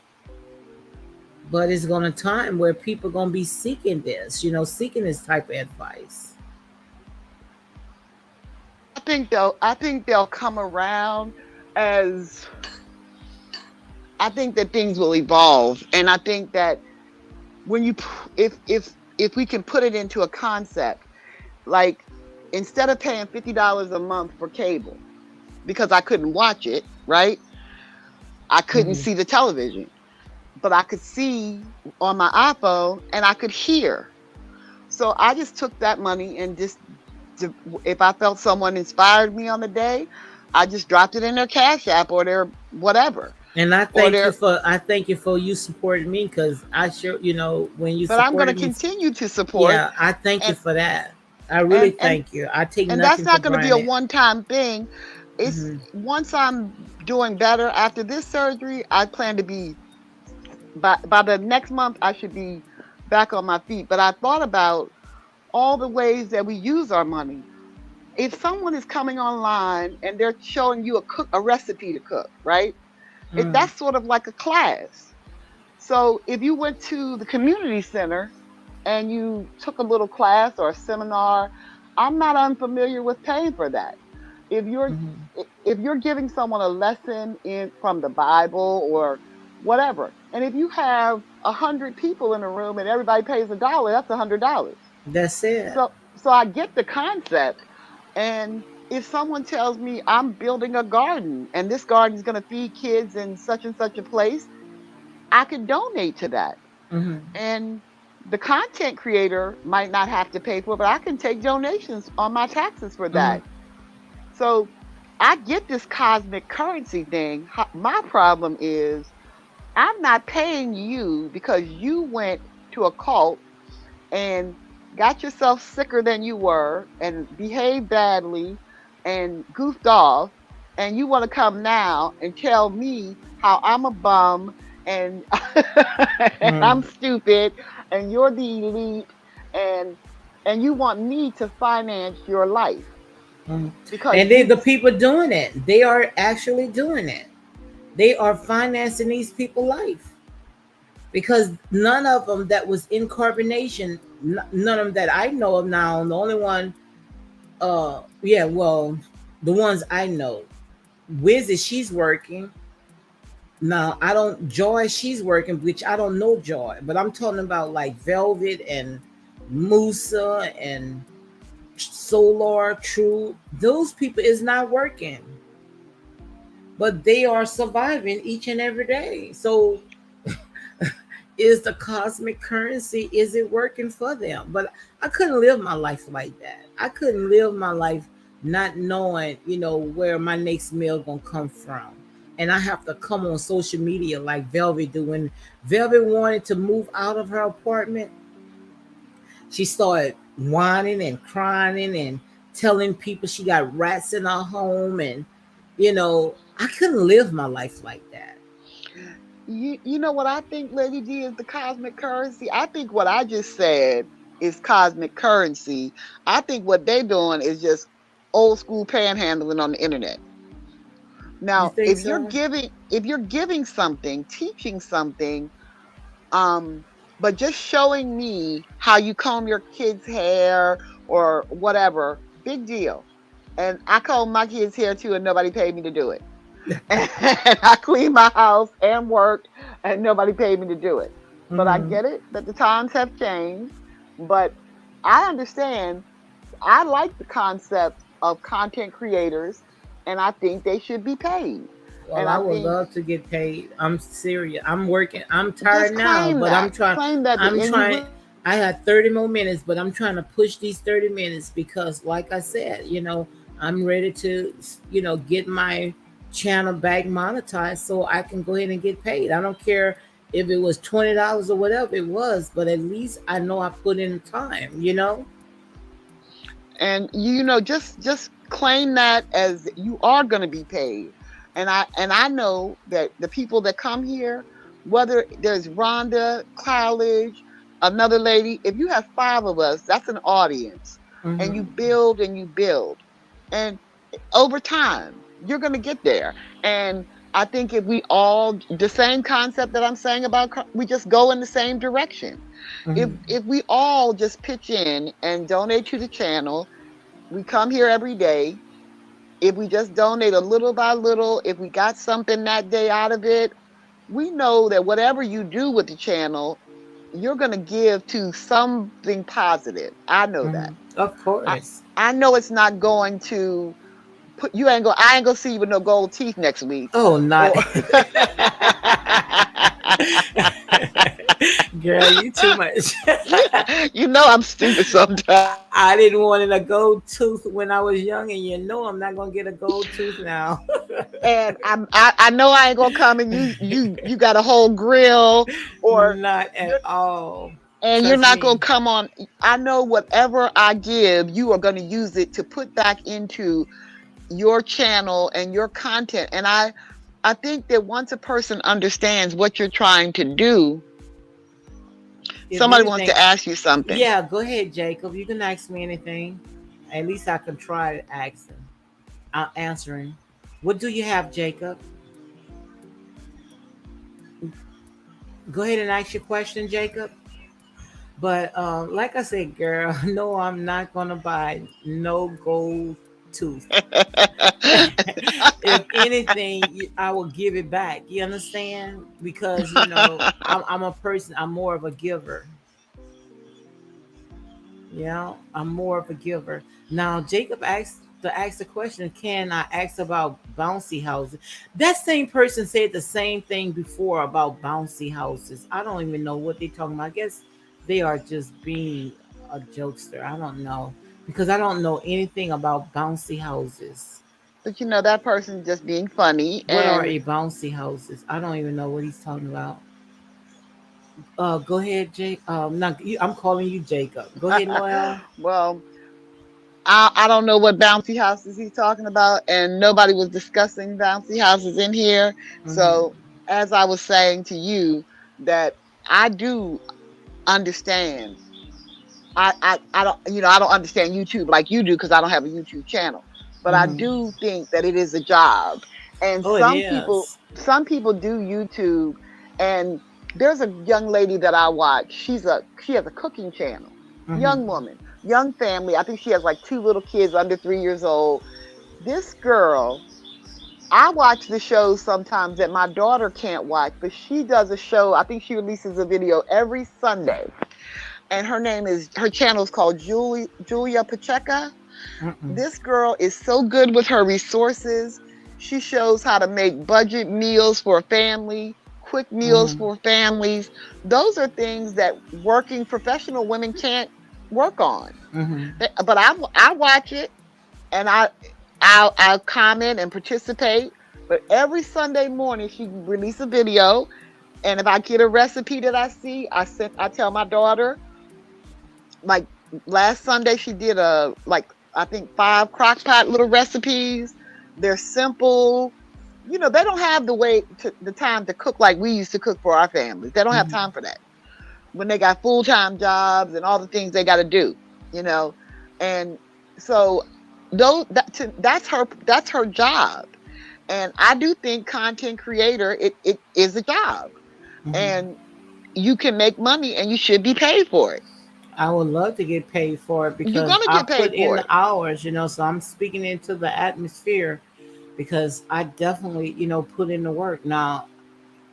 But it's going to time where people going to be seeking this, seeking this type of advice. I think they'll come around as I think that things will evolve, and I think that when you if we can put it into a concept, like instead of paying $50 a month for cable because I couldn't watch it, right? I couldn't Mm-hmm. see the television, but I could see on my iPhone and I could hear. So I just took that money and just, if I felt someone inspired me on the day, I just dropped it in their Cash App or their whatever. And I Or thank you their, for you supporting me, because I sure, when you but I'm going to supported me. continue to support, Yeah, I thank you and for that. I really and and thank you. I take and that's nothing for not going to be a granted. one-time thing. It's Mm-hmm. once I'm doing better after this surgery, I plan to be by the next month I should be back on my feet. But I thought about all the ways that we use our money. If someone is coming online and they're showing you a recipe to cook, right? Mm-hmm. That's sort of like a class. So if you went to the community center and you took a little class or a seminar, I'm not unfamiliar with paying for that. If you're Mm-hmm. if you're giving someone a lesson in from the Bible or whatever, and if you have 100 people in a room and everybody pays $1, that's $100. That's it. So I get the concept. And if someone tells me I'm building a garden and this garden is going to feed kids in such and such a place, I could donate to that. Mm-hmm. And the content creator might not have to pay for it, but I can take donations on my taxes for Mm-hmm. that. So I get this cosmic currency thing. My problem is I'm not paying you because you went to a cult and got yourself sicker than you were and behaved badly and goofed off, and you want to come now and tell me how I'm a bum and and I'm Mm-hmm. stupid and you're the elite, and you want me to finance your life Mm-hmm. because And they, you the people doing it, they are actually doing it. They are financing these people life because none of them that was in carbonation, none of them that I know of now. The only one, yeah, well, the ones I know, Wiz is she's working now. I don't Joy, she's working, which I don't know Joy, but I'm talking about like Velvet and Musa and Solar True. Those people is not working, but they are surviving each and every day. So is the cosmic currency, is it working for them? But I couldn't live my life like that. I couldn't live my life not knowing, where my next meal gonna come from. And I have to come on social media like Velvet do. When Velvet wanted to move out of her apartment, she started whining and crying and telling people she got rats in her home. And I couldn't live my life like that. you know what I think, Lady D, is the cosmic currency? I think what I just said is cosmic currency. I think what they're doing is just old school panhandling on the internet. You Now, think so? if you're giving something, teaching something, um, but just showing me how you comb your kids' hair or whatever, big deal. And I comb my kids' hair too, and nobody paid me to do it. And I clean my house and work, and nobody paid me to do it. But I Mm-hmm. get it that the times have changed. But I understand. I like the concept of content creators, and I think they should be paid. Well, And I I would think love to get paid. I'm serious. I'm working. I'm just tired now, claim but I'm that, trying. claim that, I'm and you trying. will. I had 30 more minutes, but I'm trying to push these 30 minutes because, like I said, I'm ready to, get my channel back monetized so I can go ahead and get paid. I don't care if it was $20 or whatever it was, but at least I know I put in time. And just claim that as you are going to be paid. And I know that the people that come here, whether there's Rhonda College, another lady, if you have five of us, that's an audience. And you Mm-hmm. build and you build, and over time you're going to get there. And I think if we all, the same concept that I'm saying about, we just go in the same direction. Mm-hmm. If we all just pitch in and donate to the channel, we come here every day. If we just donate a little by little, if we got something that day out of it, we know that whatever you do with the channel, you're going to give to something positive. I know that. Mm-hmm. Of I, course. I know it's not going to put you, ain't go I ain't gonna see you with no gold teeth next week. Oh, not. Or Girl, you too much. I'm stupid sometimes. I didn't want a gold tooth when I was young, and I'm not gonna get a gold tooth now. And I know I ain't gonna come and you got a whole grill, or Not at you're all. and you're Trust not me. gonna come on. I know whatever I give, you are gonna use it to put back into your channel and your content. And I think that once a person understands what you're trying to do, If somebody wants anything, to ask you something. yeah, go ahead, Jacob. You can ask me anything. At least I can try to ask him. Answering. What do you have, Jacob? Go ahead and ask your question, Jacob. But like I said, girl, no, I'm not gonna buy no gold tooth. If anything, I will give it back. You understand? Because I'm a person. I'm more of a giver. I'm more of a giver. Now, Jacob asked the question, can I ask about bouncy houses? That same person said the same thing before about bouncy houses. I don't even know what they're talking about. I guess they are just being a jokester. I don't know. Because I don't know anything about bouncy houses. But that person just being funny. What are And a bouncy houses? I don't even know what he's talking about. Go ahead, Jake. No, I'm calling you Jacob. Go ahead, Noel. well, I don't know what bouncy houses he's talking about, and nobody was discussing bouncy houses in here. Mm-hmm. So, as I was saying to you, that I do understand. I don't I don't understand YouTube like you do, because I don't have a YouTube channel. But I Mm-hmm. do think that it is a job. And Oh, it is. some people do YouTube. And there's a young lady that I watch. She has a cooking channel. Mm-hmm. Young woman, young family. I think she has like two little kids under 3 years old. This girl, I watch the shows sometimes that my daughter can't watch, but she does a show. I think she releases a video every Sunday, and her channel is called Julia Pacheca. Mm-mm. This girl is so good with her resources. She shows how to make budget meals for a family, quick meals Mm-hmm. for families. Those are things that working professional women can't work on. Mm-hmm. But I watch it, and I'll comment and participate. But every Sunday morning she release a video, and if I get a recipe that I see, I tell my daughter. Like last Sunday, she did I think 5 crockpot little recipes. They're simple. They don't have the time to cook like we used to cook for our families. They don't have Mm-hmm. time for that when they got full-time jobs and all the things they got to do. You know, and so that's her job. And I do think content creator, it is a job, Mm-hmm. and you can make money and you should be paid for it. I would love to get paid for it You're because gonna I get put paid in for the it. hours, so I'm speaking into the atmosphere because I definitely, put in the work. Now,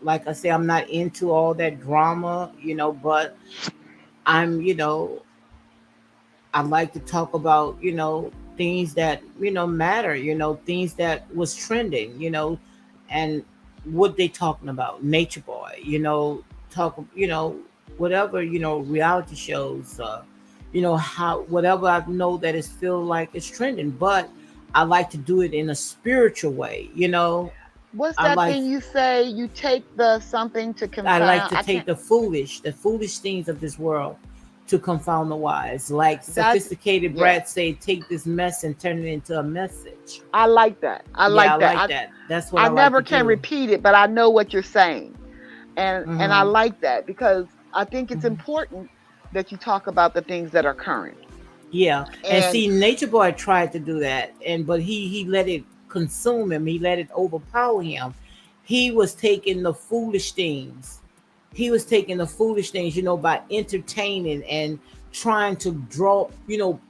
like I say, I'm not into all that drama, but I'm, I like to talk about, things that, matter, things that was trending, and what they talking about. Nature Boy, talk, whatever, reality shows, how whatever I know that is feel like it's trending, but I like to do it in a spiritual way, What's I that like thing you say? You take the something to I like confound. to I take can't. the foolish things of this world to confound the wise. Like That's sophisticated yeah. Brad say, take this mess and turn it into a message. I like that. I Yeah, I like that. like that. That's what I I like to never can do. repeat it, but I know what you're saying, and I Hmm. like that because I think it's Hmm. important that you talk about the things that are current. Yeah, and And see, Nature Boy tried to do that, but he let it consume him. He let it overpower him. He was taking the foolish things. He was taking the foolish things, by entertaining and trying to draw,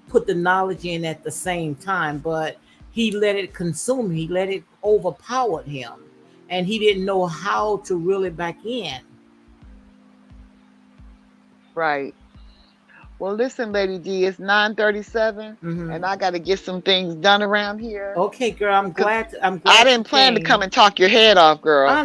put the knowledge in at the same time. But he let it consume. He let it overpower him, and he didn't know how to reel it back in. right. Well, listen, Lady D, it's 9:37, Hmm. and I got to get some things done around here Okay, girl. I'm because glad. I'm I glad you didn't plan to come came. and talk your head off, girl.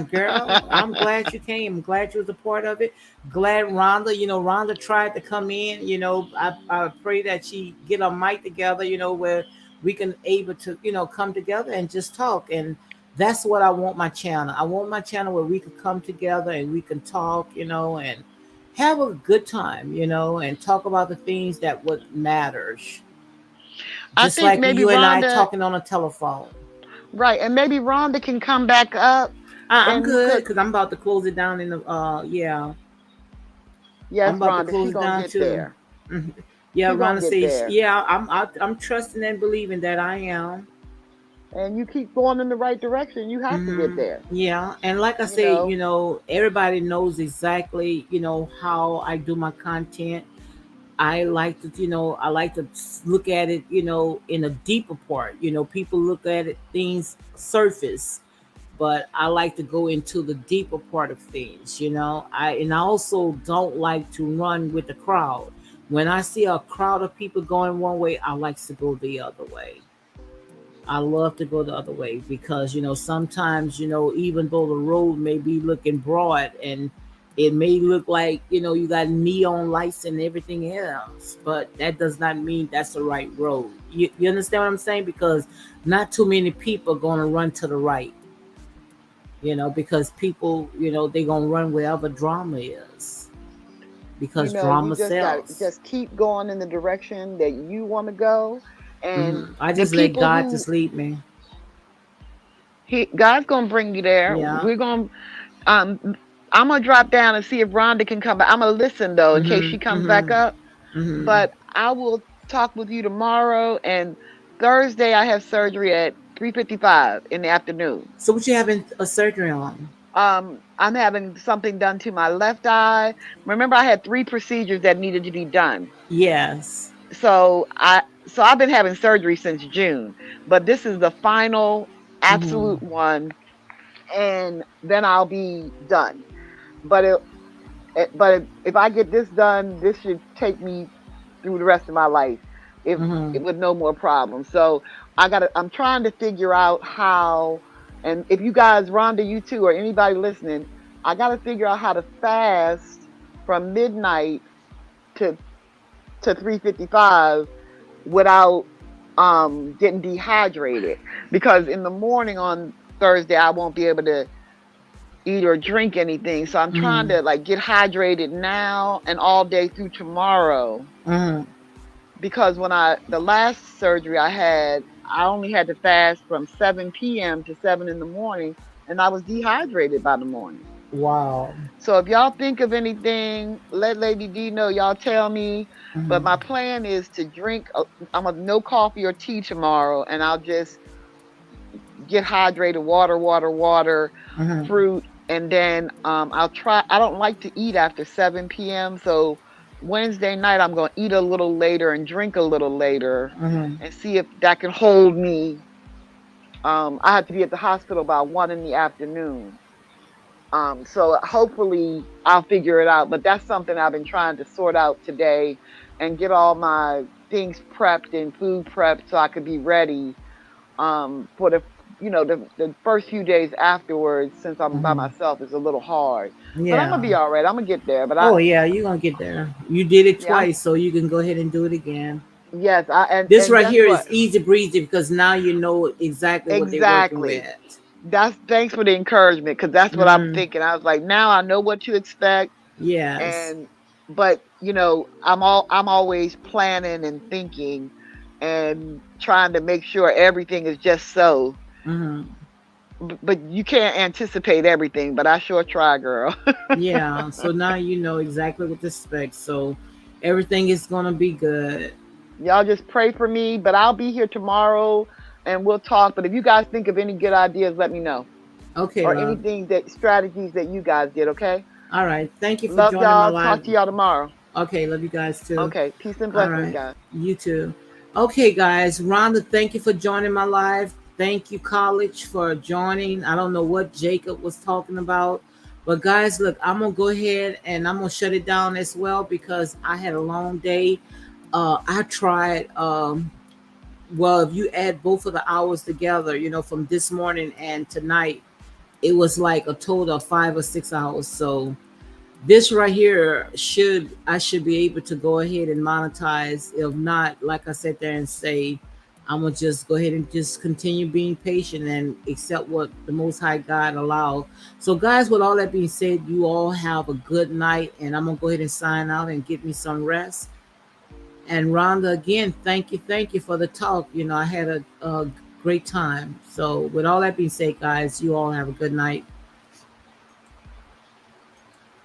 Girl. I'm glad you came. I'm glad you was a part of it. Glad Rhonda, Rhonda tried to come in. I pray that she get our mic together, where we can able to, come together and just talk. And that's what I want my channel. I want my channel where we could come together and we can talk, and have a good time, and talk about the things that what matters. I Just think like maybe you and I Rhonda, talking on a telephone. right, and maybe Rhonda can come back up, I'm and you good could. because I'm about to close it down in the yeah. I'm Yes, about to Rhonda, she close it gonna down get too. there. Mhm. Yeah, She gonna Rhonda get says, there, yeah, I'm trusting and believing that I am. and you keep going in the right direction. You have to get there. Yeah, and like I You say, know, everybody knows exactly, how I do my content. I like to, I like to look at it, in a deeper part. People look at it things surface, but I like to go into the deeper part of things. I also don't like to run with the crowd. When I see a crowd of people going one way, I like to go the other way. I love to go the other way because sometimes even though the road may be looking broad and it may look like you got neon lights and everything else, but that does not mean that's the right road. You understand what I'm saying? Because not too many people are going to run to the right, because people they're going to run wherever drama is because you drama just got to sells. just keep going in the direction that you want to go, and I the just let people God who just lead me. God's gonna bring you there. Yeah. We're gonna um. I'm gonna drop down and see if Rhonda can come back. I'm gonna listen though in case she Mhm. comes back Mhm. up. Mhm. But I will talk with you tomorrow, and Thursday I have surgery at 3:55 in the afternoon. So what you having a surgery on? I'm having something done to my left eye. Remember, I had 3 procedures that needed to be done. Yes. So I've been having surgery since June, but this is the final Mhm. absolute one, and then I'll be done. But but if I get this done, this should take me through the rest of my life, if Mhm. with no more problems. So I'm trying to figure out how, and if you guys, Rhonda, you too, or anybody listening, I got to figure out how to fast from midnight to 3:55 without getting dehydrated, because in the morning on Thursday I won't be able to eat or drink anything. So I'm trying Mhm. to like get hydrated now and all day through tomorrow, Mhm. because when the last surgery I had, I only had to fast from 7 p.m. to 7 in the morning, and I was dehydrated by the morning. Wow. So if y'all think of anything, let Lady D know. Y'all tell me. But Mhm. my plan is to drink. I'm a no coffee or tea tomorrow, and I'll just get hydrated, water, water, water, Mhm. fruit, and then I'll try. I don't like to eat after 7 p.m. So Wednesday night I'm gonna eat a little later and drink a little later, Mhm. and see if that can hold me. I have to be at the hospital by 1 in the afternoon. So hopefully I'll figure it out. But that's something I've been trying to sort out today, and get all my things prepped and food prepped so I could be ready for the first few days afterwards, since I'm by Mhm. myself, is a little hard. But I'm gonna Yeah. be all right. I'm gonna get there. But I Oh yeah, you're gonna get there. You did it yeah, twice, so you can go ahead and do it again. yes, I This and right guess here what? is easy breezy because now you know exactly what they're working Exactly. with. That's Thanks for the encouragement, because that's what I'm Mhm. thinking. I was like, now I know what to expect. Yes. And but I'm always planning and thinking and trying to make sure everything is just so. Mhm. But you can't anticipate everything, but I sure try, girl. Yeah. So now you know exactly what to expect. So everything is gonna be good. Y'all just pray for me, but I'll be here tomorrow and we'll talk. But if you guys think of any good ideas, let me know. Okay, Or love. anything strategies that you guys did, okay? All right. Thank you for Love joining my y'all. live. Talk to y'all tomorrow. Okay, love you guys too. Okay. Peace and All blessings, right. guys. You too. Okay, guys. Rhonda, thank you for joining my live. Thank you, College, for joining. I don't know what Jacob was talking about. But guys, look, I'm gonna go ahead and I'm gonna shut it down as well because I had a long day. I tried well, if you add both of the hours together, from this morning and tonight, it was like a total of 5 or 6 hours. So this right here should be able to go ahead and monetize. If not, like I said there and say, I'm gonna just go ahead and just continue being patient and accept what the Most High God allow. So, guys, with all that being said, you all have a good night, and I'm gonna go ahead and sign out and get me some rest. And Rhonda, again, thank you for the talk. I had a great time. So, with all that being said, guys, you all have a good night.